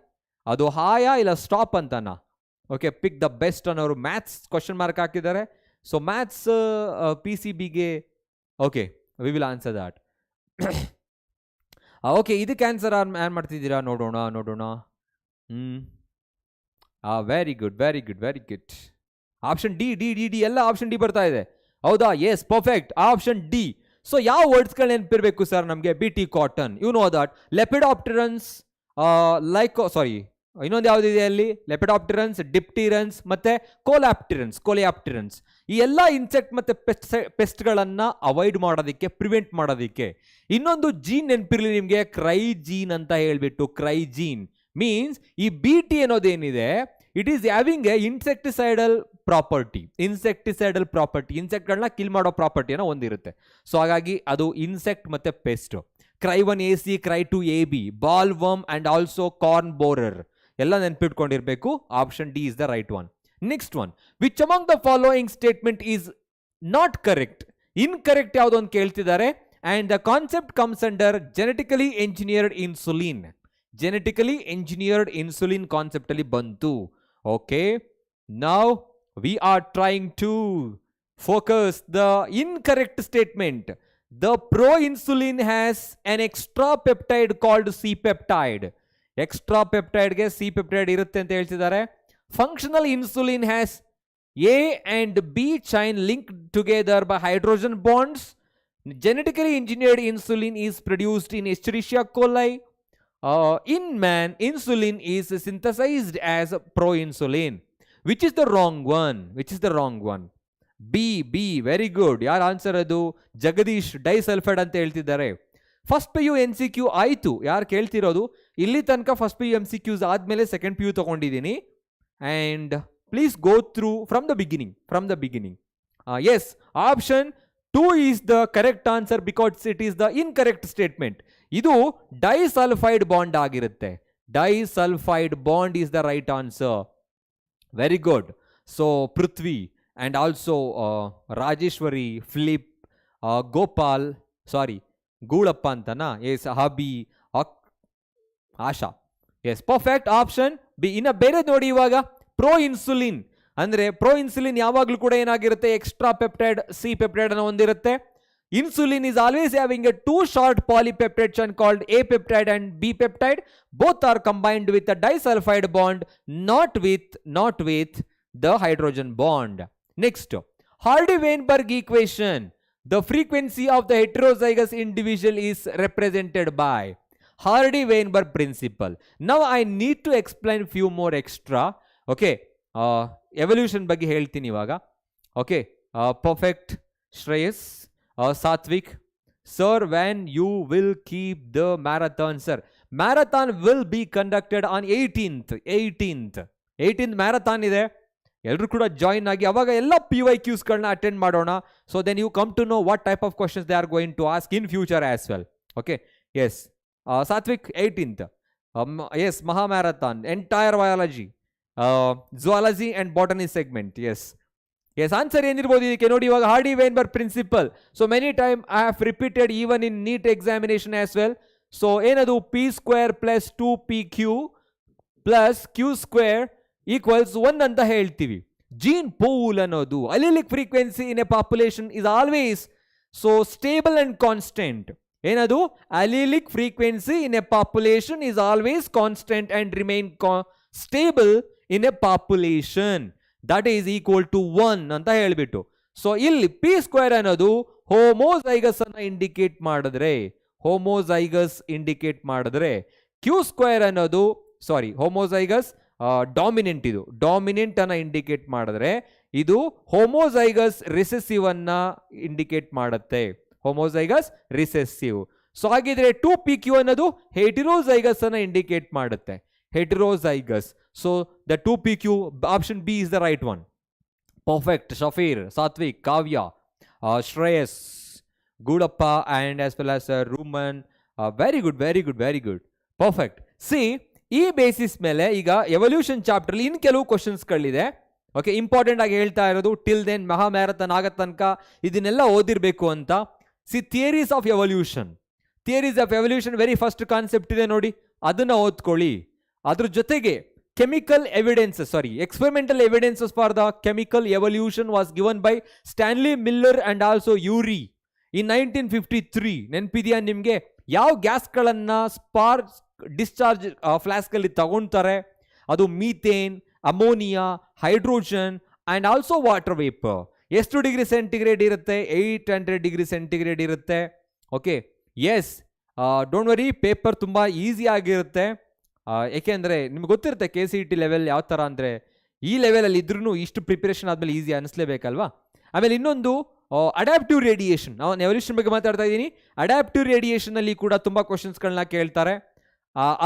ಅದು ಹಾಯಾ ಇಲ್ಲ ಸ್ಟಾಪ್ ಅಂತನಾ? ಓಕೆ, ಪಿಕ್ ದ ಬೆಸ್ಟ್ ಅನ್ನೋರು ಮ್ಯಾಥ್ಸ್ ಕ್ವಶನ್ ಮಾರ್ಕ್ ಹಾಕಿದ್ದಾರೆ. ಸೊ ಮ್ಯಾಥ್ಸ್ PCBಗೆ okay, we will answer that. Okay, ಇದಕ್ಕೆ ಆನ್ಸರ್ ಏನ್ ಮಾಡ್ತಿದ್ದೀರಾ? ನೋಡೋಣ. Very good. ಆಪ್ಷನ್ ಡಿ ಎಲ್ಲ ಆಪ್ಷನ್ ಡಿ ಬರ್ತಾ ಇದೆ, ಹೌದಾ? Yes, perfect, option D. So ಯಾವ ವರ್ಡ್ಸ್ಗಳು ನೆನಪಿರ್ಬೇಕು ಸರ್ ನಮಗೆ? BT cotton, you know that. Lepidopterans, ಇನ್ನೊಂದು ಯಾವುದಿದೆ ಅಲ್ಲಿ? ಲೆಪಿಡಾಪ್ಟರನ್ಸ್, ಡಿಪ್ಟಿರನ್ಸ್ ಮತ್ತೆ ಕೋಲಿಯಾಪ್ಟಿರನ್ಸ್. ಈ ಎಲ್ಲ ಇನ್ಸೆಕ್ಟ್ ಮತ್ತೆ ಪೆಸ್ಟ್ಗಳನ್ನ ಅವಾಯ್ಡ್ ಮಾಡೋದಕ್ಕೆ, ಪ್ರಿವೆಂಟ್ ಮಾಡೋದಕ್ಕೆ. ಇನ್ನೊಂದು ಜೀನ್ ನೆನಪಿರ್ಲಿ ನಿಮಗೆ, ಕ್ರೈಜೀನ್ ಅಂತ ಹೇಳ್ಬಿಟ್ಟು. ಕ್ರೈಜೀನ್ ಮೀನ್ಸ್ ಈ BT ಅನ್ನೋದೇನಿದೆ, it is having a insecticidal property. ಇನ್ಸೆಕ್ಟ್ಗಳನ್ನ ಕಿಲ್ ಮಾಡೋ ಪ್ರಾಪರ್ಟಿಯನ್ನು ಹೊಂದಿರುತ್ತೆ. ಸೊ ಹಾಗಾಗಿ ಅದು ಇನ್ಸೆಕ್ಟ್ ಮತ್ತೆ pest. Cry1AC, Cry2AB, bollworm and also corn borer ಎಲ್ಲ ನೆನ್ಪಿಟ್ಕೊಂಡಿರ್ಬೇಕು. Option D is the right one. Next one, which among the following statement is not correct? Incorrect ಯಾವುದು ಅಂತ ಕೇಳ್ತಿದ್ದಾರೆ. And the concept comes under genetically engineered insulin concept ಅಲ್ಲಿ ಬಂತು. Okay, now we R trying to focus the incorrect statement. The pro-insulin has an extra peptide called C-peptide. Extra peptide ಗೆ C-peptide ಇರುತ್ತೆ ಅಂತ ಹೇಳ್ತಿದ್ದಾರೆ. Functional insulin has A and B chain linked together by hydrogen bonds. Genetically engineered insulin is produced in Escherichia coli. In man, insulin is synthesized as pro-insulin. Which is the wrong one? B, very good. ಯಾರ ಆನ್ಸರ್ ಅದು? ಜಗದೀಶ್, ಡೈಸಲ್ಫೈಡ್ ಅಂತ ಹೇಳ್ತಿದ್ದಾರೆ. ಫಸ್ಟ್ PU MCQ ಆಯ್ತು, ಯಾರು ಕೇಳ್ತಿರೋದು? ಇಲ್ಲಿ ತನಕ ಫಸ್ಟ್ PU MCQs ಆದ್ಮೇಲೆ ಸೆಕೆಂಡ್ PU ತಗೊಂಡಿದ್ದೀನಿ. And please go through from the beginning. Yes, option 2 is the correct answer because it is the incorrect statement. ಇದು ಡೈಸಲ್ಫೈಡ್ ಬಾಂಡ್ ಆಗಿರುತ್ತೆ. Disulphide bond is the right answer. Very good. So Prithvi and also Rajeshwari, Philip, Gopal, Gulappa antana, yes, Habi, Asha, yes, perfect, option B. ಇನ್ನ ಬೇರೆ ನೋಡಿ, ಇವಾಗ ಪ್ರೋ ಇನ್ಸುಲಿನ್ ಅಂದ್ರೆ ಪ್ರೋ ಇನ್ಸುಲಿನ್ ಯಾವಾಗಲೂ ಕೂಡ ಏನಾಗಿರುತ್ತೆ? ಎಕ್ಸ್ಟ್ರಾ ಪೆಪ್ಟೈಡ್ C ಪೆಪ್ಟೈಡ್ ಅನ್ನು ಹೊಂದಿರುತ್ತೆ. Insulin is always having a two short polypeptide chain called A peptide and B peptide. Both are combined with a disulfide bond, not with the hydrogen bond. Next, Hardy-Weinberg equation. The frequency of the heterozygous individual is represented by Hardy-Weinberg principle. Now I need to explain few more extra. Okay, evolution ಬಗ್ಗೆ ಹೇಳ್ತೀನಿ ಇವಾಗ. Okay, perfect, Shreyas, Satvik, sir, when you will keep the marathon, sir? Marathon will be conducted on 18th marathon ಇದೆ. ಎಲ್ಲರೂ ಕೂಡ ಜಾಯಿನ್ ಆಗಿ ಅವಾಗ ಎಲ್ಲ PYQsಗಳನ್ನ ಅಟೆಂಡ್ ಮಾಡೋಣ. So then you come to know what type of questions they are going to ask in future as well. Okay, yes, Satvik 18th, yes, Maha marathon, entire biology, zoology and botany segment, yes. Yes, answer ಏನಿರ್ಬೋದು ಇದಕ್ಕೆ ನೋಡಿ. ಇವಾಗ Hardy Weinberg principle. So many time I have repeated even in NEET examination as well. So ಏನದು p² plus 2pq plus q² equals 1 ಅಂತ ಹೇಳ್ತೀವಿ. ಜೀನ್ ಪೂಲ್ ಅನ್ನೋದು allelic frequency in a population is always so stable and constant. ಏನದು? Allelic frequency in a population is always constant and remain stable in a population that is equal to 1 ಅಂತ ಹೇಳ್ಬಿಟ್ಟು. ಸೊ ಇಲ್ಲಿ p² ಅನ್ನೋದು ಹೋಮೋಜೈಗಸ್ ಅನ್ನ ಇಂಡಿಕೇಟ್ ಮಾಡಿದ್ರೆ, q² ಅನ್ನೋದು ಹೋಮೋಜೈಗಸ್ ಡಾಮಿನೆಂಟ್, ಇದು ಡಾಮಿನೆಂಟ್ ಅನ್ನ ಇಂಡಿಕೇಟ್ ಮಾಡಿದ್ರೆ, ಇದು ಹೋಮೋಜೈಗಸ್ ರಿಸೆಸಿವ್ ಅನ್ನ ಇಂಡಿಕೇಟ್ ಮಾಡುತ್ತೆ, ಹೋಮೋಜೈಗಸ್ ರಿಸೆಸಿವ್. ಸೊ ಹಾಗಿದ್ರೆ 2pq ಅನ್ನೋದು ಹೆಟಿರೋಜೈಗಸ್ ಅನ್ನ ಇಂಡಿಕೇಟ್ ಮಾಡುತ್ತೆ, heterozygous. So the 2pq option B is the right one. Perfect. Shafeer, Satvik, Kavya, Shreyas, Goodappa and as well as Rooman. Very good, very good, very good, perfect. See, ಈ ಬೇಸಿಸ್ ಮೇಲೆ ಈಗ ಎವಲ್ಯೂಷನ್ ಚಾಪ್ಟರ್ ಇನ್ ಕೆಲವು ಕ್ವಶನ್ಸ್ಗಳಿದೆ. ಓಕೆ, ಇಂಪಾರ್ಟೆಂಟ್ ಆಗಿ ಹೇಳ್ತಾ ಇರೋದು ಟಿಲ್ ದೆನ್ ಮಹಾ ಮ್ಯಾರಥಾನ್ ಆಗೋ ತನಕ ಇದನ್ನೆಲ್ಲ ಓದಿರ್ಬೇಕು ಅಂತ. See, theories of evolution. Theories of evolution very first concept ಇದೆ ನೋಡಿ, ಅದನ್ನ ಓದ್ಕೊಳ್ಳಿ. ಅದ್ರ ಜೊತೆಗೆ chemical evidences, experimental evidences for the chemical evolution was given by Stanley Miller and also Urey in 1953. ನೆನಪಿದೆಯಾ ನಿಮಗೆ? ಯಾವ ಗ್ಯಾಸ್ಗಳನ್ನ ಸ್ಪಾರ್ಕ್ ಡಿಸ್ಚಾರ್ಜ್ ಫ್ಲಾಸ್ಕ್ ಅಲ್ಲಿ ತಗೊಳ್ತಾರೆ? ಅದು methane, ammonia, hydrogen and also water vapour. ಎಷ್ಟು ಡಿಗ್ರಿ ಸೆಂಟಿಗ್ರೇಡ್ ಇರುತ್ತೆ? 800 ಡಿಗ್ರಿ ಸೆಂಟಿಗ್ರೇಡ್ ಇರುತ್ತೆ. Okay, yes, don't worry, paper ತುಂಬಾ ಈಸಿ ಆಗಿರುತ್ತೆ. ಏಕೆಂದರೆ ನಿಮ್ಗೆ ಗೊತ್ತಿರುತ್ತೆ KCET ಲೆವೆಲ್ ಯಾವ ಥರ ಅಂದರೆ, ಈ ಲೆವೆಲಲ್ಲಿ ಇದ್ರೂ ಇಷ್ಟು ಪ್ರಿಪರೇಷನ್ ಆದಮೇಲೆ ಈಸಿ ಅನ್ನಿಸ್ಲೇಬೇಕಲ್ವಾ. ಆಮೇಲೆ ಇನ್ನೊಂದು ಅಡ್ಯಾಪ್ಟಿವ್ ರೇಡಿಯೇಷನ್. ನಾವು ಎವಲ್ಯೂಷನ್ ಬಗ್ಗೆ ಮಾತಾಡ್ತಾ ಇದ್ದೀನಿ. ಅಡ್ಯಾಪ್ಟಿವ್ ರೇಡಿಯೇಷನಲ್ಲಿ ಕೂಡ ತುಂಬ ಕ್ವಶನ್ಸ್ಗಳನ್ನ ಕೇಳ್ತಾರೆ.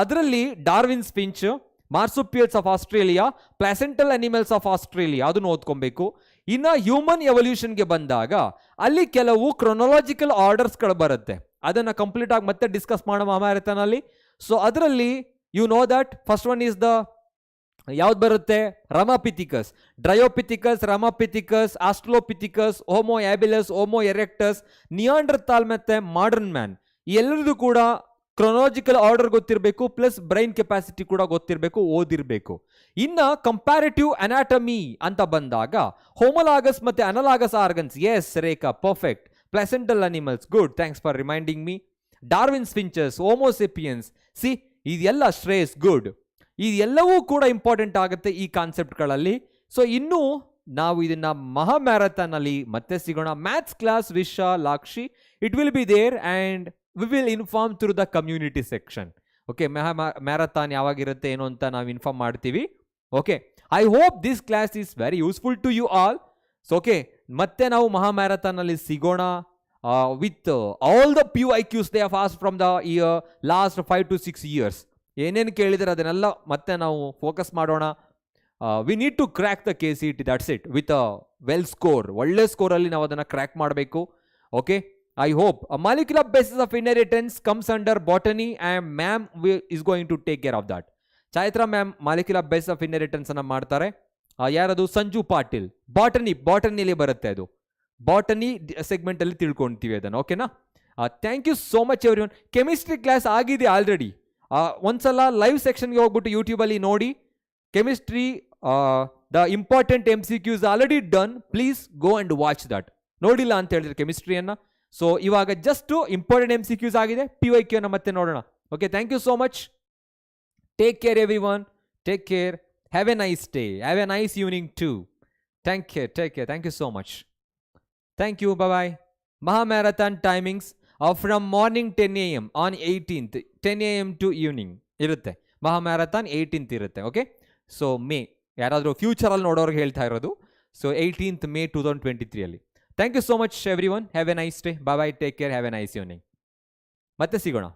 ಅದರಲ್ಲಿ Darwin's Finch, ಮಾರ್ಸುಪಿಯಲ್ಸ್ of Australia, placental animals of Australia, ಅದನ್ನು ಓದ್ಕೊಬೇಕು. ಇನ್ನು ಹ್ಯೂಮನ್ ಎವಲ್ಯೂಷನ್ಗೆ ಬಂದಾಗ ಅಲ್ಲಿ ಕೆಲವು ಕ್ರೊನಾಲಜಿಕಲ್ ಆರ್ಡರ್ಸ್ಗಳು ಬರುತ್ತೆ, ಅದನ್ನು ಕಂಪ್ಲೀಟ್ ಆಗಿ ಮತ್ತೆ ಡಿಸ್ಕಸ್ ಮಾಡೋ ಮ್ಯಾರಥಾನಲ್ಲಿ. ಸೊ ಅದರಲ್ಲಿ you know that first one is the ಯಾವ್ದು ಬರುತ್ತೆ? Ramapithecus, Dryopithecus, Ramapithecus, Australopithecus, Homo habilis, Homo erectus, Neanderthal ಮತ್ತೆ ಮಾಡರ್ನ್ ಮ್ಯಾನ್. ಈ ಎಲ್ಲರದು ಕೂಡ ಕ್ರೊನಾಲಜಿಕಲ್ ಆರ್ಡರ್ ಗೊತ್ತಿರಬೇಕು, ಪ್ಲಸ್ ಬ್ರೈನ್ ಕೆಪಾಸಿಟಿ ಕೂಡ ಗೊತ್ತಿರಬೇಕು, ಓದಿರಬೇಕು. ಇನ್ನ ಕಂಪ್ಯಾರಿಟಿವ್ ಅನಾಟಮಿ ಅಂತ ಬಂದಾಗ ಹೋಮೋಲಾಗಸ್ ಮತ್ತೆ analogous organs. Yes Rekha, perfect. Placental animals, good, thanks for reminding me. Darwin's finches, Homo sapiens. See, ಇದೆಲ್ಲ ಶ್ರೇಯಸ್, ಗುಡ್. ಇದೆಲ್ಲವೂ ಕೂಡ ಇಂಪಾರ್ಟೆಂಟ್ ಆಗುತ್ತೆ ಈ ಕಾನ್ಸೆಪ್ಟ್ಗಳಲ್ಲಿ. ಸೊ ಇನ್ನು ನಾವು ಇದನ್ನ ಮಹಾ ಮ್ಯಾರಥಾನಲ್ಲಿ ಮತ್ತೆ ಸಿಗೋಣ. Maths class Vishalakshi, it will be there and we will inform through the community section. Okay, marathon ಯಾವಾಗಿರುತ್ತೆ ಏನೋ ಅಂತ ನಾವು ಇನ್ಫಾರ್ಮ್ ಮಾಡ್ತೀವಿ. Okay, I hope this class is very useful to you all. So okay, ಮತ್ತೆ ನಾವು ಮಹಾ ಮ್ಯಾರಥಾನಲ್ಲಿ ಸಿಗೋಣ with all the PUIQs they have asked from the year last 5 to 6 years. ಏನೇನು ಕೇಳಿದರೆ ಅದನ್ನೆಲ್ಲ ಮತ್ತೆ ನಾವು ಫೋಕಸ್ ಮಾಡೋಣ. We need to crack the KCET, that's it, with a well score. ಒಳ್ಳೆ ಸ್ಕೋರಲ್ಲಿ ನಾವು ಅದನ್ನು ಕ್ರ್ಯಾಕ್ ಮಾಡಬೇಕು. Okay, I hope. Molecular basis of inheritance comes under botany and ma'am is going to take care of that. Chaitra ma'am molecular basis of inheritance ಅನ್ನು ಮಾಡ್ತಾರೆ. ಯಾರದು? ಸಂಜು ಪಾಟೀಲ್. ಬಾಟನಿಲಿ ಬರುತ್ತೆ, ಅದು ಬಾಟನಿ ಸೆಗ್ಮೆಂಟಲ್ಲಿ ತಿಳ್ಕೊಳ್ತೀವಿ ಅದನ್ನು. ಓಕೆನಾ? Thank you so much everyone. Chemistry class ಆಗಿದೆ ಆಲ್ರೆಡಿ. ಒಂದ್ಸಲ ಲೈವ್ ಸೆಕ್ಷನ್ಗೆ ಹೋಗ್ಬಿಟ್ಟು ಯೂಟ್ಯೂಬಲ್ಲಿ ನೋಡಿ. Chemistry the important MCQs already done. Please go and watch that. ನೋಡಿಲ್ಲ ಅಂತ ಹೇಳಿದ್ರೆ ಕೆಮಿಸ್ಟ್ರಿಯನ್ನು. ಸೊ ಇವಾಗ ಜಸ್ಟ್ ಇಂಪಾರ್ಟೆಂಟ್ MCQs ಆಗಿದೆ, PYQ ಅನ್ನು ಮತ್ತೆ ನೋಡೋಣ. Okay, thank you so much. Take care everyone, take care, have a nice day, have a nice evening too. Take care, thank you so much. Thank you, bye-bye. Maha Marathon timings are from morning 10 AM on 18th, 10 AM to evening ಇರುತ್ತೆ. ಮಹಾ ಮ್ಯಾರಥಾನ್ 18th ಇರುತ್ತೆ. ಓಕೆ, ಸೊ ಮೇ, ಯಾರಾದರೂ ಫ್ಯೂಚರಲ್ಲಿ ನೋಡೋರ್ಗೆ ಹೇಳ್ತಾ ಇರೋದು. So 18th May 2023 thank you so much everyone. Have a nice day, bye bye, take care, have a nice evening. ಮತ್ತೆ ಸಿಗೋಣ.